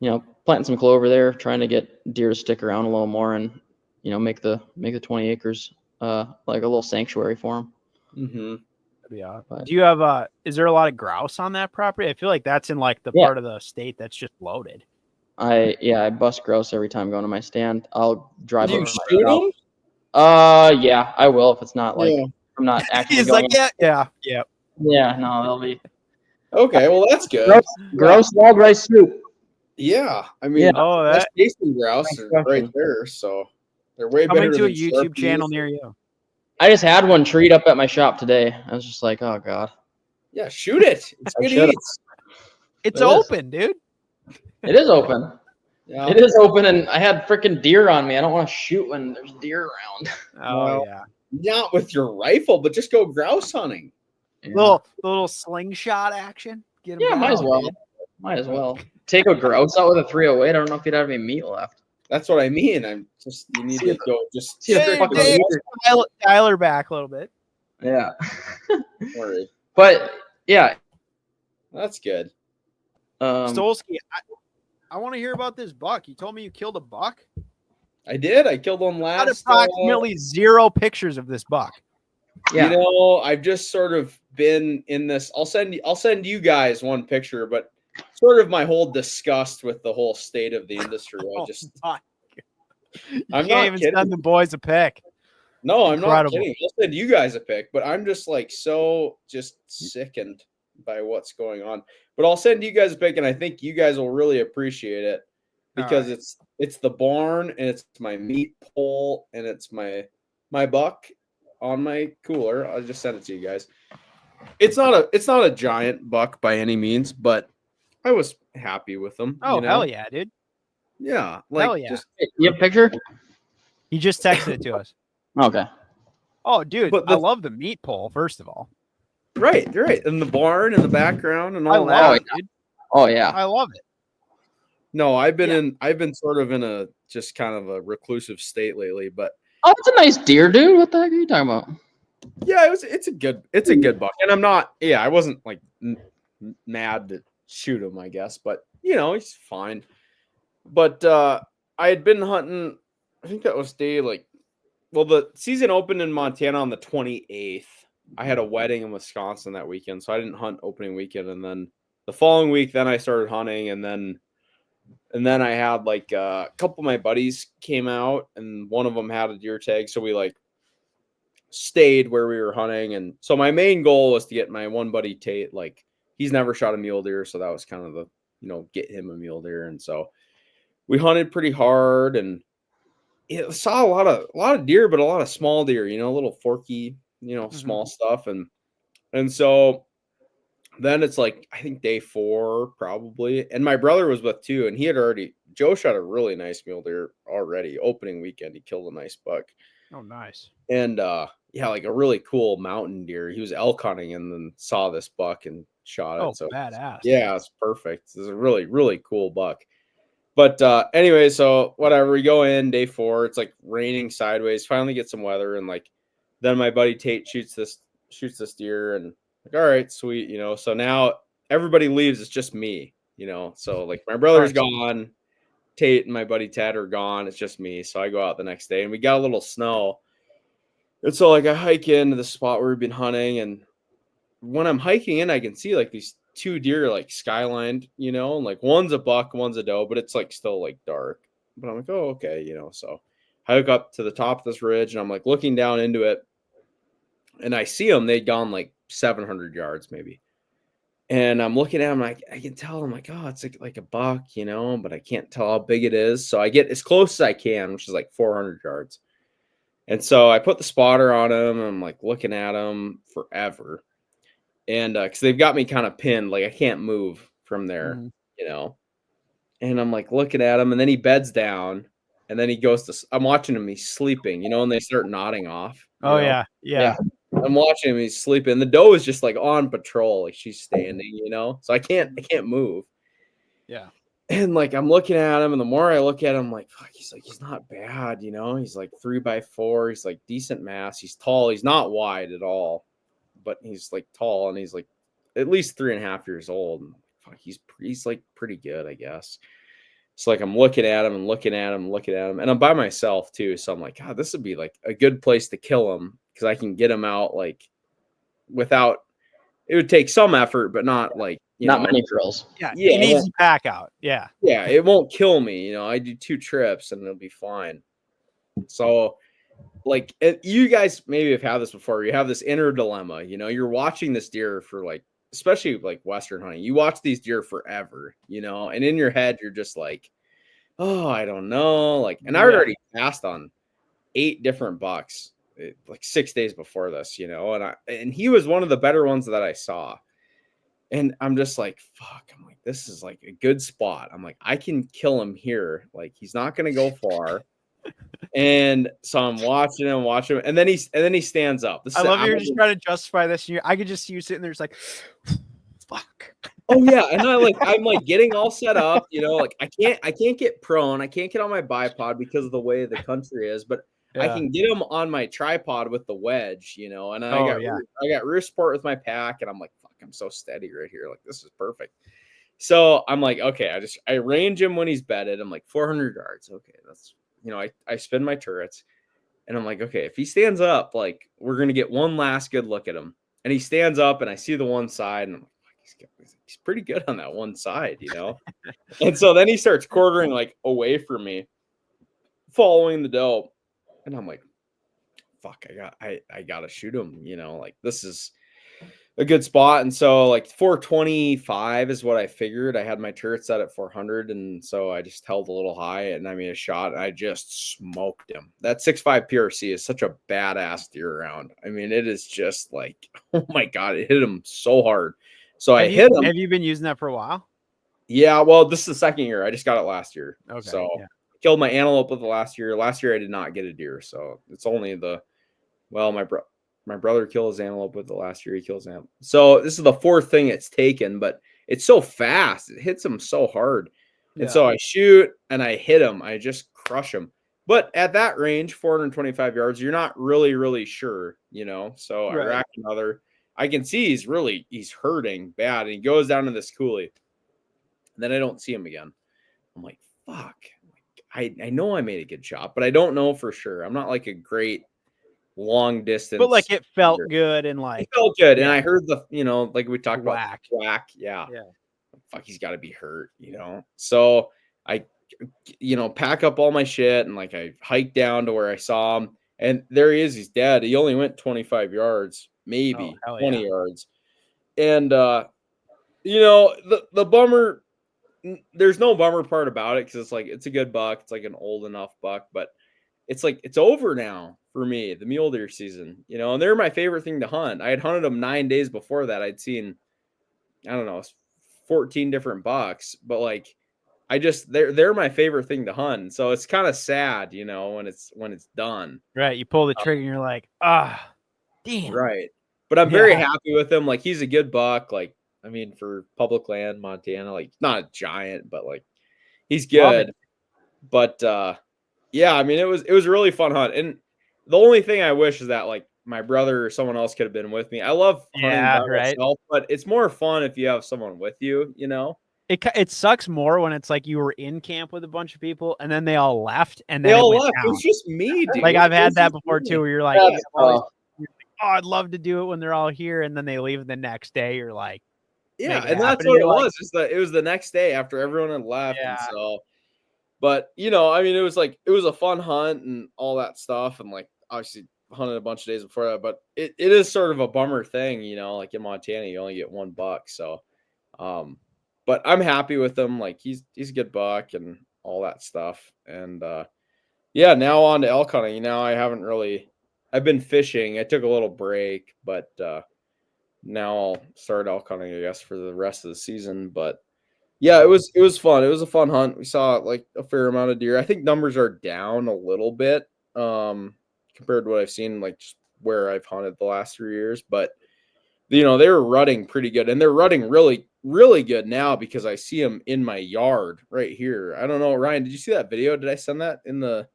planting some clover there, trying to get deer to stick around a little more, and make the 20 acres like a little sanctuary for them. Mm-hmm. Do you have is there a lot of grouse on that property? I feel like that's in like the part of the state that's just loaded. I bust grouse every time going to my stand. I'll drive over. Do you shoot them? Yeah, I will if it's not like I'm not actually. He's going like, yeah. Yeah, no, they'll be. Okay, well that's good. Grouse wild rice soup. Yeah, I mean, that tasting grouse are right there, so they're way better coming to a than YouTube channel Sharpies. near you. I just had one treat up at my shop today. I was just like, oh god. Yeah, shoot it. It's good should've. eats. It's It is. open, dude. It is open. Yeah. It is open, and I had freaking deer on me. I don't want to shoot when there's deer around. Oh Well, yeah. Not with your rifle, but just go grouse hunting. Yeah, Little slingshot action. Get 'em yeah, down, might as well. dude. Might as well. Take a grouse out with a 308. I don't know if you'd have any meat left. That's what I mean. You need to go just see if stick fucking with Dave, deer. Tyler back a little bit. Yeah. Don't worry. But yeah. That's good. Stolski, I want to hear about this buck. You told me you killed a buck. I did. I killed one Got last. approximately 0 pictures of this buck. Yeah. You know, I've just sort of been in this. I'll send you guys one picture, but sort of my whole disgust with the whole state of the industry. I'm not even kidding. send the boys a pic. No, Incredible. I'm not kidding. I'll send you guys a pic, but I'm just like so just sickened by what's going on. But I'll send you guys a pic, and I think you guys will really appreciate it because it's the barn and it's my meat pole and it's my buck on my cooler. I'll just send it to you guys. It's not a giant buck by any means, but I was happy with them. Oh, you know? hell yeah, dude. Yeah, like Hell yeah. just You have a picture? He just texted it to us. Okay. Oh, dude, But I love the meat pole, first of all. right, and the barn in the background and I all love that. it, dude. Oh yeah. I love it. No, I've been sort of in a just kind of a reclusive state lately, but Oh, it's a nice deer, dude. What the heck are you talking about? yeah, it's a good buck, and I'm not. Yeah, I wasn't like mad to shoot him, I guess, but you know he's fine. But I had been hunting. I think that was the season opened in Montana on the 28th. I had a wedding in Wisconsin that weekend, so I didn't hunt opening weekend, and then the following week, then I started hunting, and then I had like a couple of my buddies came out, and one of them had a deer tag, so we like stayed where we were hunting. And so my main goal was to get my one buddy Tate, like he's never shot a mule deer, so that was kind of the get him a mule deer. And so we hunted pretty hard and saw a lot of deer, but a lot of small deer, little forky, small stuff. And so then it's like I think day 4 probably, and my brother was with too, and Joe shot a really nice mule deer already opening weekend. He killed a nice buck. Oh, nice. And like a really cool mountain deer. He was elk hunting and then saw this buck and shot it. Oh, so badass. Yeah, it's perfect. It's a really, really cool buck. But anyway, so whatever, we go in day 4. It's like raining sideways. Finally get some weather, and like then my buddy Tate shoots this deer, and like, all right, sweet, So now everybody leaves. It's just me, So like my brother's gone, Tate and my buddy Ted are gone. It's just me. So I go out the next day, and we got a little snow. And so like I hike into the spot where we've been hunting, and when I'm hiking in, I can see like these 2 deer like skylined, and like one's a buck, one's a doe, but it's like still like dark. But I'm like, oh, okay, So I hook up to the top of this ridge, and I'm like looking down into it, and I see them. They'd gone like 700 yards maybe. And I'm looking at them, like I can tell. I'm like, oh, it's like a buck, but I can't tell how big it is. So I get as close as I can, which is like 400 yards. And so I put the spotter on him, and I'm like looking at him forever. And because they've got me kind of pinned, like I can't move from there, And I'm like looking at him, and then he beds down, and then he goes to. I'm watching him; he's sleeping, and they start nodding off. Oh yeah. I'm watching him; he's sleeping. The doe is just like on patrol, like she's standing, So I can't move. Yeah. And like I'm looking at him, and the more I look at him, like fuck, he's not bad, He's like 3x4. He's like decent mass. He's tall. He's not wide at all, but he's like tall, and he's like at least 3.5 years old. And fuck, he's like pretty good, I guess. So like I'm looking at him and looking at him, and I'm by myself too. So I'm like, God, this would be like a good place to kill him because I can get him out like without. It would take some effort, but not like not many drills. Yeah, an easy pack out. Yeah, it won't kill me. I do 2 trips and it'll be fine. So, like, you guys maybe have had this before. You have this inner dilemma. You're watching this deer for like especially like Western hunting, you watch these deer forever, you know, and in your head, you're just like, oh, I don't know. Like, and I had already passed on 8 different bucks like 6 days before this, you know, and he was one of the better ones that I saw. And I'm just like, fuck, I'm like, this is like a good spot. I'm like, I can kill him here. Like, he's not going to go far. And so I'm watching him, and then he stands up. I love you're just trying to justify this. I could just see you sitting there, just like, fuck. Oh yeah, and I'm like getting all set up, you know, like I can't get prone, I can't get on my bipod because of the way the country is, but I can get him on my tripod with the wedge, you know, and I got rear support with my pack, and I'm like, fuck, I'm so steady right here, like this is perfect. So I'm like, okay, I range him when he's bedded. I'm like 400 yards, okay, that's, you know, I spin my turrets, and I'm like, okay, if he stands up, like we're gonna get one last good look at him, and he stands up, and I see the one side, and I'm like, he's pretty good on that one side, you know. And so then he starts quartering like away from me, following the doe, and I'm like, fuck, I gotta shoot him, you know, like this is a good spot. And so like 425 is what I figured. I had my turret set at 400, and so I just held a little high and I made a shot, and I just smoked him. That 6.5 PRC is such a badass deer round. I mean, it is just like, oh my god, it hit him so hard. So I hit him. Have you been using that for a while? Yeah, well, this is the second year. I just got it last year. Okay. So killed my antelope with it last year. Last year I did not get a deer, so it's only my brother killed his antelope with it last year. He kills antelope. So this is the 4th thing it's taken, but it's so fast. It hits him so hard. And so I shoot and I hit him. I just crush him. But at that range, 425 yards, you're not really sure, you know. So I rack another. I can see he's hurting bad, and he goes down to this coulee. And then I don't see him again. I'm like, fuck. I know I made a good shot, but I don't know for sure. I'm not like a great long distance. But like it felt good, and like it felt good. And I heard the, you know, like we talked about whack. Yeah. Fuck, he's got to be hurt, you know. So I, you know, pack up all my shit, and like I hiked down to where I saw him, and there he is. He's dead. He only went 25 yards, maybe 20 yards. And you know, the bummer, there's no bummer part about it, because it's like it's a good buck. It's like an old enough buck, but it's like it's over now for me, the mule deer season, you know, and they're my favorite thing to hunt. I had hunted them 9 days before that. I'd seen, I don't know, 14 different bucks, but like they're my favorite thing to hunt. So it's kind of sad, you know, when it's done. Right. You pull the trigger and you're like, damn. Right. But I'm very happy with him. Like, he's a good buck. Like, I mean, for public land, Montana, like not a giant, but like he's good. But yeah, I mean, it was a really fun hunt. And the only thing I wish is that like my brother or someone else could have been with me. I love hunting by myself, but it's more fun if you have someone with you, you know. It sucks more when it's like you were in camp with a bunch of people and then they all left, and then they all left. It was just me, dude. Like I've had that before too, where you're like, oh, I'd love to do it when they're all here, and then they leave the next day. You're like, yeah, and that's what it was. It was the next day after everyone had left, and so. But you know, I mean, it was a fun hunt and all that stuff, and like obviously hunted a bunch of days before that. But it is sort of a bummer thing, you know. Like in Montana, you only get 1 buck, so. But I'm happy with him. Like he's a good buck and all that stuff. And yeah, now on to elk hunting. Now I've been fishing. I took a little break, but now I'll start elk hunting, I guess, for the rest of the season. But yeah, it was fun. It was a fun hunt. We saw like a fair amount of deer. I think numbers are down a little bit compared to what I've seen, like just where I've hunted the last 3 years. But you know, they were rutting pretty good, and they're rutting really good now because I see them in my yard right here. I don't know, Ryan, did you see that video? Did I send that in the?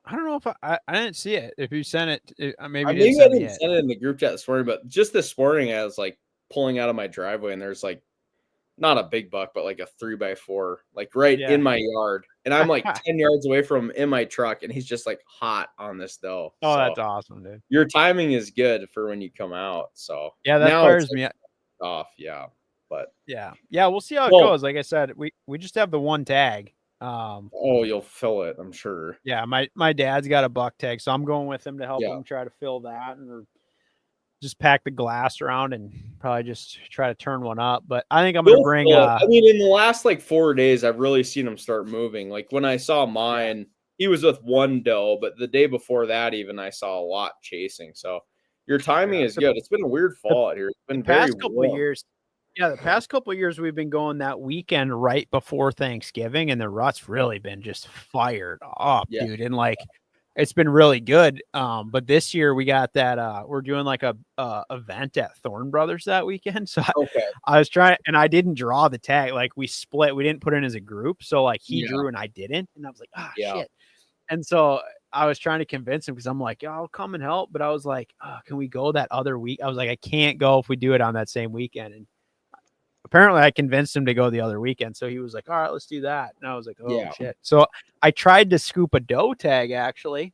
I don't know if I didn't see it. If you sent it, maybe I didn't send it in the group chat this morning, but just this morning I was like pulling out of my driveway, and there's like not a big buck, but like a 3x4, like right in my yard. And I'm like 10 yards away from him in my truck, and he's just like hot on this doe. Oh, so that's awesome, dude. Your timing is good for when you come out. So yeah, that fires me off. Yeah. But yeah, we'll see how it goes. Like I said, we just have the 1 tag. You'll fill it, I'm sure. Yeah, my dad's got a buck tag, so I'm going with him to help him try to fill that. And just pack the glass around and probably just try to turn one up. But I think I'm gonna bring. I mean, in the last like 4 days, I've really seen them start moving. Like when I saw mine, he was with one doe, but the day before that, even I saw a lot chasing. So your timing is good. It's been a weird fall out here. It's been very past couple of years. Yeah, the past couple of years we've been going that weekend right before Thanksgiving, and the rut's really been just fired up, dude. And like, it's been really good. But this year we got that. We're doing like a event at Thorn Brothers that weekend. So I was trying, and I didn't draw the tag. Like we split. We didn't put in as a group. So like he drew and I didn't, and I was like, shit. And so I was trying to convince him because I'm like, I'll come and help. But I was like, can we go that other week? I was like, I can't go if we do it on that same weekend. And apparently I convinced him to go the other weekend. So he was like, all right, let's do that. And I was like, shit. So I tried to scoop a doe tag actually,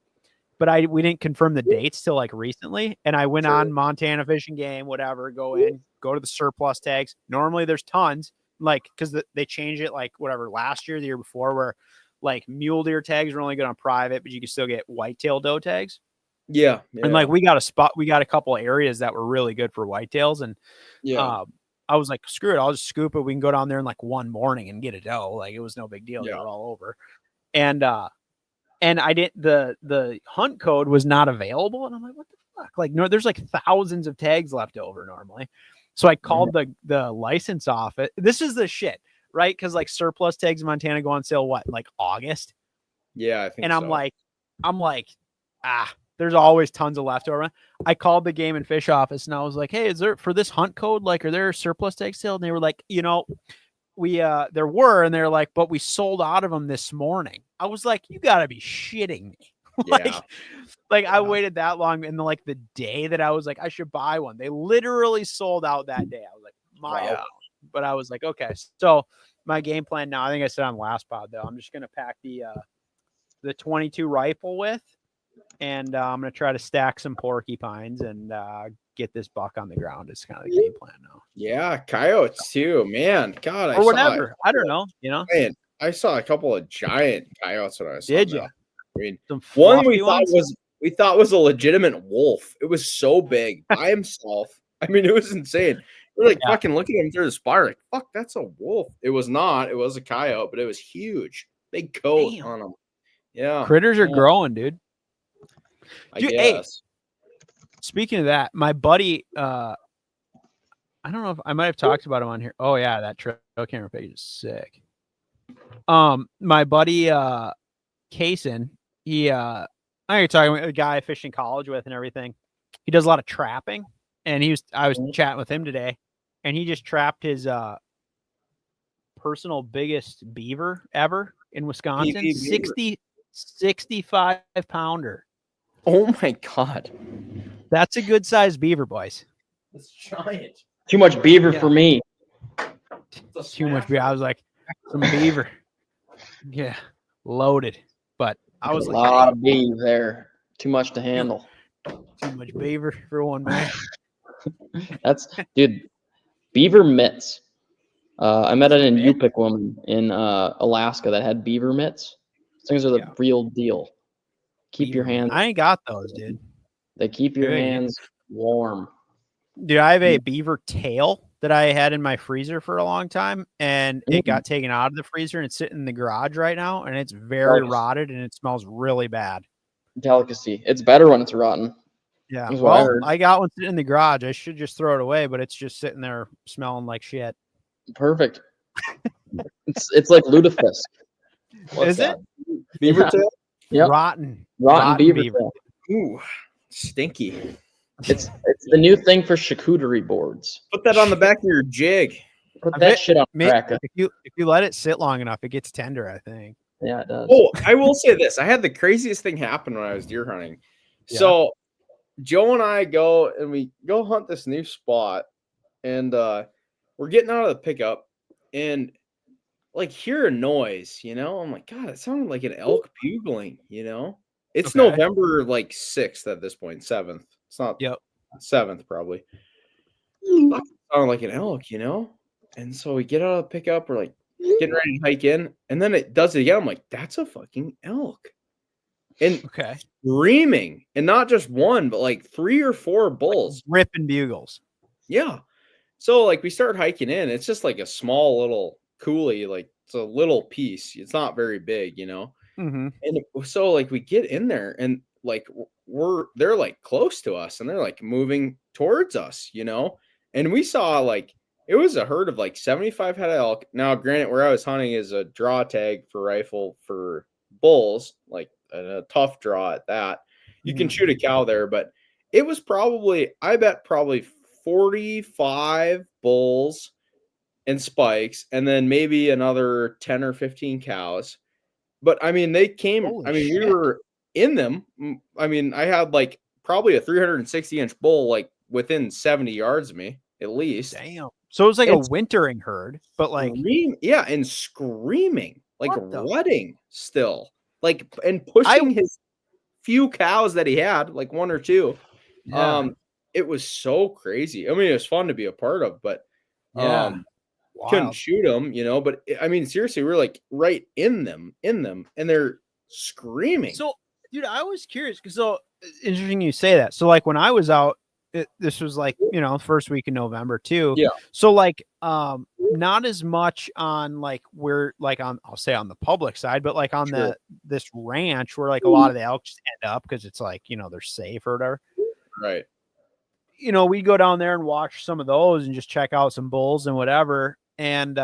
but we didn't confirm the dates till like recently. And I went on Montana Fishing Game, whatever, go to the surplus tags. Normally there's tons, like, because they changed it like whatever last year, the year before, where like mule deer tags are only good on private, but you can still get whitetail doe tags. Yeah. And like we got a couple areas that were really good for whitetails. And I was like, screw it, I'll just scoop it. We can go down there in like one morning and get a doe. Like it was no big deal. Got all over. And I didn't, the hunt code was not available. And I'm like, what the fuck? Like, no, there's like thousands of tags left over normally. So I called the license office. This is the shit, right? Because like surplus tags in Montana go on sale, what, like August? Yeah, I think and I'm like, there's always tons of leftover. I called the game and fish office and I was like, hey, is there for this hunt code? Like, are there surplus tag sale? And they were like, we, there were, and they're like, but we sold out of them this morning. I was like, you gotta be shitting me. I waited that long. And like the day that I was like, I should buy one, they literally sold out that day. I was like, but I was like, okay. So my game plan now, I think I said on last pod though, I'm just going to pack the 22 rifle with, and I'm going to try to stack some porcupines and get this buck on the ground. It's kind of the game plan now. Yeah. Coyotes too, man. God, or whatever. I don't know. Man, I saw a couple of giant coyotes when I saw Did you? I mean, some one we thought was a legitimate wolf. It was so big by himself. I mean, it was insane. We're like fucking looking at him through the spire, like, fuck, that's a wolf. It was not. It was a coyote, but it was huge. Big coat on him. Yeah. Critters are growing, dude. I guess. Hey, speaking of that, my buddy, I don't know if I might have talked about him on here. Oh yeah, that trail camera page is sick. My buddy Kaysen, I know talking with a guy I fished in college with and everything. He does a lot of trapping, and I was chatting with him today, and he just trapped his personal biggest beaver ever in Wisconsin. 65 pounder. Oh my god. That's a good sized beaver, boys. It's giant. Too much beaver for me. Too much beaver. I was like, some beaver. Yeah, loaded. But I was a lot of beaver there. Too much to handle. Too much beaver for one man. Dude, beaver mitts. I met an Yupik woman in Alaska that had beaver mitts. These things are the real deal. Keep your hands. I ain't got those, dude. They keep your hands warm. Dude, I have a beaver tail that I had in my freezer for a long time, and it got taken out of the freezer and it's sitting in the garage right now, and it's very rotted and it smells really bad. Delicacy. It's better when it's rotten. Yeah. Well, I got one sitting in the garage. I should just throw it away, but it's just sitting there smelling like shit. Perfect. it's like lutefisk. Is it? Beaver tail? Yeah. Rotten beaver tail. Ooh, stinky. It's the new thing for charcuterie boards. Put that on the back of your jig. Put that shit on crack. If you let it sit long enough, it gets tender, I think. Yeah, it does. Oh, I will say this. I had the craziest thing happen when I was deer hunting. Yeah. So Joe and I go hunt this new spot, and we're getting out of the pickup and like hear a noise, I'm like, God, it sounded like an elk bugling, It's November like 6th at this point, 7th. It's not 7th probably. It sounded like an elk, And so we get out of the pickup, we're like getting ready to hike in, and then it does it again. I'm like, that's a fucking elk. and screaming, and not just one, but like 3 or 4 bulls, like ripping bugles. Yeah. So like we start hiking in. It's just like a small little coulee, like it's a little piece. It's not very big, Mm-hmm. And so like we get in there, and like they're like close to us, and they're like moving towards us, And we saw like it was a herd of like 75 head of elk. Now, granted, where I was hunting is a draw tag for rifle for bulls, like a tough draw at that. You can shoot a cow there, but it was probably 45 bulls and spikes, and then maybe another 10 or 15 cows. But I mean, they came. Holy We shit. were in them. I mean, I had like probably a 360-inch bull like within 70 yards of me at least. Damn. So it was like a wintering herd, but like and screaming, like rutting still, like and pushing his few cows that he had, like 1 or 2. Yeah. It was so crazy. I mean, it was fun to be a part of, but couldn't Wild. shoot them, but I mean, seriously, we're like right in them, and they're screaming. So, dude, I was curious because interesting you say that. So, like when I was out, this was like first week in November too. Yeah. So like not as much on like where like on I'll say on the public side, but like on this ranch where like a lot of the elk just end up because it's like they're safe or whatever. Right. We go down there and watch some of those and just check out some bulls and whatever. And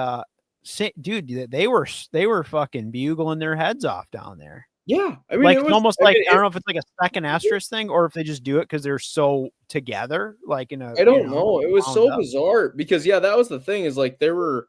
dude, they were fucking bugling their heads off down there. Yeah, I mean, like it's almost like I don't know if it's like a second estrus thing or if they just do it because they're so together. Like I don't know. It was so bizarre because that was the thing is like there were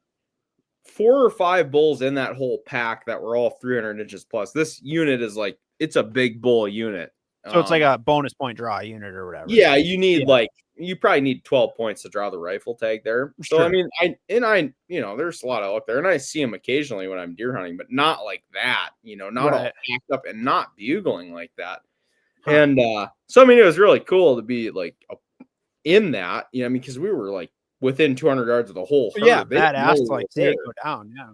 4 or 5 bulls in that whole pack that were all 300 inches plus. This unit is like it's a big bull unit. So it's like a bonus point draw unit or whatever. Yeah, you need you probably need 12 points to draw the rifle tag there. So I mean, there's a lot of elk there, and I see them occasionally when I'm deer hunting, but not like that. Not all packed up and not bugling like that. Huh. And so I mean, it was really cool to be like in that, because we were like within 200 yards of the whole herd. Yeah, badass to like see it go down. Yeah.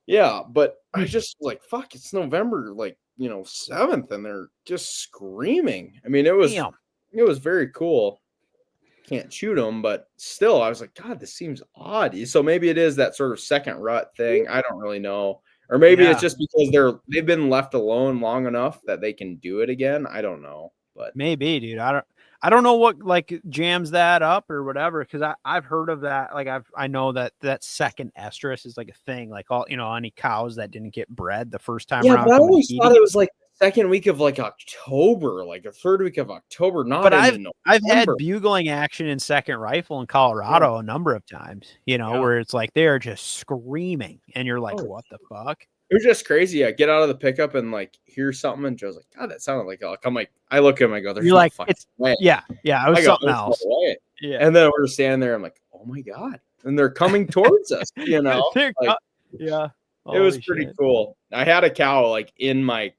Yeah, but I just like fuck. It's November, like 7th, and they're just screaming. I mean, it was very cool. Can't shoot them, but still, I was like, God, this seems odd. So maybe it is that sort of second rut thing. I don't really know, or maybe it's just because they've been left alone long enough that they can do it again. I don't know, but maybe, dude. I don't know what like jams that up or whatever because I've heard of that. Like I know that second estrus is like a thing. Like all any cows that didn't get bred the first time around. But I always thought it was like second week of like October, like a third week of October. Not I've had bugling action in second rifle in Colorado a number of times. Where it's like they're just screaming, and you're like, what the fuck? It was just crazy. I get out of the pickup and like hear something, and Joe's like, God, that sounded like elk. I'm like, I look at him, I go, there's no fucking way. Yeah, it was something else. Yeah. And then we're standing there, I'm like, oh my God. And they're coming towards us, Like, yeah. It was pretty cool. I had a cow like in my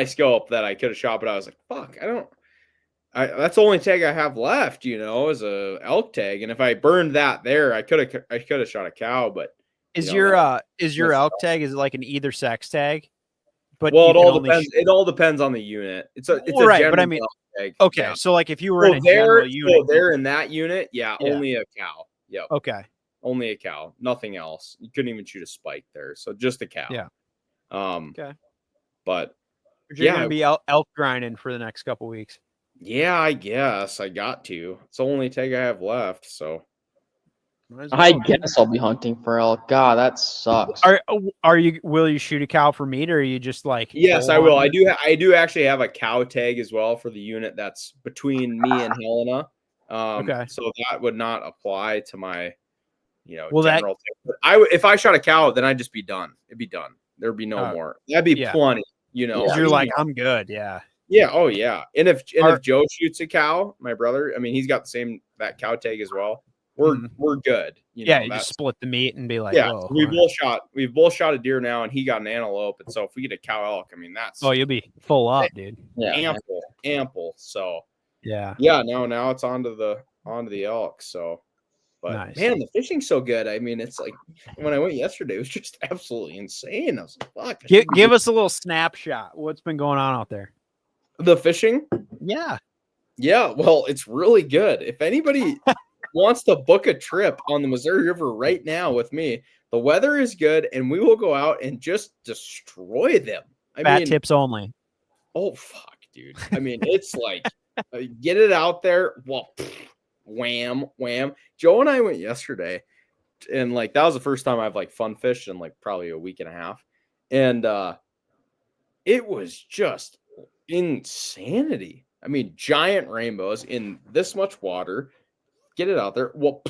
scope that I could have shot, but I was like, fuck, that's the only tag I have left, is a elk tag. And if I burned that there, I could have shot a cow, but is your elk tag, is it like an either sex tag? But it all depends. It all depends on the unit. It's a right, but I mean, tag. Okay, yeah. So like if you were in a general unit, there in that unit, only a cow. Yep. Okay. Only a cow, nothing else. You couldn't even shoot a spike there, so just a cow. Yeah. Okay. But you're gonna be elk grinding for the next couple weeks. Yeah, I guess I got to. It's the only tag I have left, so. I guess I'll be hunting for elk. God, that sucks. Will you shoot a cow for meat, or are you just like? Yes, I will. I do actually have a cow tag as well for the unit that's between me and Helena. Okay. So that would not apply to my, well, general tag. If I shot a cow, then I'd just be done. It'd be done. There'd be no more. That'd be plenty. You're like, I'm good. Yeah. Yeah. Oh yeah. And if Joe shoots a cow, my brother, I mean, he's got that cow tag as well. We're good. You just split the meat and be like, we've both shot a deer now, and he got an antelope, and so if we get a cow elk, I mean that's you'll be full up, dude. Yeah, ample. So yeah. Now it's onto the elk. So But man, the fishing's so good. I mean, it's like when I went yesterday, it was just absolutely insane. I was like, fuck. Give us a little snapshot. What's been going on out there? The fishing? Yeah. Yeah, well, it's really good. If anybody wants to book a trip on the Missouri River right now with me, the weather is good and we will go out and just destroy them. I Fat mean, tips only. Oh, fuck, dude. I mean, it's like, get it out there. Well, wham, wham. Joe and I went yesterday, and like that was the first time I've like fun fished in like probably a week and a half. And it was just insanity. I mean, giant rainbows in this much water. Get it out there. Well,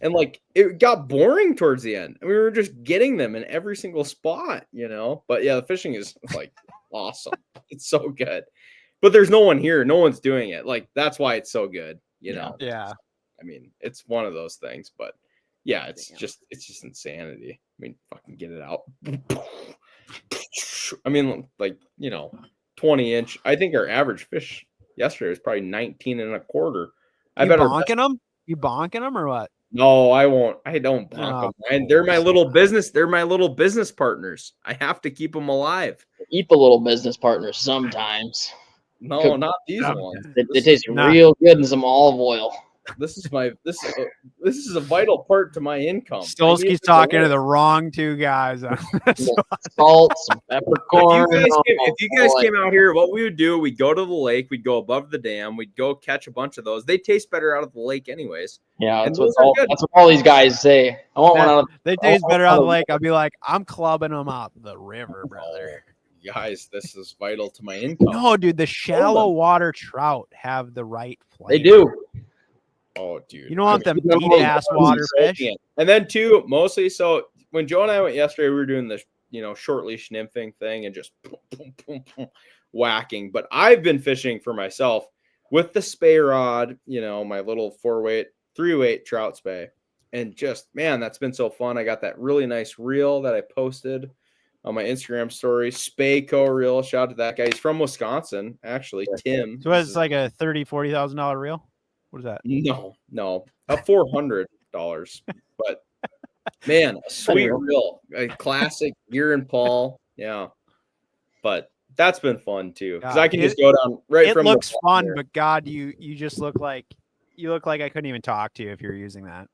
and like it got boring towards the end. I mean, we were just getting them in every single spot, you know. But yeah, the fishing is like awesome. It's so good. But there's no one here. No one's doing it. Like that's why it's so good, you know. Yeah. I mean, it's one of those things, but yeah, it's just insanity. I mean, fucking get it out. I mean, like, you know, 20-inch. I think our average fish yesterday was probably 19 and a quarter. You bonking them? You bonking them or what? No, I won't. I don't bonk them. And they're my little business. They're my little business partners. I have to keep them alive. Keep a little business partner sometimes. No, not these ones. They taste real good in some olive oil. This is a vital part to my income. Stolski's talking to the wrong two guys. Salt, some peppercorn. If you guys came out here, what we would do, we'd go to the lake, we'd go above the dam, we'd go catch a bunch of those. They taste better out of the lake anyways. Yeah, that's what all these guys say. I want one out of they taste better out of the lake. I'd be like, I'm clubbing them out the river, brother. Guys, this is vital to my income. No, dude, the shallow water trout have the right flavor. They do. Oh, dude. You don't want them deep ass water fish. And then too, mostly so when Joe and I went yesterday, we were doing this, you know, short leash nymphing thing and just boom, boom, boom, whacking. But I've been fishing for myself with the spay rod, you know, my little 3-weight trout spay. And just, man, that's been so fun. I got that really nice reel that I posted on my Instagram story. Spayco reel. Shout out to that guy. He's from Wisconsin, actually. Tim. So it's like a $30,000-$40,000 reel? What is that? No, $400. But man, a sweet reel, a classic Gear and Paul. Yeah, but that's been fun too because I can just go down right from. It looks fun, there. But God, you just look like I couldn't even talk to you if you're using that.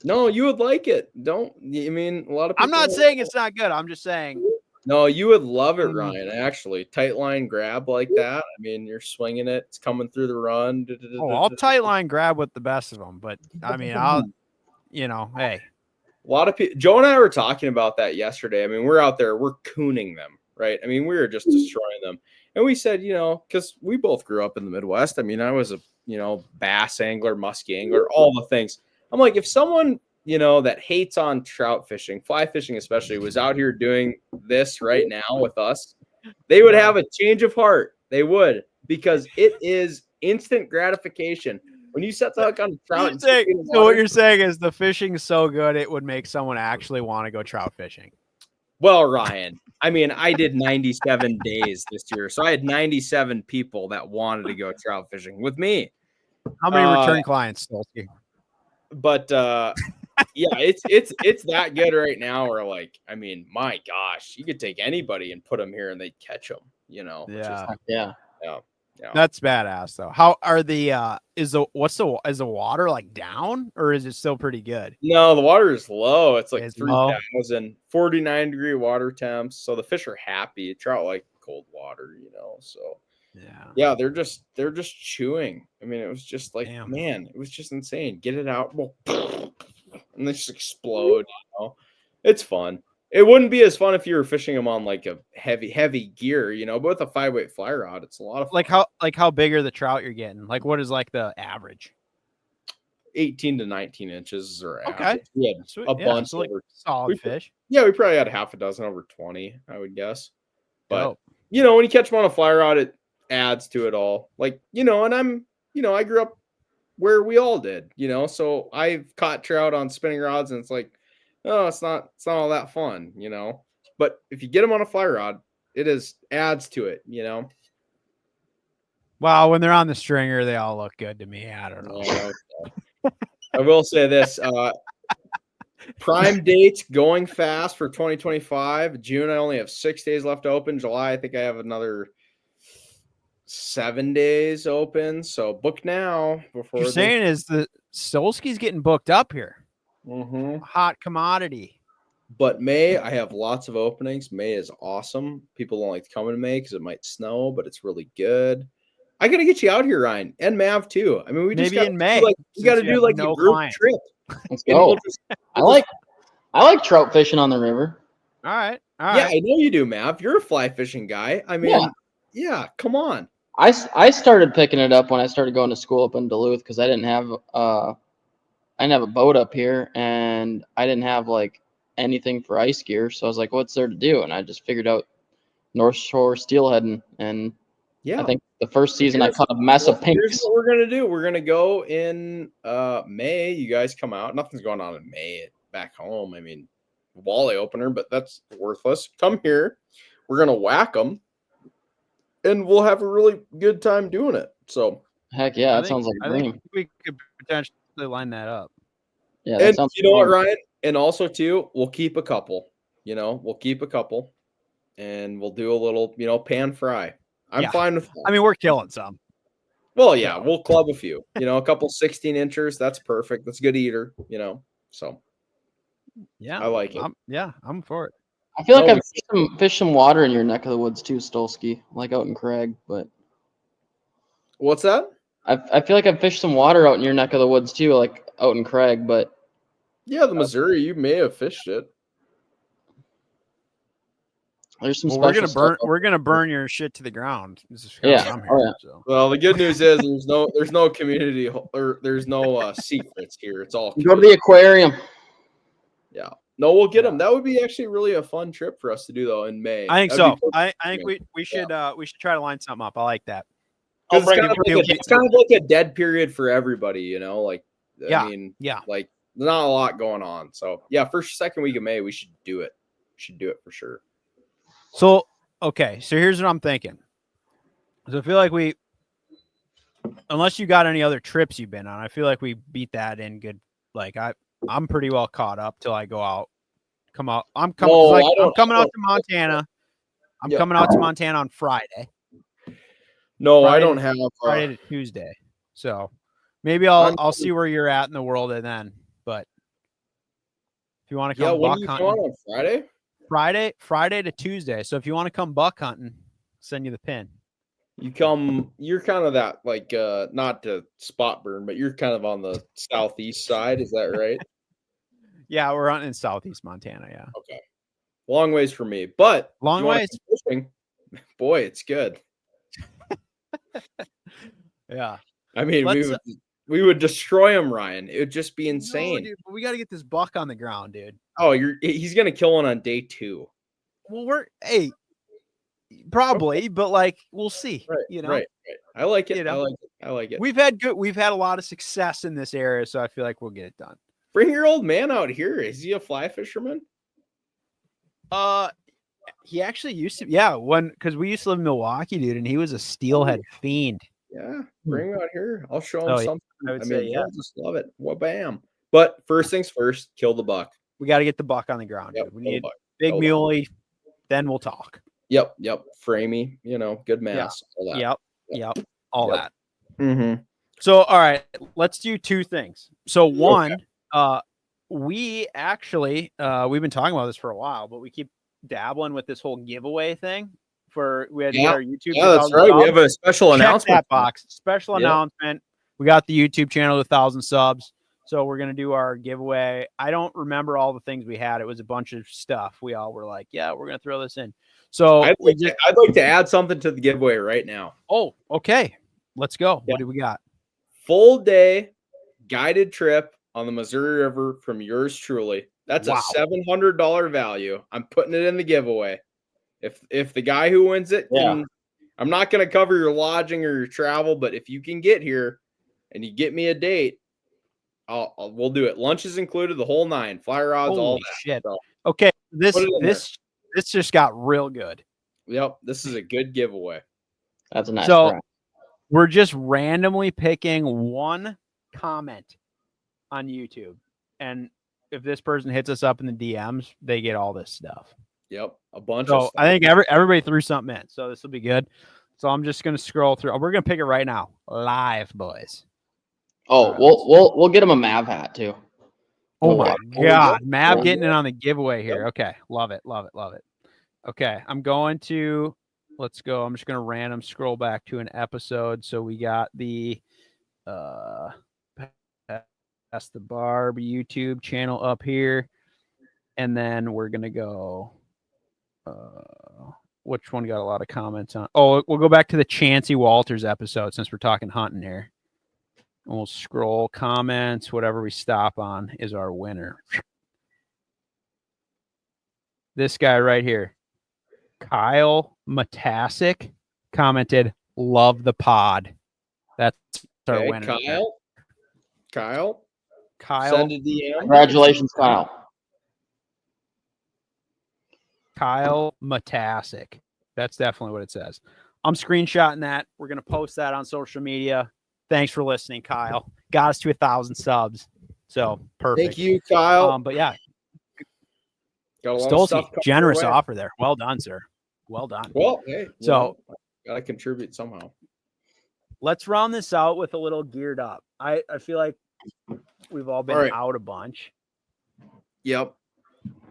No, you would like it. Don't I mean a lot of people? I'm not saying it's not good. I'm just saying. No, you would love it, Ryan. Actually, tight line grab like that. I mean, you're swinging it. It's coming through the run. I'll tight line grab with the best of them. But I mean, hey. A lot of people. Joe and I were talking about that yesterday. I mean, we're out there. We're cooning them, right? I mean, we were just destroying them. And we said, you know, because we both grew up in the Midwest. I mean, I was a, you know, bass angler, muskie angler, all the things. I'm like, if someone, you know, that hates on trout fishing, fly fishing especially, was out here doing this right now with us, they would have a change of heart. They would, because it is instant gratification. When you set the hook on trout. So what you're saying is the fishing's so good it would make someone actually want to go trout fishing. Well, Ryan, I mean, I did 97 days this year, so I had 97 people that wanted to go trout fishing with me. How many return clients, Stolski? But yeah, it's that good right now. Where like, I mean, my gosh, you could take anybody and put them here and they'd catch them. You know? Yeah. That's badass though. How are the is the water like down or is it still pretty good? No, the water is low. It's like 3,000, 49-degree water temps. So the fish are happy. Trout like cold water, you know. So yeah, they're just chewing. I mean, it was just like, man, it was just insane. Get it out, and they just explode. You know, it's fun. It wouldn't be as fun if you were fishing them on like a heavy gear, you know, but with a 5-weight fly rod, it's a lot of fun. Like how big are the trout you're getting? Like what is like the average? 18 to 19 inches or okay. We had a bunch so like solid fish. Yeah, we probably had half a dozen over 20, I would guess. But you know, when you catch them on a fly rod, it adds to it all. Like, you know, and I grew up where we all did, you know, so I've caught trout on spinning rods and it's like, oh, it's not all that fun, you know. But if you get them on a fly rod, it adds to it, you know. Wow, when they're on the stringer, they all look good to me. I don't know. I will say this. Prime dates going fast for 2025. June, I only have 6 days left open. July, I think I have another 7 days open. So book now before What you're saying is the Stolski's getting booked up here. Hot commodity. But May, I have lots of openings. May is awesome. People don't like to come in May because it might snow, but it's really good. I gotta get you out here, Ryan, and Mav too. I mean, we Maybe just got in May. we got to do like no a group clients. trip. Let's go. I like trout fishing on the river. All right. Yeah, I know you do, Mav. You're a fly fishing guy. I mean, yeah, come on. I started picking it up when I started going to school up in Duluth because I didn't have a boat up here and I didn't have like anything for ice gear. So I was like, what's there to do? And I just figured out North Shore steelheading. And Yeah, I think the first season I caught a mess of pinks. Here's what we're gonna do. We're gonna go in May. You guys come out. Nothing's going on in May back home. I mean, walleye opener, but that's worthless. Come here. We're gonna whack them, and we'll have a really good time doing it. So heck yeah, that sounds like a dream. I think we could potentially line that up. Yeah, and you know what, Ryan? And also too, we'll keep a couple. We'll keep a couple, and we'll do a little, pan fry. I'm fine with that. I mean, we're killing some. Well, yeah, we'll club a few. A couple 16 inchers. That's perfect. That's good eater. So yeah, I like it. I'm for it. I feel like I've fished some water in your neck of the woods too, Stolski, like out in Craig. But what's that? I feel like I've fished some water out in your neck of the woods too, like out in Craig. But yeah, the Missouri, you may have fished it. There's some we're gonna burn your shit to the ground. Yeah. Well, the good news is there's no community or there's no secrets here. It's all go to the aquarium. Yeah. No, we'll get them. That would be actually really a fun trip for us to do though in May. I think so. I think we should try to line something up. I like that. It's kind of like a dead period for everybody, I mean, like not a lot going on. So yeah, first, second week of May, we should do it. We should do it for sure. So, okay. So here's what I'm thinking. So I feel like unless you got any other trips you've been on, I feel like we beat that in good. Like I'm pretty well caught up till I go out. I'm coming out to Montana. I'm coming out to Montana on Friday. No, Friday I don't have Friday to Tuesday. So maybe I'll see where you're at in the world and then. But if you want to come buck hunting on Friday? Friday to Tuesday. So if you want to come buck hunting, send you the pin. You're kind of that like not to spot burn, but you're kind of on the southeast side, is that right? Yeah, we're hunting in southeast Montana, yeah. Okay. Long ways for me, but long ways. Fishing, boy, it's good. Yeah. I mean, we would destroy him, Ryan. It would just be insane. No, dude, but we got to get this buck on the ground, dude. Oh, he's going to kill one on day 2. Well, probably, but like we'll see. Right, right. I like it. I like it. We've had a lot of success in this area, so I feel like we'll get it done. Bring your old man out here. Is he a fly fisherman? He actually used to, because we used to live in Milwaukee, dude, and he was a steelhead fiend. Yeah, bring him out here. I'll show him something. I mean, he'll just love it. Well, bam. But first things first, kill the buck. We got to get the buck on the ground. Yep, dude. We need big muley, then we'll talk. Yep. Framey, good mass. Yeah. All that. All that. Mm-hmm. So, all right, let's do 2 things. So, one, we actually, we've been talking about this for a while, but we keep dabbling with this whole giveaway thing. We had our YouTube. Yeah, that's right. We have a special announcement. That box. Special announcement. We got the YouTube channel with 1,000 subs. So we're going to do our giveaway. I don't remember all the things we had. It was a bunch of stuff. We all were like, yeah, we're going to throw this in. So I'd like to add something to the giveaway right now. Oh, okay. Let's go. Yeah. What do we got? Full day guided trip on the Missouri River from yours truly. That's a $700 value. I'm putting it in the giveaway. If the guy who wins it I'm not going to cover your lodging or your travel, but if you can get here and you get me a date, we'll do it. Lunch is included, the whole 9, fly rods, all that. Shit. So, okay, this just got real good. Yep, this is a good giveaway. That's a nice. So we're just randomly picking one comment on YouTube, and if this person hits us up in the DMs, they get all this stuff. Yep, a bunch So of stuff. I think everybody threw something in, so this will be good. So I'm just gonna scroll through. We're gonna pick it right now, live, boys. Oh, we'll get him a Mav hat too. Oh my God, Mav getting in on the giveaway here. Okay, love it. Okay, I'm going to. Let's go. I'm just gonna random scroll back to an episode. So we got the that's the Barb YouTube channel up here, and then we're gonna go. Which one got a lot of comments on? Oh, we'll go back to the Chancey Walters episode since we're talking hunting here. And we'll scroll comments. Whatever we stop on is our winner. This guy right here, Kyle Matasic, commented, "Love the pod." That's our winner. Kyle. Send a DM. Congratulations, Kyle. Kyle Matasic. That's definitely what it says. I'm screenshotting that. We're going to post that on social media. Thanks for listening, Kyle. Got us to 1,000 subs. So perfect. Thank you, Kyle. But yeah, got a lot of stuff generous offer there. Well done, sir. Well done. Well, hey, so gotta contribute somehow. Let's round this out with a little geared up. I feel like we've all been out a bunch. Yep.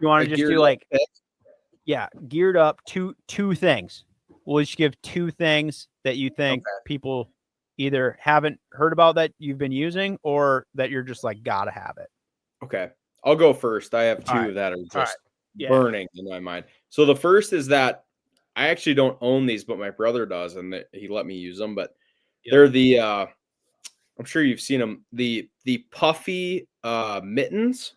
You want to just do like, geared up two things. We'll just give two things that you think people either haven't heard about that you've been using or that you're just like, gotta have it. Okay. I'll go first. I have two that are just burning in my mind. So the first is that I actually don't own these, but my brother does, and he let me use them. But they're the I'm sure you've seen them, the puffy mittens.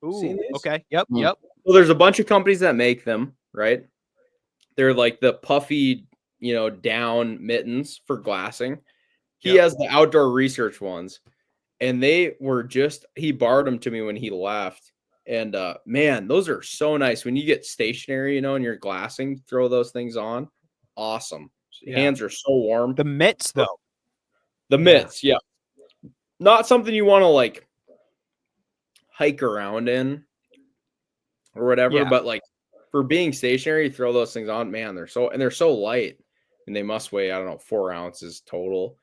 Ooh, okay. Yep. Well, there's a bunch of companies that make them, right? They're like the puffy, down mittens for glassing. He has the outdoor research ones, and they were he borrowed them to me when he left. And man, those are so nice. When you get stationary, and you're glassing, throw those things on. Awesome. Hands are so warm. The mitts, though. The mitts, not something you want to like hike around in or whatever, but like for being stationary, throw those things on. Man, they're so light, and they must weigh, I don't know, 4 ounces total.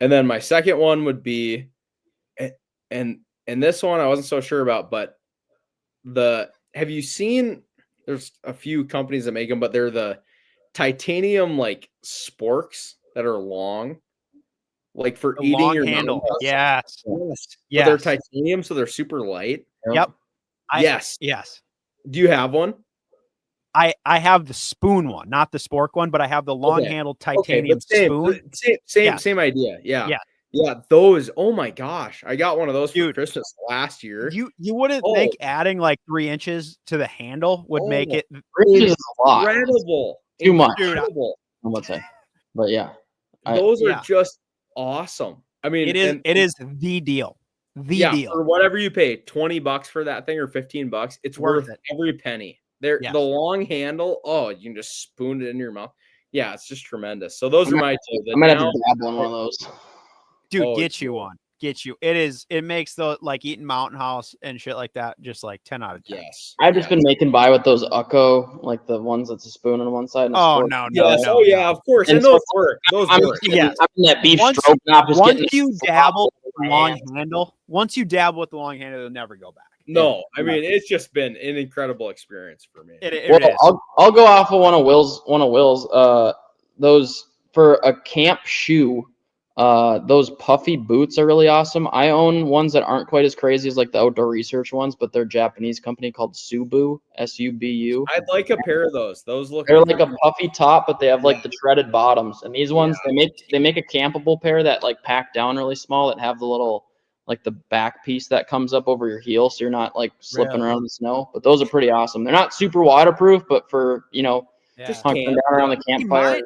And then my second one would be, and this one I wasn't so sure about, but have you seen, there's a few companies that make them, but they're the titanium like sporks that are long, like for the eating long your handle. Yes. But they're titanium, so they're super light. Yep. Yes. Do you have one? I have the spoon one, not the spork one, but I have the long handled titanium spoon. Same idea. Yeah. Those. Oh my gosh, I got one of those for Christmas last year. You wouldn't think adding like 3 inches to the handle would make it incredible. Too much. I'm gonna say, but those are just awesome. I mean, it is the deal. Deal for whatever you pay, $20 for that thing or $15. It's worth every penny. The long handle. Oh, you can just spoon it in your mouth. Yeah, it's just tremendous. So those are my two. I'm gonna have to dab on one of those. Dude, get you one. It makes the like eating Mountain House and shit like that just like 10 out of 10. Yes. I've just been making by with those Ucco, like the ones that's a spoon on one side. And no. Oh yeah, of course. And those work. Yes. That beef stroganoff. Once you dabble with the long handle, you'll never go back. No, I mean it's just been an incredible experience for me. It is. I'll go off of one of Will's. Those for a camp shoe. Those puffy boots are really awesome. I own ones that aren't quite as crazy as like the outdoor research ones, but they're a Japanese company called Subu, SUBU. I'd like a pair of those. Those look. They're like a puffy top, but they have like the treaded bottoms. And these ones, they make a campable pair that like pack down really small, that have the little like the back piece that comes up over your heel, so you're not like slipping around in the snow. But those are pretty awesome. They're not super waterproof, but for just hunking down around the campfire.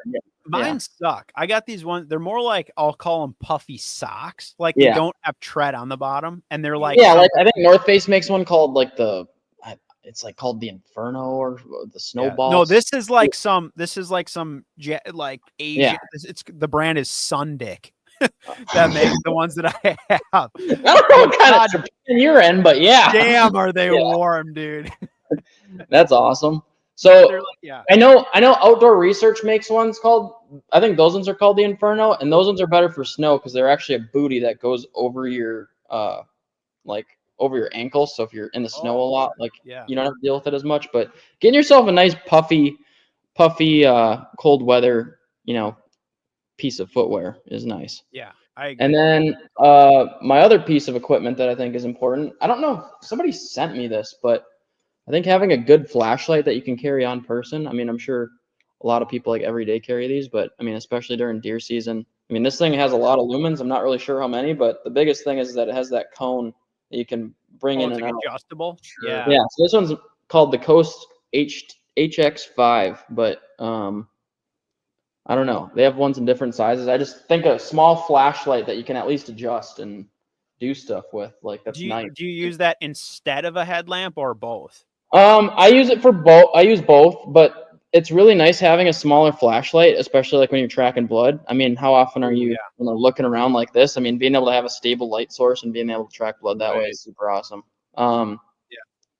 Mine suck. I got these ones. They're more like, I'll call them puffy socks. Like they don't have tread on the bottom, and they're like like I think North Face makes one called like it's like called the Inferno or the Snowball. No, this is like some like Asian. It's the brand is Sundick. that make the ones that I have. I don't know what kind of Japan you're in, but yeah. Damn, are they warm, dude? That's awesome. So yeah. I know Outdoor Research makes ones called, I think those ones are called the Inferno, and those ones are better for snow because they're actually a booty that goes over your like over your ankles. So if you're in the snow a lot, like you don't have to deal with it as much. But getting yourself a nice puffy cold weather, piece of footwear is nice. Yeah, I agree. And then my other piece of equipment that I think is important, I don't know, somebody sent me this, but I think having a good flashlight that you can carry on person. I mean, I'm sure a lot of people like every day carry these, but I mean, especially during deer season. I mean, this thing has a lot of lumens. I'm not really sure how many, but the biggest thing is that it has that cone that you can bring in it's and like out. Adjustable. Sure. Yeah. Yeah. So this one's called the Coast HX5, but I don't know. They have ones in different sizes. I just think a small flashlight that you can at least adjust and do stuff with, like that's nice. Do you use that instead of a headlamp or both? I use it for both. I use both, but it's really nice having a smaller flashlight, especially like when you're tracking blood. I mean, how often are you looking around like this? I mean, being able to have a stable light source and being able to track blood that way is super awesome. And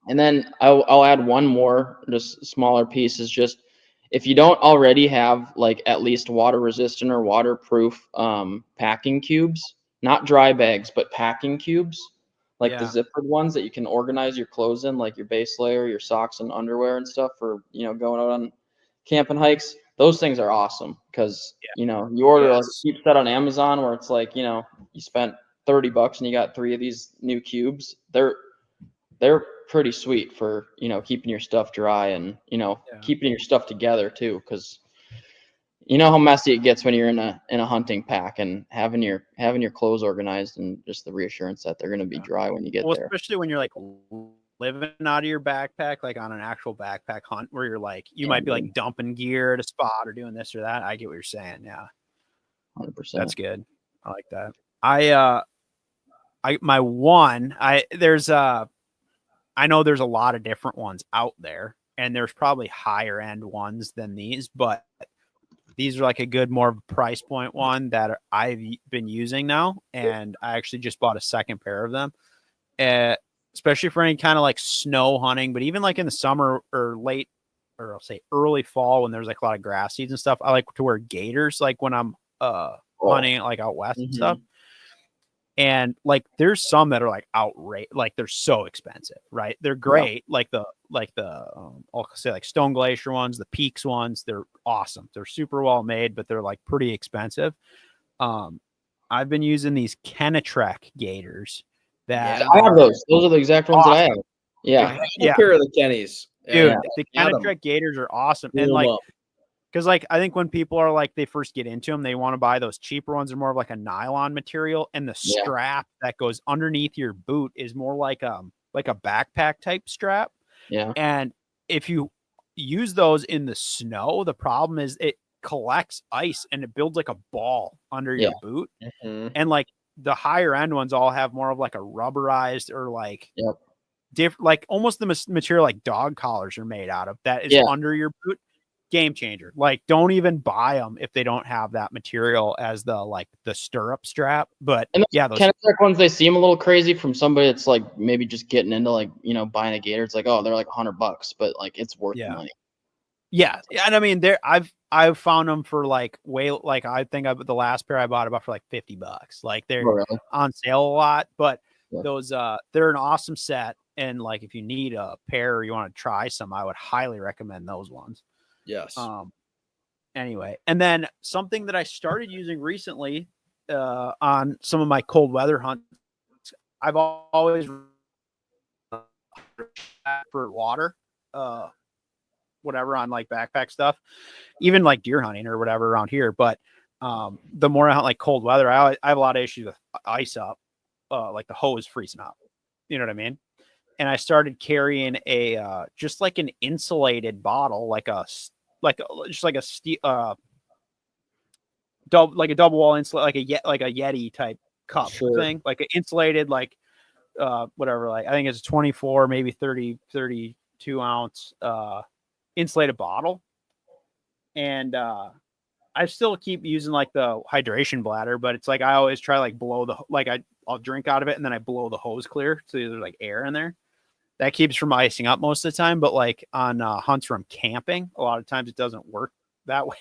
then I'll add one more, just smaller piece, is just if you don't already have like at least water resistant or waterproof packing cubes, not dry bags, but packing cubes, like the zippered ones that you can organize your clothes in, like your base layer, your socks and underwear and stuff for, going out on camping hikes. Those things are awesome because, you order like a cheap set on Amazon where it's like, you spent $30 and you got 3 of these new cubes. They're pretty sweet for, keeping your stuff dry and, keeping your stuff together too. Cause you know how messy it gets when you're in a hunting pack and having your clothes organized and just the reassurance that they're going to be dry when you get there. Especially when you're like living out of your backpack, like on an actual backpack hunt where you're like, you might be like dumping gear at a spot or doing this or that. I get what you're saying. Yeah. 100%. That's good. I like that. I know there's a lot of different ones out there and there's probably higher end ones than these, but these are like a good, more price point one that I've been using now. And I actually just bought a second pair of them, especially for any kind of like snow hunting, but even like in the summer or I'll say early fall when there's like a lot of grass seeds and stuff. I like to wear gaiters like when I'm hunting like out west and stuff. And like there's some that are like outrageous, like they're so expensive, right? They're great, like the I'll say like Stone Glacier ones, the Peaks ones, they're awesome. They're super well made, but they're like pretty expensive. I've been using these Kenetrek gaiters that I have those. Those are the exact ones that I have. Yeah. A pair of the Kennys. Dude, the Kenetrek gaiters are awesome. And like, because like I think when people are like they first get into them, they want to buy those cheaper ones. Are more of like a nylon material, and the strap that goes underneath your boot is more like a backpack type strap. Yeah. And if you use those in the snow, the problem is it collects ice and it builds like a ball under your boot. And like the higher end ones all have more of like a rubberized or like different, like almost the material like dog collars are made out of that is under your boot. Game changer. Like don't even buy them if they don't have that material as the stirrup strap. But and those Kenetrek ones, they seem a little crazy from somebody that's like maybe just getting into like buying a gator. It's like, oh, they're like $100, but like it's worth the money. Yeah, and I mean I've found them for like I think the last pair I bought about for like $50. Like they're on sale a lot, but those they're an awesome set. And like if you need a pair or you want to try some, I would highly recommend those ones. Yes. Anyway, and then something that I started using recently on some of my cold weather hunts, I've always for water, whatever on like backpack stuff, even like deer hunting or whatever around here. But the more I hunt like cold weather, I have a lot of issues with ice up, like the hose freezing up. You know what I mean? And I started carrying a just like an insulated bottle, just like a steel double wall insulate, like a Yeti type cup thing, like an insulated whatever. Like I think it's a 24, maybe 32 ounce insulated bottle. And I still keep using like the hydration bladder, but it's like I always try like blow the like I'll drink out of it and then I blow the hose clear so there's like air in there. That keeps from icing up most of the time, but like on hunts from camping, a lot of times it doesn't work that way.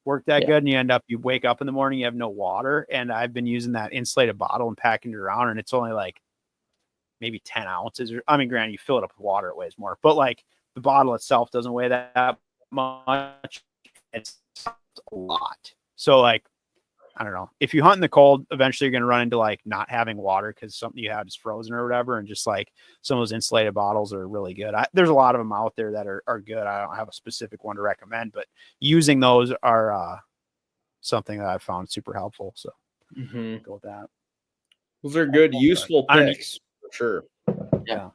Work that good, and you wake up in the morning, you have no water. And I've been using that insulated bottle and packing it around, and it's only like maybe 10 ounces. I mean, granted, you fill it up with water, it weighs more, but like the bottle itself doesn't weigh that much. It's a lot. So like, I don't know. If you hunt in the cold, eventually you're going to run into like not having water because something you have is frozen or whatever. And just like some of those insulated bottles are really good. There's a lot of them out there that are good. I don't have a specific one to recommend, but using those are something that I've found super helpful. So go with that. Those are good, useful picks for sure. Yeah.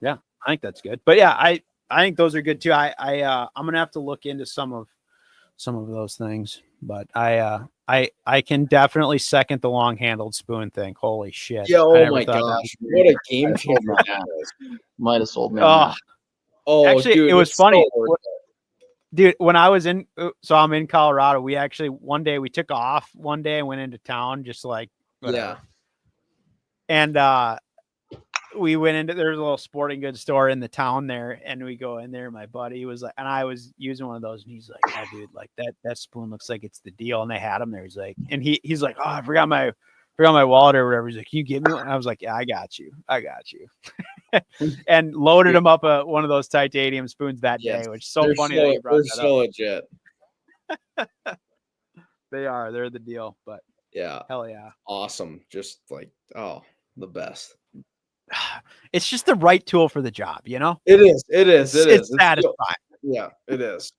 Yeah. I think that's good. But yeah, I think those are good too. I'm going to have to look into some of those things, but I can definitely second the long handled spoon thing. Holy shit. Yeah, oh my gosh. What a game changer that is. Might have sold me. Actually, dude, it was funny. Dude, when I was so I'm in Colorado, we actually one day we took off one day and went into town just like whatever. Yeah. And we went into there's a little sporting goods store in the town there, and we go in there. My buddy was like, and I was using one of those, and he's like, "Yeah, dude, like that spoon looks like it's the deal." And they had him there. He's like, and he's like, "Oh, I forgot my wallet or whatever." He's like, "Can you give me one?" And I was like, "Yeah, I got you." And loaded him up one of those titanium spoons that day, which is so funny that you brought that so legit. They're the deal. But yeah, hell yeah, awesome. Just like the best. It's just the right tool for the job, you know? It is. It's satisfying. Yeah, it is.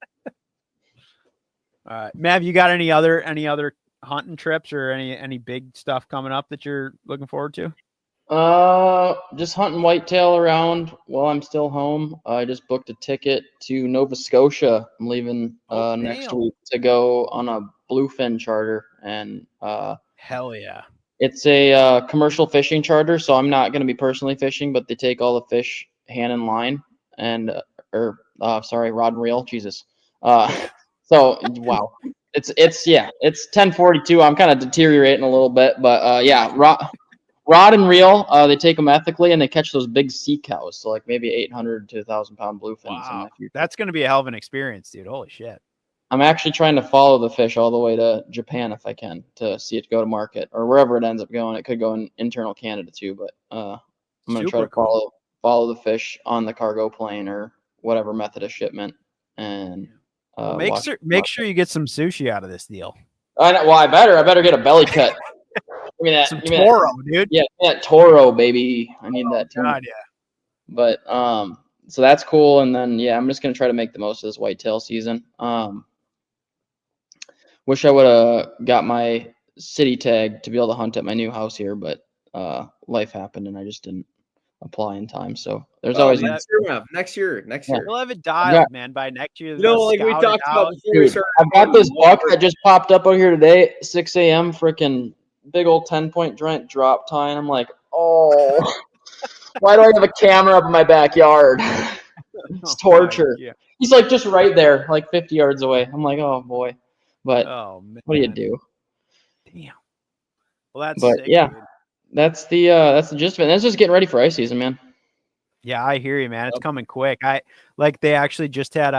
All right. Mav, you got any other hunting trips or any big stuff coming up that you're looking forward to? Just hunting whitetail around while I'm still home. I just booked a ticket to Nova Scotia. I'm leaving next week to go on a bluefin charter, and hell yeah. It's a commercial fishing charter, so I'm not going to be personally fishing, but they take all the fish hand in line and rod and reel. Jesus. So wow, it's 10:42. I'm kind of deteriorating a little bit, but rod and reel. They take them ethically, and they catch those big sea cows. So like maybe 800 to 1,000 pound bluefins. Wow, that's going to be a hell of an experience, dude. Holy shit. I'm actually trying to follow the fish all the way to Japan if I can to see it go to market or wherever it ends up going. It could go in internal Canada too, but I'm going to try to follow the fish on the cargo plane or whatever method of shipment. And make sure you get some sushi out of this deal. I better get a belly cut. Give me that. Some Toro, dude. Yeah, that Toro, baby. I need that too. God, yeah. But so that's cool. And then I'm just gonna try to make the most of this whitetail season. Wish I would have got my city tag to be able to hunt at my new house here, but life happened and I just didn't apply in time. So there's always next year. We'll have it dialed, man. By next year, like we talked about before. Dude, I've got this buck that just popped up out here today, 6 a.m. Freaking big old 10-point giant drop tine. I'm like, oh, why do I have a camera up in my backyard? It's torture. Yeah. He's like just right there, like 50 yards away. I'm like, oh boy. But what do you do? Damn. Well, that's sick, dude. That's the gist of it. That's just getting ready for ice season, man. Yeah, I hear you, man. It's coming quick. They actually just had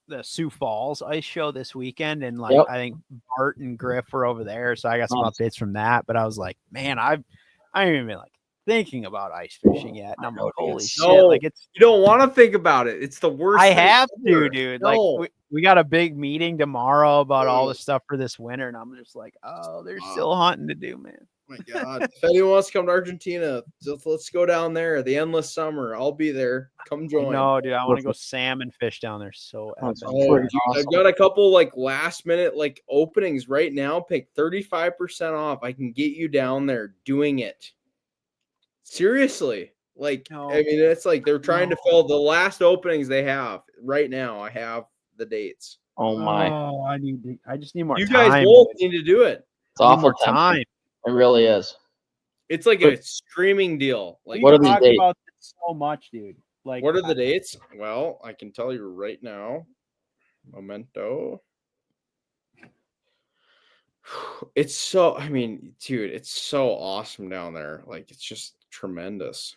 the Sioux Falls ice show this weekend, and I think Bart and Griff were over there, so I got some updates from that. But I was like, man, I haven't even been thinking about ice fishing yet, and I'm like, holy shit! Like you don't want to think about it. It's the worst. I have to, dude. No. Like we got a big meeting tomorrow about all the stuff for this winter, and I'm just like, oh, there's still hunting to do, man. Oh my God. If anyone wants to come to Argentina, let's go down there. The endless summer. I'll be there. Come join. No, dude, I want to go salmon fish down there. So dude, I've got a couple last minute openings right now. Pick 35% off. I can get you down there doing it. Seriously. I mean, it's they're trying to fill the last openings they have right now. I have the dates. Oh my. Oh, I just need more time. You guys both need to do it. It's awful time. It really is. It's like a streaming deal. What are these dates? About this so much, dude. What are the dates? Well, I can tell you right now. Memento. It's so, I mean, dude, it's so awesome down there. Like, it's just tremendous.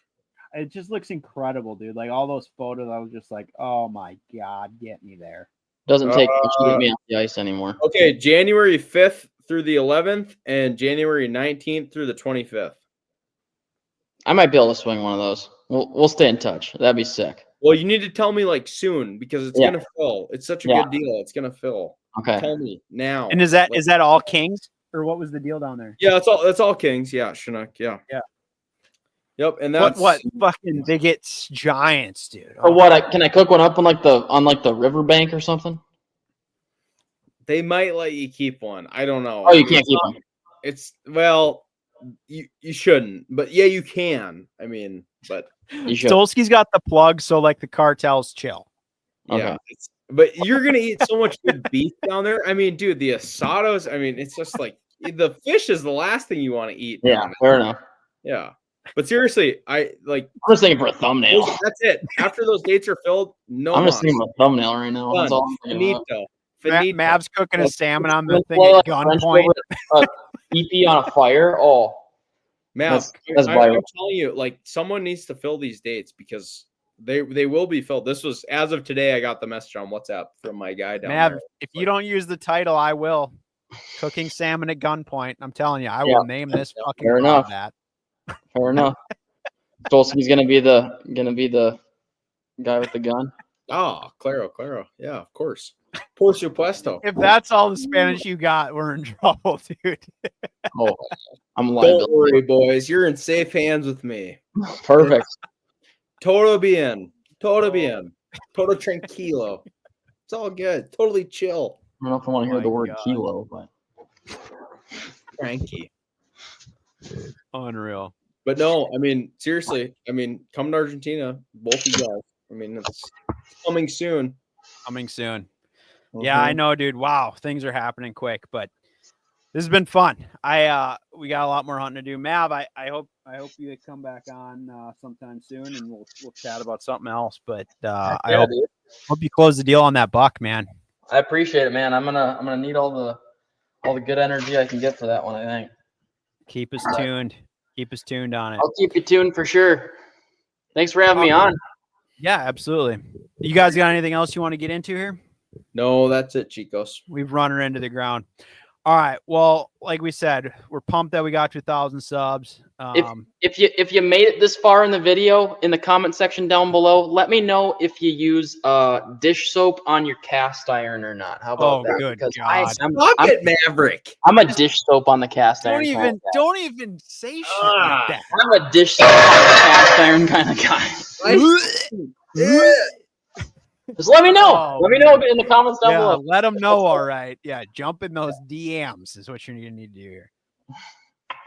It just looks incredible, dude. Like all those photos, I was just like, oh my God, get me there. Doesn't take much to get me off the ice anymore. Okay, January 5th through the 11th and January 19th through the 25th. I might be able to swing one of those. We'll stay in touch. That'd be sick. Well, you need to tell me like soon because it's gonna fill. It's such a good deal. It's gonna fill. Okay. Tell me now. And is that all Kings or what was the deal down there? Yeah, that's all Kings. Yeah, Chinook. Yeah. Yeah. Yep. And that's what fucking they get giants, dude. Or what? Can I cook one up on the riverbank or something? They might let you keep one. I don't know. Oh, you can't keep them. It's you shouldn't, but yeah, you can. I mean, but Stolski's got the plug, so like the cartels chill. Yeah, okay. but you're gonna eat so much good beef down there. I mean, dude, the asados. I mean, it's just like the fish is the last thing you want to eat. Yeah, fair enough. Yeah, but seriously, I'm just thinking for a thumbnail. That's it. After those dates are filled, no. I'm just thinking of a thumbnail right now. That's all I'm thinking about. Mav's cooking a salmon on the thing at gunpoint. EP on a fire. Oh, Mav, that's I'm telling you, like someone needs to fill these dates because they will be filled. This was as of today. I got the message on WhatsApp from my guy down Mav, there. if you don't use the title, I will. Cooking salmon at gunpoint. I'm telling you, I will name this fucking fair enough. that. Fair enough. Stolski's gonna be the guy with the gun. Oh, claro. Yeah, of course. Por supuesto. If that's all the Spanish you got, we're in trouble, dude. Oh, I'm Don't worry, boys. You're in safe hands with me. Perfect. Todo bien. Todo tranquilo. It's all good. Totally chill. I don't know if I want to hear the word kilo, but Cranky. Unreal. But no, I mean, seriously, come to Argentina, both of you guys. I mean, it's coming soon. Yeah, I know, dude. Wow, things are happening quick, but this has been fun. We got a lot more hunting to do. Mav, I hope you come back on sometime soon, and we'll chat about something else. But I hope you close the deal on that buck, man. I appreciate it, man. I'm gonna need all the good energy I can get for that one. I think. Keep us tuned. Keep us tuned on it. I'll keep you tuned for sure. Thanks for having me on. Yeah, absolutely. You guys got anything else you want to get into here? No, that's it, chicos. We've run her into the ground. All right. Well, like we said, we're pumped that we got to 1,000 subs. If you made it this far in the video, in the comment section down below, let me know if you use dish soap on your cast iron or not. How about that? Good because God. Stop it, Maverick. I'm a dish soap on the cast iron. Don't even say shit like that. I'm a dish soap on the cast iron kind of guy. Just let me know. Let me know in the comments down below. Let them know. All right. Yeah. Jump in those DMs is what you're going to need to do here.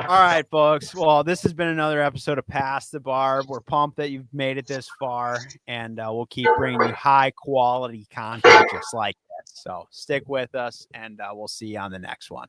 All right, folks. Well, this has been another episode of Pass the Barb. We're pumped that you've made it this far, and we'll keep bringing you high quality content just like this. So stick with us, and we'll see you on the next one.